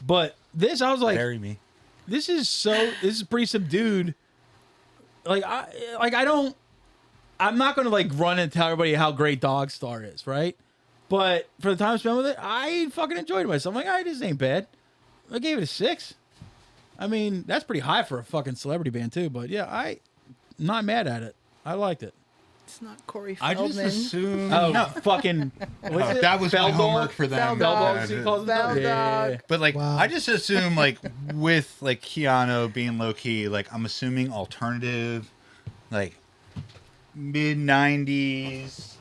But this, I was like, Bury me. this is pretty subdued. I'm not gonna like run and tell everybody how great Dog Star is, right? But for the time spent with it, I fucking enjoyed myself. I'm like, this ain't bad. I gave it a 6. I mean, that's pretty high for a fucking celebrity band too. But yeah, I'm not mad at it. I liked it. It's not Corey I Feldman. just assumed. Oh, No, fucking. What's it? that was Bell my homework for them. Bell Bell Dog. Dog. He calls Bell himself? Yeah. Dog. But like, Wow. I just assume like with like Keanu being low key, like I'm assuming alternative, like mid '90s,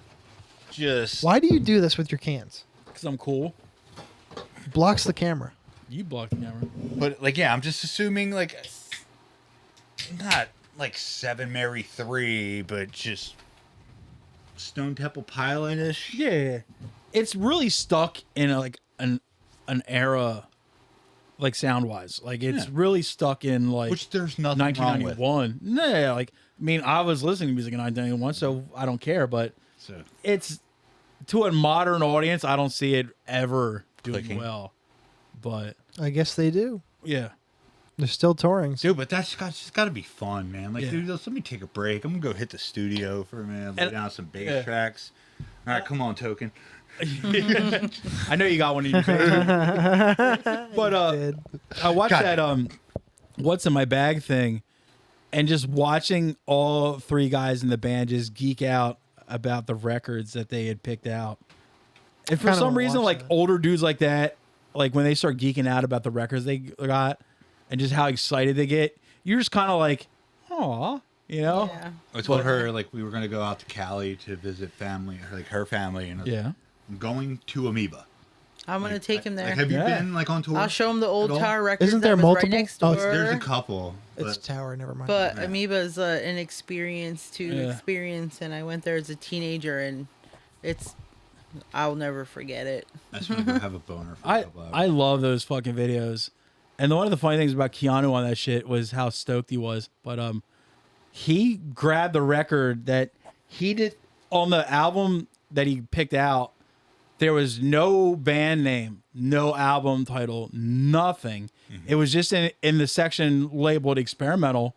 just Why do you do this with your cans? Because I'm cool. Blocks the camera. You blocked the camera. But like, yeah, I'm just assuming like not like Seven Mary 3, but just Stone Temple Pilot-ish. Yeah, it's really stuck in an era, like sound wise. Like it's Yeah. really stuck in like Which there's nothing wrong with. 1991. No, like I mean, I was listening to music in 1991, so I don't care. But So it's to a modern audience, I don't see it ever doing Clicking. well. But I guess they do. yeah, They're still touring. dude, but that's got to be fun, man. Like, Yeah. dude, let me take a break. I'm gonna go hit the studio for a minute, lay And- down some bass yeah. tracks. All right, come on, Token. I know you got one in your face. But Did. I watched God. that What's in My Bag thing, and just watching all 3 guys in the band just geek out about the records that they had picked out. And for Kinda some wanna reason, watch like that. older dudes like that, like when they start geeking out about the records they got and just how excited they get, you're just kind of like, aw, you know? Yeah. I told her like we were gonna go out to Cali to visit family, like her family, and Yeah. I'm going to Amoeba. I'm gonna take him there. Like, have you Yeah. been like on tour? I'll show him the old at all? Tower Records. Isn't there that was multiple? Right next Oh, door. There's a couple. It's But Tower, never mind. But Yeah. Amoeba's an experience to Yeah. experience, and I went there as a teenager, and I'll never forget it. I just want to go have a boner for a couple hours. I love those fucking videos. And one of the funny things about Keanu on that shit was how stoked he was. But he grabbed the record that he did on the album that he picked out. There was no band name, no album title, nothing. It was just in the section labeled experimental,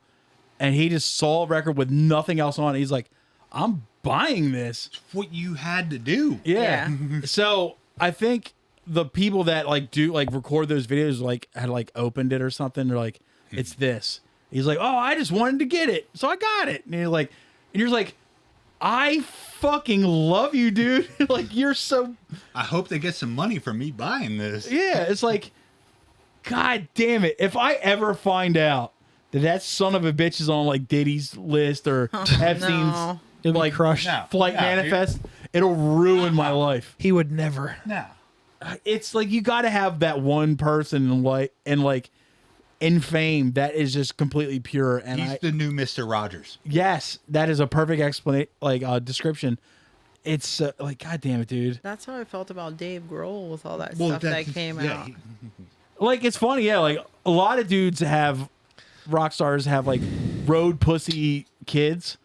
and he just saw a record with nothing else on it. He's like, I'm buying this. what you had to do. Yeah. So I think the people that like do like record those videos like had like opened it or something. They're like, it's this. He's like, oh, I just wanted to get it, so I got it. And you're like, I fucking love you, dude. Like you're so I hope they get some money from me buying this. yeah. It's like, God damn it! If I ever find out that son of a bitch is on like Diddy's list or Epstein's No. You'll be like crushed. No. flight No, manifest, it'll ruin my life. He would never. No. It's like you got to have that one person in fame that is just completely pure. And He's the new Mr. Rogers. yes, that is a perfect explanation, description. It's like, God damn it, dude. That's how I felt about Dave Grohl with all that Well, stuff that that's- came yeah, out. Like, it's funny, yeah. Like a lot of dudes rock stars have like road pussy kids,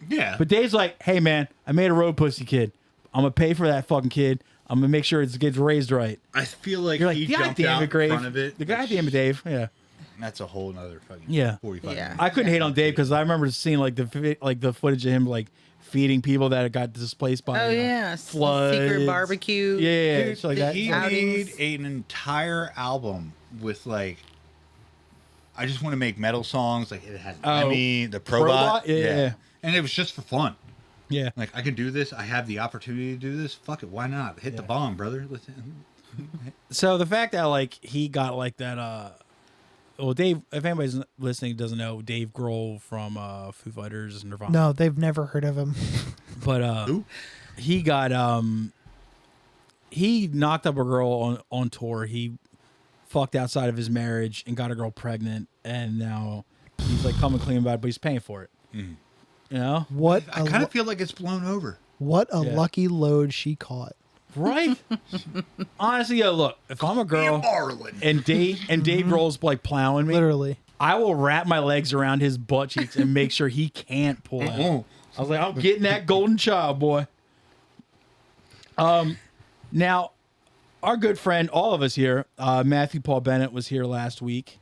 Yeah. But Dave's like, hey man, I made a road pussy kid. I'm gonna pay for that fucking kid. I'm gonna make sure it gets raised right. I feel like You're like, he God jumped damn out it, Grave. in front of it. The goddamn it, Dave. Yeah. That's a whole nother fucking Yeah. 45 Yeah. minutes. I couldn't hate on Dave because I remember seeing like the footage of him like feeding people that got displaced by Oh yeah, floods. secret barbecue. Yeah, Dude, shit like that. he Outings. made an entire album with like, I just want to make metal songs. Like it has Lemmy, the Probot. Yeah. And it was just for fun. Yeah. Like I can do this. I have the opportunity to do this. Fuck it. Why not? Hit the bomb, brother. So the fact that like he got like that well, Dave, if anybody's listening doesn't know, Dave Grohl from Foo Fighters, Nirvana. No, they've never heard of him. But Who? he got he knocked up a girl on tour. He fucked outside of his marriage and got a girl pregnant, and now he's like coming clean about it, but he's paying for it. You know? What I kind of feel like it's blown over. what a Yeah. lucky load she caught. Right? Honestly, yo, look, if I'm a girl Marlin. and Dave Grohl's like plowing me, Literally. I will wrap my legs around his butt cheeks and make sure he can't pull out. Oh. I was like, I'm getting that golden child, boy. Now, our good friend, all of us here, Matthew Paul Bennett was here last week,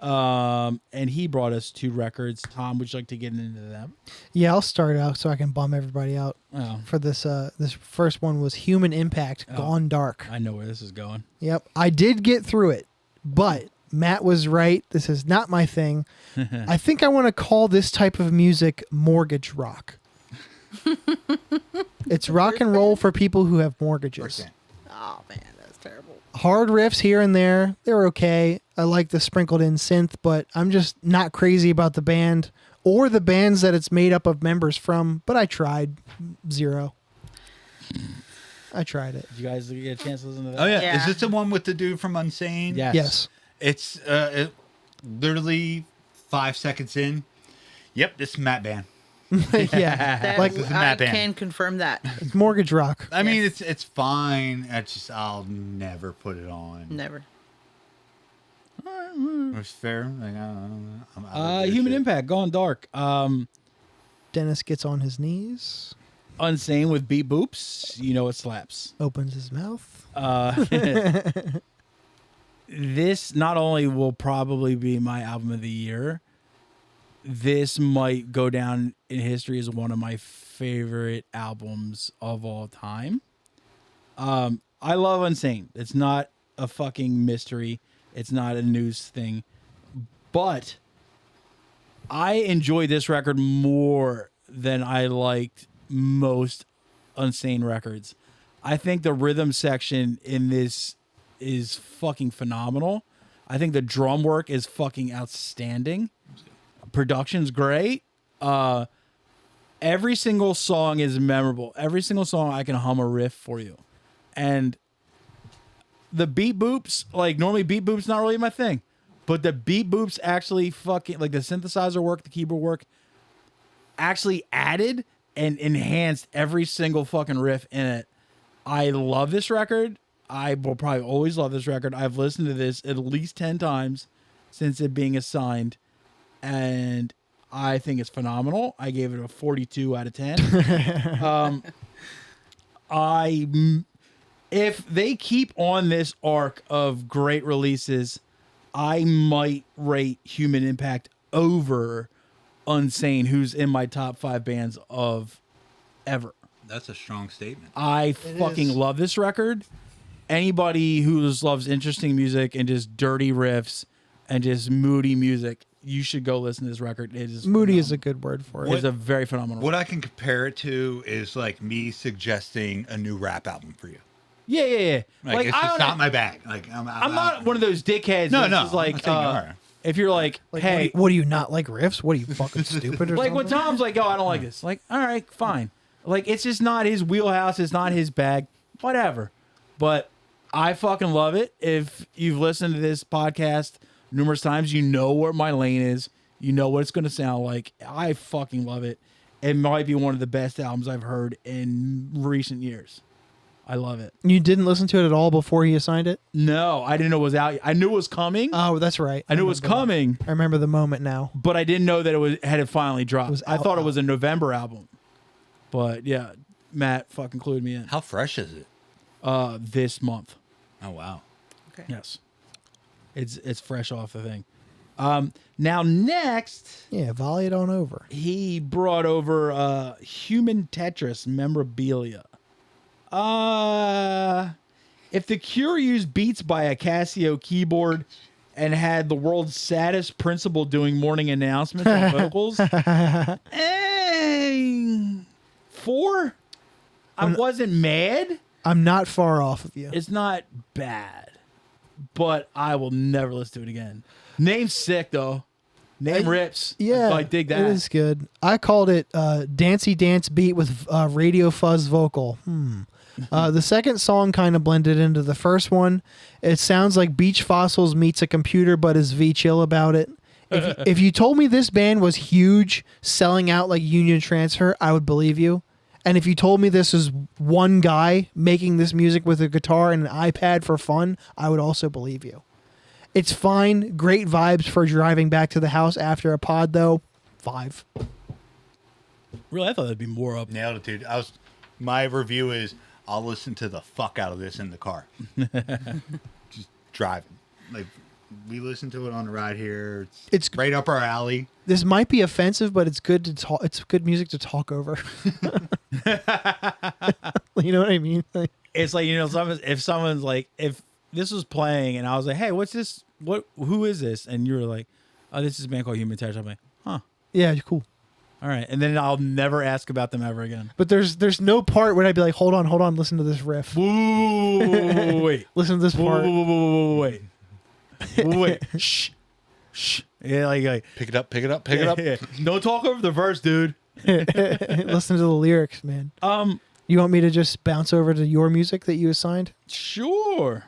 and he brought us 2 records. Tom, would you like to get into them? Yeah, I'll start out so I can bum everybody out. Oh, For this this first one was Human Impact, Gone Dark. I know where this is going. Yep. I did get through it, but Matt was right. This is not my thing. I think I want to call this type of music mortgage rock. It's rock and roll for people who have mortgages. Oh man, that's terrible. Hard riffs here and there. They're okay. I like the sprinkled in synth, but I'm just not crazy about the band or the bands that it's made up of members from, but I tried. 0. I tried it. Did you guys get a chance to listen to that? Oh yeah. Yeah. Is this the one with the dude from Unsane? Yes. Yes. It's literally 5 seconds in. Yep, this is Matt Band. Yeah. That, Like, This is I Matt Band. can confirm that. It's mortgage rock. I mean, Yes. it's fine. I'll never put it on. Never. It's fair. Like, I don't know. I'm out of this Human shit. Impact, Gone Dark. Dennis gets on his knees, Unsane with Beat Boops. You know it slaps. opens his mouth. This not only will probably be my album of the year, this might go down in history as one of my favorite albums of all time. I love Unsane. It's not a fucking mystery. It's not a news thing. But I enjoy this record more than I liked most Unsane records. I think the rhythm section in this is fucking phenomenal. I think the drum work is fucking outstanding. Production's great. Every single song is memorable. Every single song I can hum a riff for you. And the beat boops, like normally beat boops not really my thing. But the beat boops actually fucking, like the synthesizer work, the keyboard work, actually added and enhanced every single fucking riff in it. I love this record. I will probably always love this record. I've listened to this at least 10 times since it being assigned. And I think it's phenomenal. I gave it a 42 out of 10. If they keep on this arc of great releases, I might rate Human Impact over Unsane, who's in my top 5 bands of ever. That's a strong statement. I fucking is. love this record. Anybody who just loves interesting music and just dirty riffs and just moody music, you should go listen to this record. It is Moody is phenomenal. a good word for it. It's a very phenomenal. What I can compare it to is like me suggesting a new rap album for you. Yeah. Like, it's I just don't not my bag. Like I'm not one of those dickheads. No, that's no, just like I'm not saying you are. if you're like, Like, hey, what do you not like riffs? What are you fucking stupid or like something? when Tom's like, oh, I don't like this. Like, all right, fine. Like it's just not his wheelhouse. It's not his bag. Whatever. But I fucking love it. If you've listened to this podcast numerous times, you know where my lane is. You know what it's going to sound like. I fucking love it. It might be one of the best albums I've heard in recent years. I love it. You didn't listen to it at all before he assigned it? No, I didn't know it was out. I knew it was coming. Oh, that's right. I knew it was coming, I remember the moment now. but I didn't know that it finally dropped. I thought it out. was a November album. But yeah, Matt fucking clued me in. How fresh is it? This month. Oh wow. Okay. Yes. It's fresh off the thing. Now next, Yeah, volley it on over. he brought over Human Tetris memorabilia. If the Cure used beats by a Casio keyboard and had the world's saddest principal doing morning announcements on vocals, 4. I wasn't mad. I'm not far off of you. It's not bad, but I will never listen to it again. Name's sick though. Name rips. Yeah, I dig that. It is good. I called it Dancey Dance Beat with Radio Fuzz vocal. The second song kind of blended into the first one. It sounds like Beach Fossils meets a computer, but is V chill about it. If you told me this band was huge, selling out like Union Transfer, I would believe you. And if you told me this is one guy making this music with a guitar and an iPad for fun, I would also believe you. It's fine. Great vibes for driving back to the house after a pod, though. 5. Really, I thought there'd be more up. Nailed it, dude. My review is I'll listen to the fuck out of this in the car. Just driving. Like we listened to it on the ride here. It's right up our alley. This might be offensive, but it's good to talk. It's good music to talk over. You know what I mean? Like, It's like, if someone's like, if this was playing and I was like, hey, what's this? Who is this? And you were like, oh, this is a band called Human Touch. I'm like, huh. yeah, cool. All right. And then I'll never ask about them ever again. But there's no part where I'd be like, hold on, listen to this riff. Wait. Listen to this part. Wait. Shh. Yeah, like Pick it up. yeah. Don't talk over the verse, dude. Listen to the lyrics, man. You want me to just bounce over to your music that you assigned? Sure.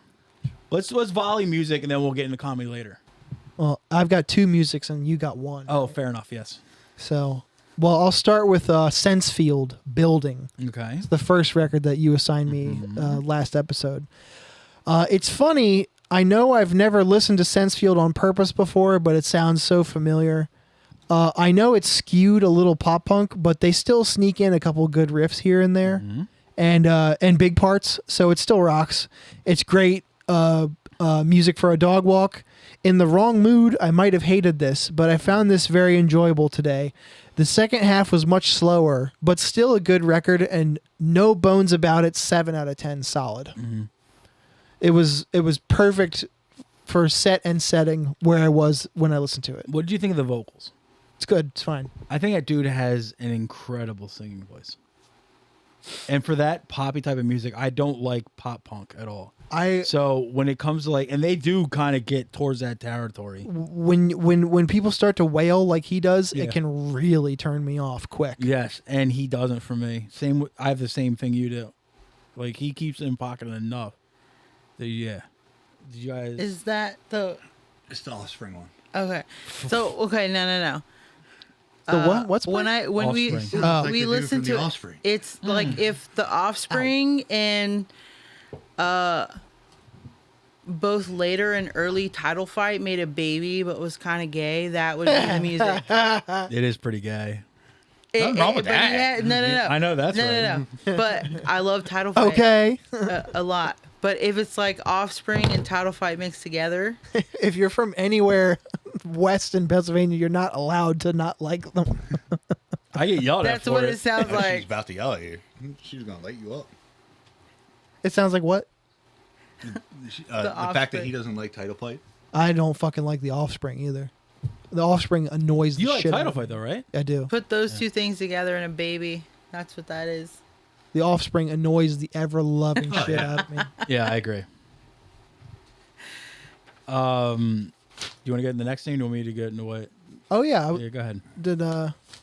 Let's volley music and then we'll get into comedy later. Well, I've got 2 musics and you got 1. Oh, fair enough. Yes. So, well, I'll start with Sensefield Building. Okay. It's the first record that you assigned me last episode. It's funny. I know I've never listened to Sensefield on purpose before, but it sounds so familiar. I know it's skewed a little pop punk, but they still sneak in a couple good riffs here and there, and big parts. So it still rocks. It's great music for a dog walk. In the wrong mood, I might have hated this, but I found this very enjoyable today. The second half was much slower, but still a good record, and no bones about it. 7 out of 10, solid. It was perfect for set and setting where I was when I listened to it. What did you think of the vocals? It's good. It's fine. I think that dude has an incredible singing voice. And for that poppy type of music, I don't like pop punk at all. So when it comes to like, and they do kind of get towards that territory. When people start to wail like he does, Yeah. it can really turn me off quick. Yes, and he doesn't for me. I have the same thing you do. Like he keeps it in pocket enough. Yeah. Did you guys? Is that the? It's the Offspring one. Okay. So no. The what? What's when we Offspring. Like the we dude listen from to the it, Offspring. it's like if the Offspring and both later and early Title Fight made a baby but was kind of gay, that would be the music. It is pretty gay. Nothing wrong with but that. No. I know that's right. No. But I love Title Fight Okay. a lot. But if it's like Offspring and Title Fight mixed together, If you're from anywhere west in Pennsylvania, you're not allowed to not like them. I get yelled at that's for what it. it sounds She's like. about to yell at you. She's gonna light you up. It sounds like what? The fact that he doesn't like Title Fight. I don't fucking like the Offspring either. The Offspring annoys the You like shit Title out of me. Fight though, right? I do. Put those two things together in a baby. That's what that is. The Offspring annoys the ever loving shit out of me. Yeah, I agree. Do you want to get in the next thing? Or do you want me to get into what? Oh yeah, Yeah, go ahead.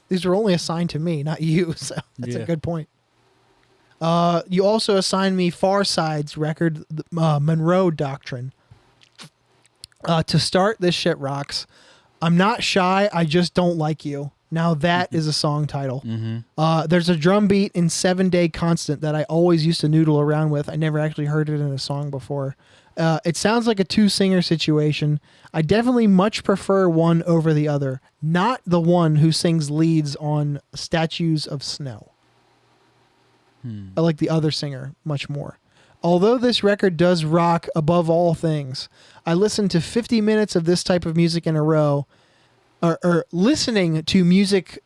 these were only assigned to me, not you. So that's Yeah. a good point. You also assigned me Far Side's record, Monroe Doctrine. To start, this shit rocks. I'm not shy. I just don't like you. Now that is a song title. There's a drum beat in 7 Day Constant that I always used to noodle around with. I never actually heard it in a song before. It sounds like a two-singer situation. I definitely much prefer one over the other, not the one who sings leads on Statues of Snow. I like the other singer much more. Although this record does rock above all things, I listened to 50 minutes of this type of music in a row, or listening to music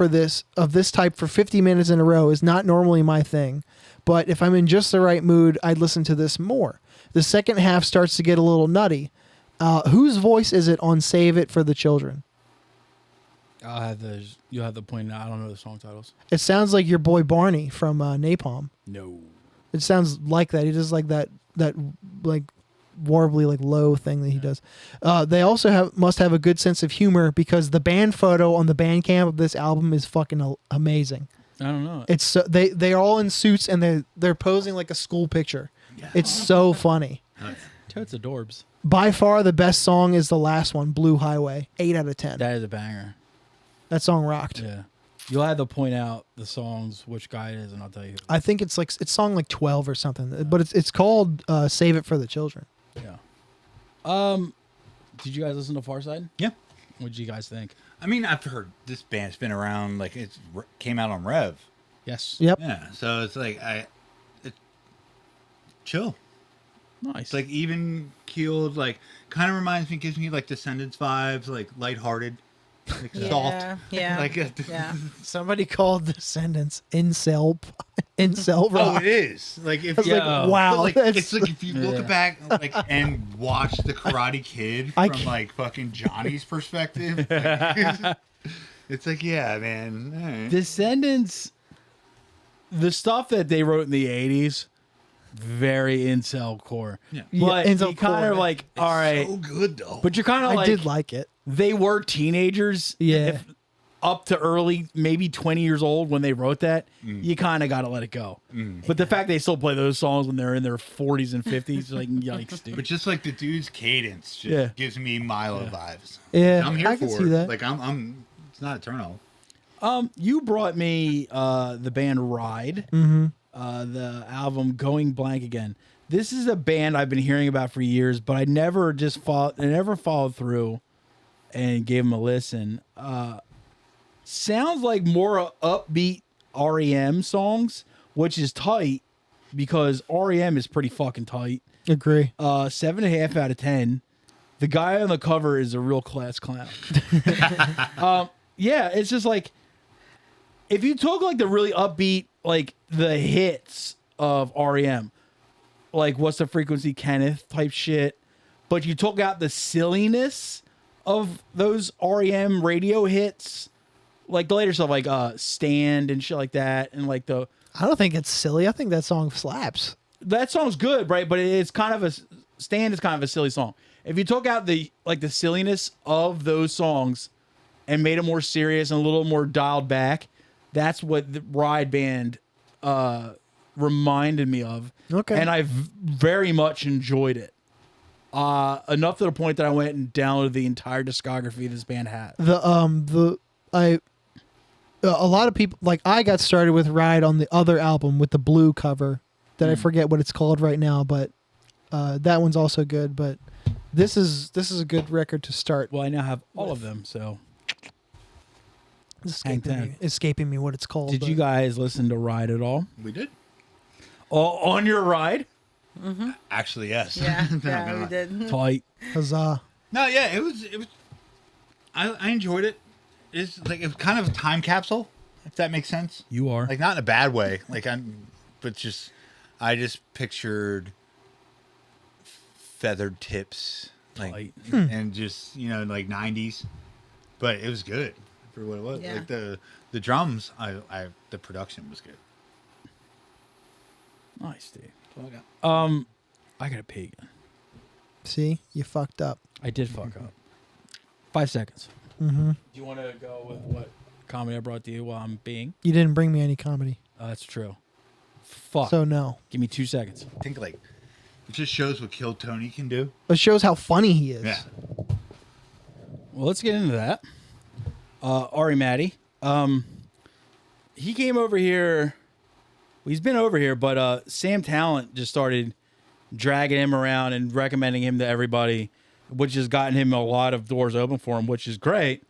of this type for 50 minutes in a row is not normally my thing. But if I'm in just the right mood, I'd listen to this more. The second half starts to get a little nutty. Whose voice is it on Save It for the Children? You'll have the point now. I don't know the song titles. It sounds like your boy Barney from Napalm. No. It sounds like that. He does like that like warbly, like low thing that he does. They also must have a good sense of humor because the band photo on the Bandcamp of this album is fucking amazing. I don't know. It's so, they're all in suits and they're posing like a school picture. Yeah. It's so funny. Totes adorbs. By far the best song is the last one, Blue Highway. 8 out of 10. That is a banger. That song rocked. Yeah. You'll have to point out the songs, which guy it is, and I'll tell you. I think it's song like 12 or something, but it's called Save It for the Children. Yeah. Did you guys listen to Farside? Yeah. What did you guys think? I mean, I've heard this band's been around, like it came out on Rev. Yes. Yep. Yeah, so it's like chill. Nice. It's like even keeled, like kind of gives me like Descendants vibes, like lighthearted, like salt. Yeah. Like yeah. Somebody called Descendants incel rock. Oh, it is. Like if It's like, wow. like, it's like if you look back like and watch the Karate Kid from like fucking Johnny's perspective. Like, it's like, yeah, man. All right. Descendants, the stuff that they wrote in the 80s, very incel core. Yeah. But incel you kind of core. like, all right. So good though. But you're kind of I like, did like it. they were teenagers. Yeah. Up to early, maybe 20 years old when they wrote that, you kind of got to let it go. But the fact they still play those songs when they're in their 40s and 50s, like, yikes, dude. But just like the dude's cadence just gives me Milo vibes. Yeah, I'm here I for can it. see that. Like I'm it's not a turn off. You brought me the band Ride, the album Going Blank Again. This is a band I've been hearing about for years, but I never followed through and gave them a listen. Sounds like more upbeat REM songs, which is tight because REM is pretty fucking tight. Agree. 7.5 out of 10. The guy on the cover is a real class clown. Yeah, it's just like if you took like the really upbeat, like the hits of REM, like What's the Frequency, Kenneth type shit, but you took out the silliness of those REM radio hits, like the later stuff, like Stand and shit like that, and like the. I don't think it's silly. I think that song slaps. That song's good, right? But it's kind of Stand is kind of a silly song. If you took out the silliness of those songs and made it more serious and a little more dialed back, that's what the Ride band reminded me of. Okay. And I very much enjoyed it. Enough to the point that I went and downloaded the entire discography this band had. A lot of people, like, I got started with Ride on the other album with the blue cover that I forget what it's called right now, but that one's also good. But this is a good record to start. Well, I now have all of them, so. It's escaping me what it's called. Did you guys listen to Ride at all? We did. On your ride? Actually, yes. Yeah, we did. Tight. Huzzah. No, yeah, it was. I enjoyed it. It's like it was kind of a time capsule, if that makes sense. You are. Like not in a bad way. I just pictured feathered tips, like, Tight. and just like 90s. But it was good for what it was. Yeah. Like the drums, the production was good. Nice, dude. I gotta pee again. See, you fucked up. I did fuck up. 5 seconds. Mm-hmm. Do you want to go with what comedy I brought to you while I'm being? You didn't bring me any comedy, That's true. Fuck. so no. Give me 2 seconds. I think like it just shows what Kill Tony can do. It shows how funny he is. Yeah. Well, let's get into that. Ari Matty. He came over here. Well, he's been over here, but Sam Talent just started dragging him around and recommending him to everybody, which has gotten him a lot of doors open for him, which is great.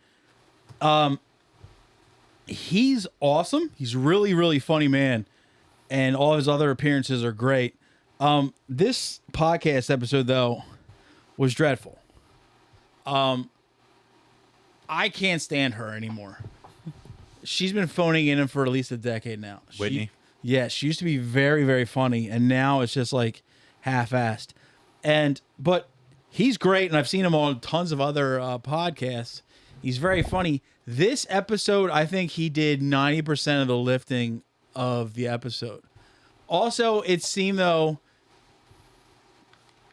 He's awesome. He's really, really funny man, and all his other appearances are great. This podcast episode, though, was dreadful. I can't stand her anymore. She's been phoning in for at least a decade now. Whitney? Yeah, she used to be very, very funny, and now it's just like half-assed. But he's great, and I've seen him on tons of other podcasts. He's very funny. This episode, I think he did 90% of the lifting of the episode. Also, it seemed, though,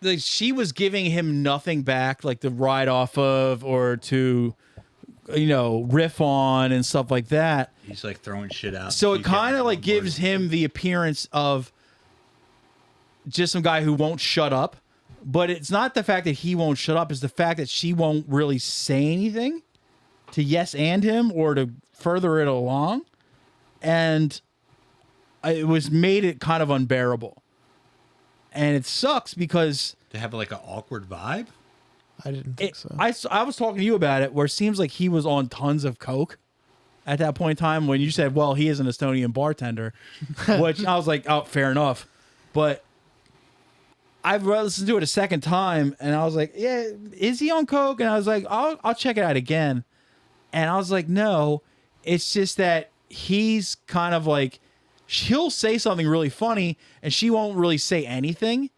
like she was giving him nothing back, like to ride off of or to, riff on and stuff like that. He's like throwing shit out. So it kind of like gives him the appearance of just some guy who won't shut up. But it's not the fact that he won't shut up. It's the fact that she won't really say anything to yes and him or to further it along. And it made it kind of unbearable. And it sucks because to have like an awkward vibe. I didn't think so. I was talking to you about it, where it seems like he was on tons of coke at that point in time when you said, well, he is an Estonian bartender, which I was like, oh, fair enough. But I've listened to it a second time, and I was like, yeah, is he on coke? And I was like, I'll check it out again. And I was like, no, it's just that he's kind of like, he'll say something really funny, and she won't really say anything.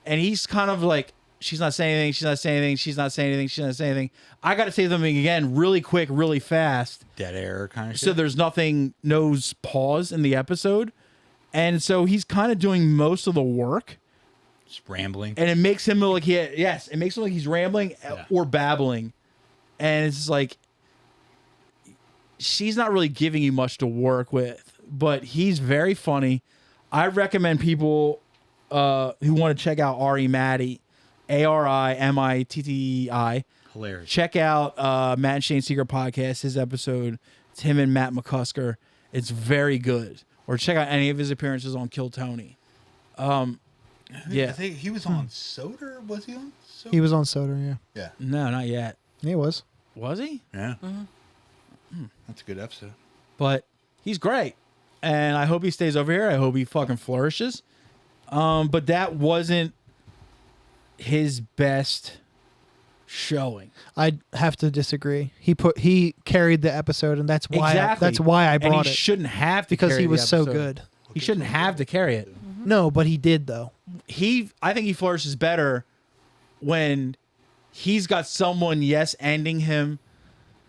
And he's kind of like, she's not saying anything, she's not saying anything, she's not saying anything, she's not saying anything. I got to say something again really quick, really fast. Dead air kind of shit. So there's no pause in the episode. And so he's kind of doing most of the work. Just rambling. And it makes him look like it makes him like he's rambling or babbling. And it's just like, she's not really giving you much to work with, but he's very funny. I recommend people who want to check out Ari Matty, ARIMITTI. Hilarious. Check out Matt and Shane's Secret Podcast, his episode. It's him and Matt McCusker. It's very good. Or check out any of his appearances on Kill Tony. I Yeah. think he was on Soda. Was he on Soda? He was on Soda, yeah. Yeah. No, not yet. He was. Was he? Yeah. That's a good episode. But he's great. And I hope he stays over here. I hope he fucking flourishes. But that wasn't his best showing. I'd have to disagree. He carried the episode, and that's why I brought and he it. shouldn't have to Because carry he the was so episode. good. He shouldn't have to carry it. No, but he did though. I think he flourishes better when he's got someone ending him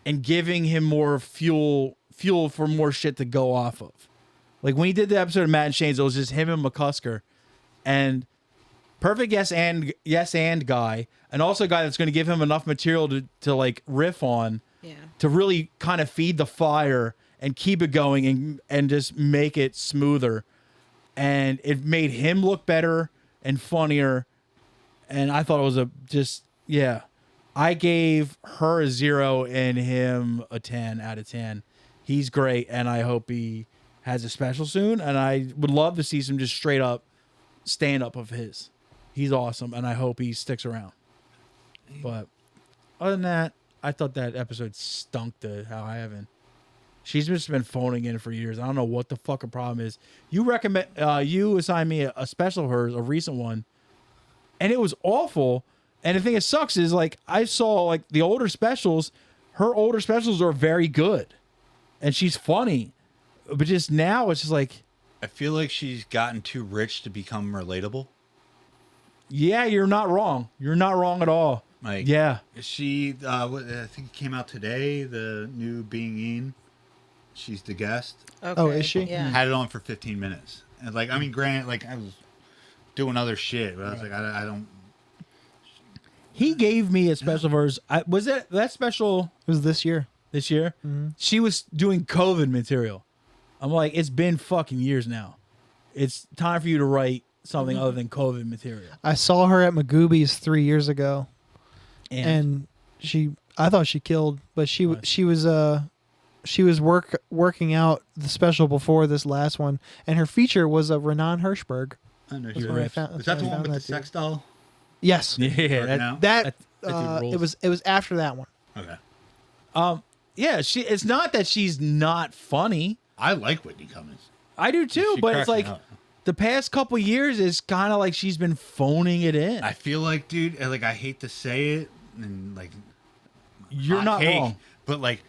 and giving him more fuel for more shit to go off of. Like when he did the episode of Matt and Shane's, it was just him and McCusker, and perfect yes and guy, and also a guy that's going to give him enough material to like riff on, to really kind of feed the fire and keep it going and just make it smoother. And it made him look better and funnier. And I thought it was I gave her a 0 and him a 10 out of 10. He's great, and I hope he has a special soon. And I would love to see some just straight up stand-up of his. He's awesome, and I hope he sticks around. But other than that, I thought that episode stunk to hell heaven. She's just been phoning in for years. I don't know what the fucking problem is. You assigned me a special of hers, a recent one, and it was awful. And the thing that sucks is, like, I saw, like, the older specials. Her older specials are very good, and she's funny. But just now, it's just like, I feel like she's gotten too rich to become relatable. yeah, you're not wrong. You're not wrong at all. Like, yeah. She, I think it came out today, the new Being In. She's the guest. Okay. Oh, is she? Yeah. Had it on for 15 minutes. And like, I mean, granted, like I was doing other shit, but I was like, I don't. He gave me a special of hers. Was that special It was this year. this year? Mm-hmm. She was doing COVID material. I'm like, it's been fucking years now. It's time for you to write something other than COVID material. I saw her at Magooby's 3 years ago, And and I thought she killed, but she was working out the special before this last one, and her feature was a Renan Hirschberg. I know That's you where I were. found- Is that's that the where I one found with the that dude. sex doll? Yes, Yeah, now? that dude it rules. was after that one. Okay. Yeah, it's not that she's not funny. I like Whitney Cummings. I do too, She but cracks it's me like up. the past couple years is kind of like she's been phoning it in. I feel like, dude, like I hate to say it, and like You're hot not take, wrong. but like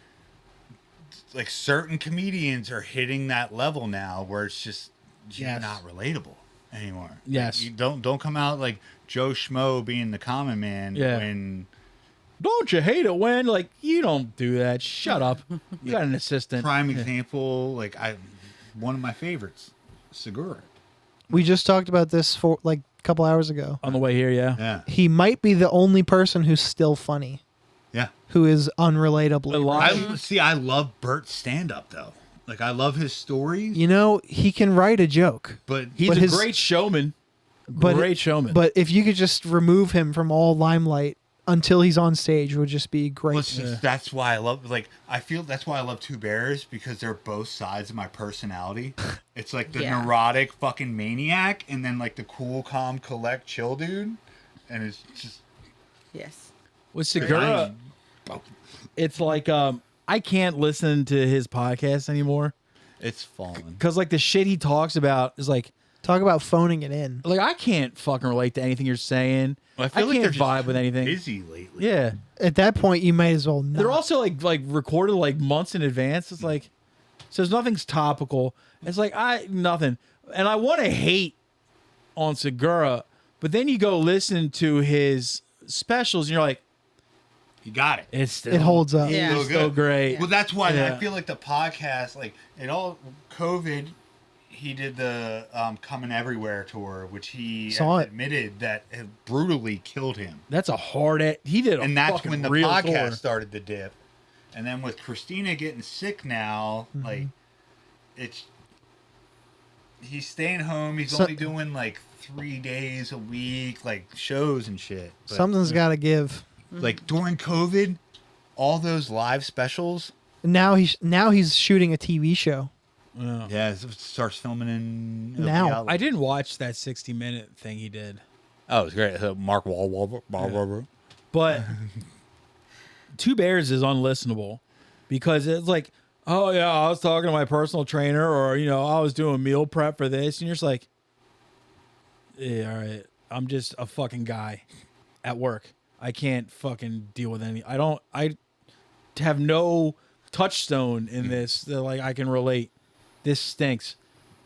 certain comedians are hitting that level now where it's just you're Yes. not relatable anymore. Yes. Like, you don't come out like Joe Schmo being the common man Yeah. when Don't you hate it when like you don't do that? Shut up. You got an assistant. prime example, like one of my favorites, Segura. We just talked about this for like a couple hours ago. On the way here, yeah. Yeah. He might be the only person who's still funny, Yeah. who is unrelatably. A lot. I love Bert's stand up though. Like I love his stories, You know, he can write a joke. but He's But a his- great showman. But Great showman. But if you could just remove him from all limelight until he's on stage, would just be great. well, it's just, that's why I love I feel that's why I love Two Bears, because they're both sides of my personality. It's like the Yeah. neurotic fucking maniac and then like the cool, calm, collect, chill dude. And it's just Yes. With Segura, it's like I can't listen to his podcast anymore it's fallen. because like the shit he talks about is like Talk about phoning it in. I can't fucking relate to anything you're saying. I I feel like can't they're just vibe with anything. busy lately. Yeah, At that point, you might as well not. they're also like recorded like months in advance. It's like so nothing's topical. It's like nothing, and I want to hate on Segura, but then you go listen to his specials and you're like, You got it. it's still, it holds up. Yeah. It's so great. Well, that's why Yeah. I feel like the podcast, like it all COVID, he did the Coming Everywhere tour, which he Saw it. admitted that it brutally killed him. That's a hard. He did, And that's fucking when the real podcast tour. started to dip. And then with Christina getting sick now, like it's he's staying home. He's So- only doing like 3 days a week, like shows and shit. But, Something's got to give. like during COVID, all those live specials. Now he's shooting a TV show. Yeah. Yeah, it starts filming in Now. I didn't watch that 60-minute thing he did, Oh, it was great. Mark Wahlberg. but Two Bears is unlistenable because it's like, oh yeah, I was talking to my personal trainer, or I was doing meal prep for this, and you're just like, yeah, all right, I'm just a fucking guy at work. I can't fucking deal with any. I have no touchstone in this that like I can relate. This stinks,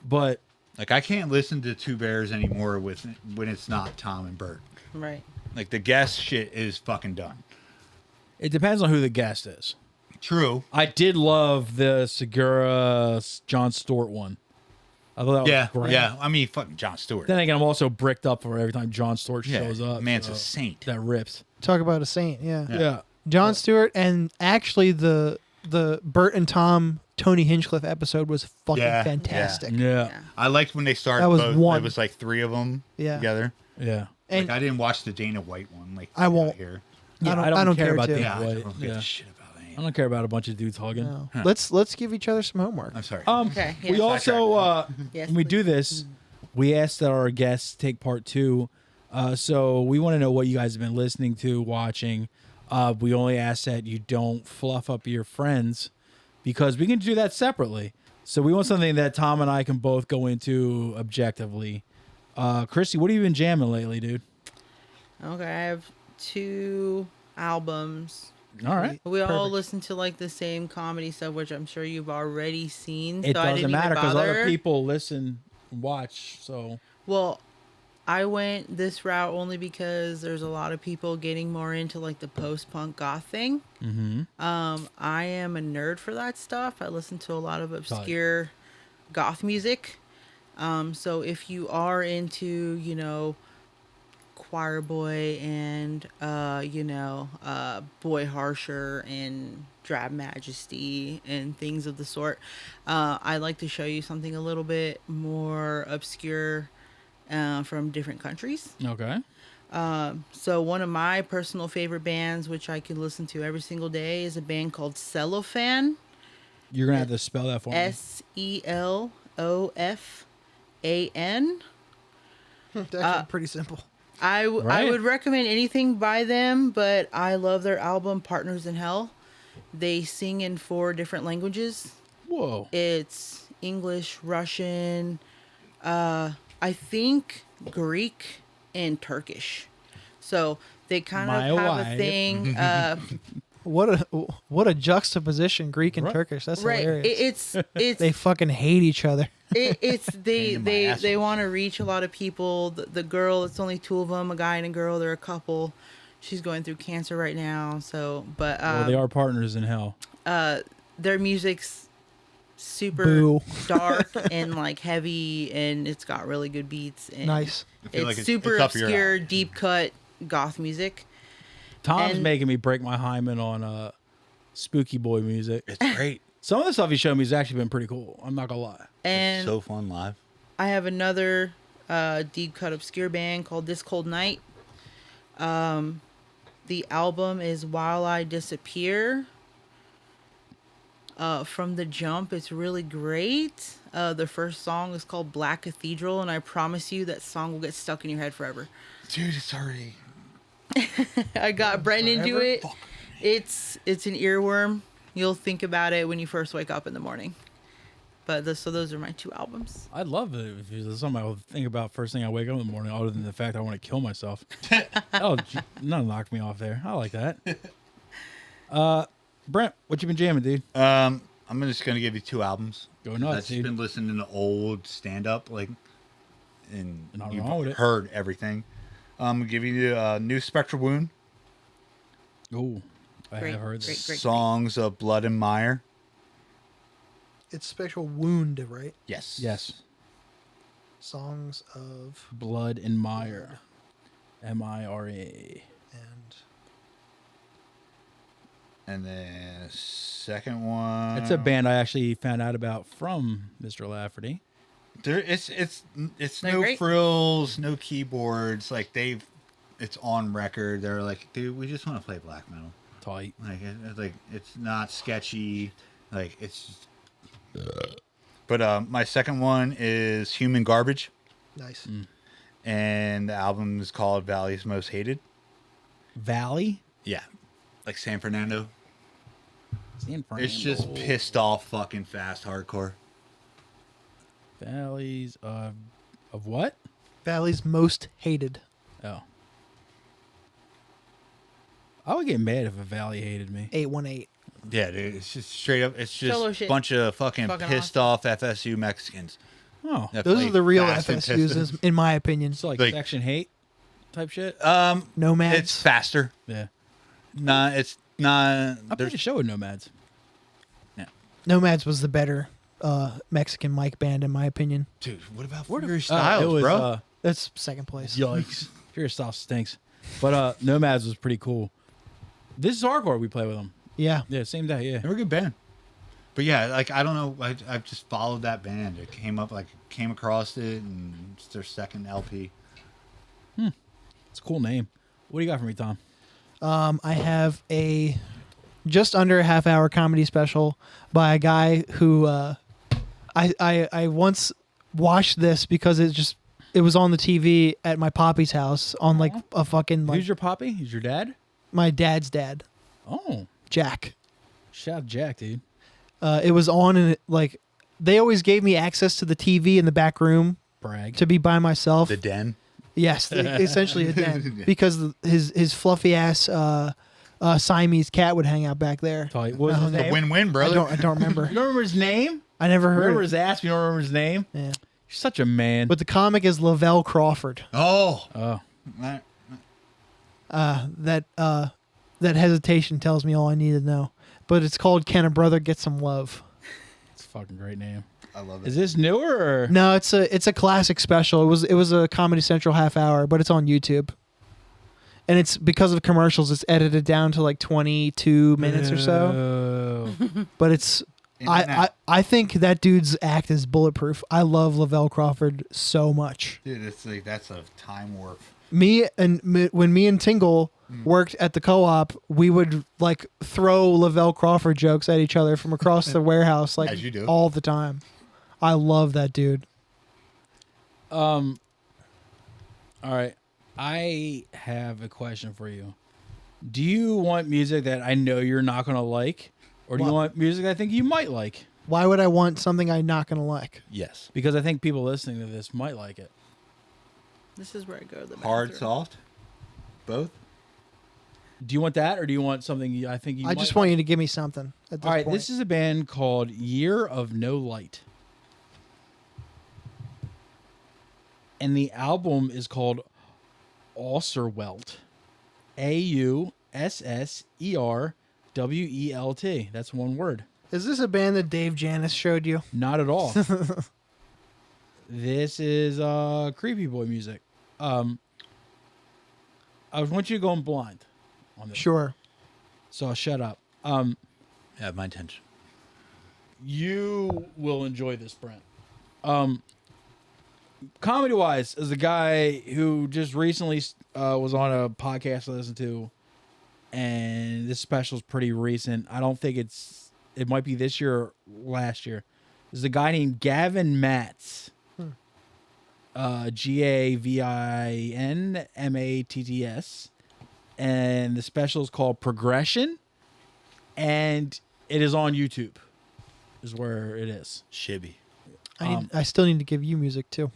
but Like I can't listen to Two Bears anymore when it's not Tom and Bert. Right. Like the guest shit is fucking done. it depends on who the guest is. True. I did love the Segura John Stewart one. I thought that Yeah, was great. yeah. I mean, fucking Jon Stewart. Then again, I'm also bricked up for every time John Stewart Yeah, shows up. man's so a saint. That rips. Talk about a saint. Yeah. Yeah. John Stewart, and actually the Bert and Tom Tony Hinchcliffe episode was fucking Yeah, fantastic. Yeah. Yeah. I liked when they started. That was both. one. It was like 3 of them Yeah. together. Yeah. And Like I didn't watch the Dana White one. Like I won't. Here. Yeah, I don't care about to. Dana Yeah, I White. don't give Yeah. a shit about any. I don't care about a bunch of dudes hugging. no. Let's give each other some homework. I'm sorry. Okay, We yeah. also Yes, when we do this, we ask that our guests take part 2. So we want to know what you guys have been listening to, watching. We only ask that you don't fluff up your friends because we can do that separately. So we want something that Tom and I can both go into objectively. Krissy, what have you been jamming lately, dude? Okay, I have 2 albums. All right. We all Perfect. listen to like the same comedy stuff, which I'm sure you've already seen. It so I doesn't didn't matter even because other bother. people listen and watch. So Well, I went this route only because there's a lot of people getting more into like the post-punk goth thing. I am a nerd for that stuff. I listen to a lot of obscure goth music. So if you are into, Choir Boy and Boy Harsher and Drab Majesty and things of the sort, I like to show you something a little bit more obscure from different countries. okay. So one of my personal favorite bands, which I can listen to every single day, is a band called Selofan. You're gonna have to spell that for me. Selofan. It's actually pretty simple. I Right. would recommend anything by them, but I love their album Partners in Hell. They sing in 4 different languages. Whoa. It's English, Russian, I think Greek and Turkish. So they kind My of have wife. a thing. What a juxtaposition, Greek and Right. Turkish. That's Right. hilarious. It's They fucking hate each other. it's Pain in my they asshole. want to reach a lot of people. The girl, it's only 2 of them, a guy and a girl. They're a couple. She's going through cancer right now. So, but Well, they are partners in hell. their music's super Boo. dark and like heavy, and it's got really good beats. And Nice. I feel It's like super it's up your obscure, alley. deep cut goth music. Tom's and- making me break my hymen on spooky boy music. It's great. Some of the stuff he showed me has actually been pretty cool. I'm not gonna lie. And It's so fun live. I have another deep cut obscure band called This Cold Night. The album is While I Disappear. From the jump, it's really great. The first song is called Black Cathedral, and I promise you that song will get stuck in your head forever. Dude, it's already. I got Brent into it. It's an earworm. You'll think about it when you first wake up in the morning. But so those are my 2 albums. I'd love it if there's something I would think about first thing I wake up in the morning, other than the fact I want to kill myself. None knocked me off there. I like that. Brent, what you been jamming, dude? I'm just gonna give you 2 albums. Go I've nuts, just dude. been listening to old stand up, like, and Nothing you've wrong with it. heard everything. I'm gonna give you a new Spectral Wound, Ooh, I Great, have heard great, this. great. songs of Blood and Mire. It's Spectral Wound, right? Yes. Yes, Songs of Blood and Mire, Mire. and And then second one. It's a band I actually found out about from Mr. Lafferty. There, it's They're no great. frills, no keyboards. Like it's on record. They're like, dude, we just want to play black metal. Tight. Like it's not sketchy. Like it's. But my second one is Human Garbage, nice. and the album is called Valley's Most Hated. Valley. Yeah, like San Fernando. San It's just Fernando. pissed off, fucking fast hardcore. Valleys of what? Valley's Most Hated. Oh. I would get mad if a Valley hated me. 818. Yeah, dude, it's just straight up. It's Solo just a shit. bunch of fucking Fucking pissed off FSU Mexicans. Oh. that Those play are the real fast and FSUs, pissed. in my opinion. It's like, Like- section hate type shit. Nomads. It's faster. Yeah. It's not. I played a show with Nomads. Nomads was the better Mexican mic band, in my opinion. Dude, what about Where Fury it Styles, was, bro? That's second place. Yikes. Furious Styles stinks. But Nomads was pretty cool. This is hardcore we play with them. Yeah. Yeah, same day, yeah. They were a good band. But yeah, like I don't know. I've just followed that band. It came across it, and it's their second LP. It's a cool name. What do you got for me, Tom? I have a just under a half-hour comedy special by a guy who I once watched this because it was on the TV at my poppy's house on like a fucking like Who's your poppy? Who's your dad? my dad's dad, Oh. Jack. Shout out Jack, dude. It was on and like they always gave me access to the TV in the back room Brag. to be by myself. The Den. Yes, essentially a den because his fluffy ass Siamese cat would hang out back there. Tight. What was his The name? win-win, I brother. don't remember. You don't remember his name? I never heard Remember it. his ass? You don't remember his name? Yeah. You're such a man. But the comic is Lavell Crawford. Oh. Oh. That hesitation tells me all I need to know. But it's called Can a Brother Get Some Love? It's a fucking great name. I love it. Is this newer or? No, it's a classic special. It was a Comedy Central half hour, but it's on YouTube. And it's because of commercials, it's edited down to like 22 minutes or so. Oh. But it's I think that dude's act is bulletproof. I love Lavell Crawford so much. Dude, it's like that's a time warp. When me and Tingle worked at the co-op, we would like throw Lavell Crawford jokes at each other from across the warehouse like As you do. all the time. I love that dude. All right. I have a question for you. Do you want music that I know you're not going to like? Or do you want music I think you might like? Why would I want something I'm not going to like? Yes. Because I think people listening to this might like it. This is where I go to the Hard, bathroom. soft, both. Do you want that, or do you want something I think you I might just like? want you to give me something at this All right, point. this is a band called Year of No Light. And the album is called Ausserwelt. Ausserwelt. That's one word. Is this a band that Dave Janis showed you? Not at all. This is creepy boy music. I want you to go in blind on this. Sure. So I'll shut up. I have my attention. You will enjoy this, Brent. Comedy wise, is a guy who just recently was on a podcast I listened to, and this special is pretty recent. I don't think it might be this year or last year. There's a guy named Gavin Matz. GAVINMATTS, and the special is called Progression, and it is on YouTube. Is where it is. Shibby. I still need to give you music too.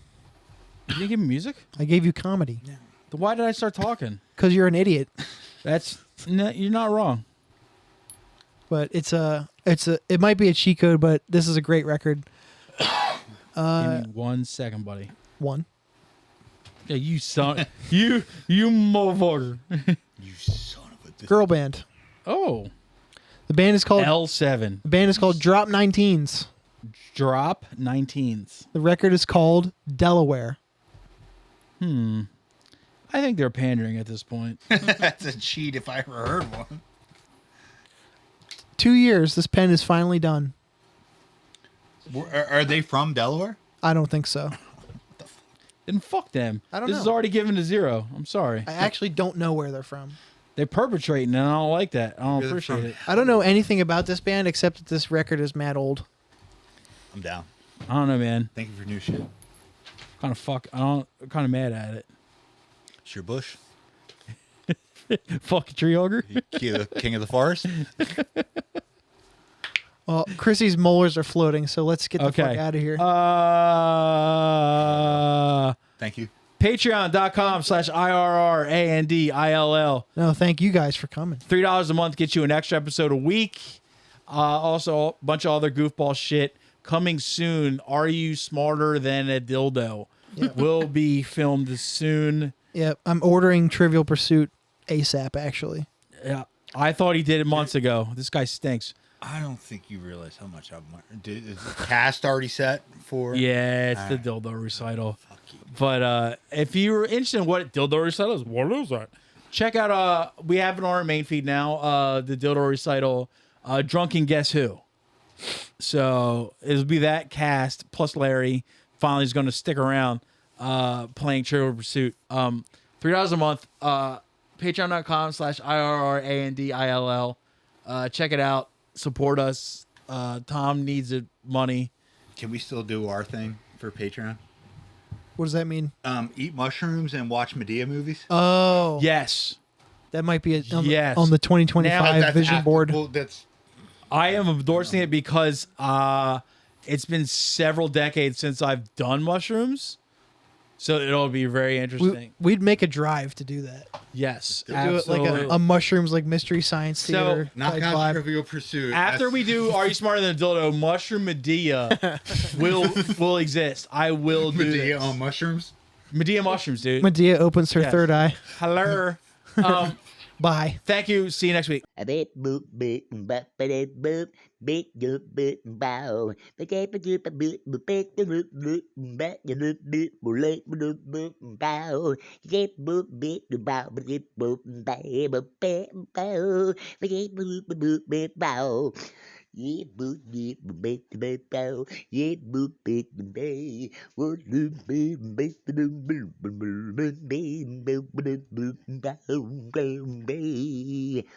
You didn't give me music? I gave you comedy Then why did I start talking? because you're an idiot. You're not wrong. But it might be a cheat code, but this is a great record. Give me 1 second, buddy. One. Yeah, you son, you motherfucker. You son of a. Girl band. Oh, The band is called L7. Drop 19s. Drop 19s. The record is called Delaware. I think they're pandering at this point. That's a cheat if I ever heard one. 2 years. This pen is finally done. Are they from Delaware? I don't think so. Then fuck them. I don't This know. is already given to 0. I'm sorry. I actually don't know where they're from. They're perpetrating, and I don't like that. I don't Where they're appreciate from. it. I don't know anything about this band except that this record is mad old. I'm down. I don't know, man. Thank you for new shit. I'm kind of mad at it. It's your bush. Fucking tree hugger. King of the forest. Well, Krissy's molars are floating, so let's get the fuck Okay. out of here. Thank you. Patreon.com/IRRANDILL. No, thank you guys for coming. $3 a month gets you an extra episode a week. Also, a bunch of other goofball shit coming soon. Are you smarter than a dildo? Will be filmed soon. Yeah, I'm ordering Trivial Pursuit ASAP, actually. Yeah, I thought he did it months ago. This guy stinks. I don't think you realize how much I've learned. Is the cast already set for? Yeah, it's the All dildo recital. Fuck you. But if you were interested in what dildo recital is, what is that? Check out. We have it on our main feed now. The dildo recital, Drunken Guess Who. So it'll be that cast plus Larry. Finally, is going to stick around playing Trivial Pursuit. $3 a month. Patreon.com/IRRANDILL. Check it out. Support us. Tom needs it money. Can we still do our thing for Patreon? What does that mean? Eat mushrooms and watch Medea movies. Oh, Yes, that might be on, Yes. on the 2025 That's vision after- board. Well, that's I am endorsing it because it's been several decades since I've done mushrooms, so it'll be very interesting. We'd make a drive to do that. Yes, Do it like absolutely. a mushrooms like mystery science So, theater knock type out vibe. Trivial Pursuit. After That's- we do Are You Smarter Than a Dildo, Mushroom Medea will exist. I will do Medea this. on mushrooms. Medea mushrooms, dude. Medea opens her Yes. third eye. Hello. Bye. Thank you. See you next week. A bit boop boop bop ba boop bit boop boop bow. The gate boop boop boop bit boop boop bat boop boop boop boop boop bow. Gate boop bit bow bit boop boop boop bow. The gate boop boop boop bow. Yeah, boo, yeah, boo, ba, ba, ba, bow. Yeah, boo, ba, ba, ba. Woo, doo, ba, ba, ba, doo, ba, ba, ba, ba, ba, ba, ba, ba, ba, ba, ba, ba.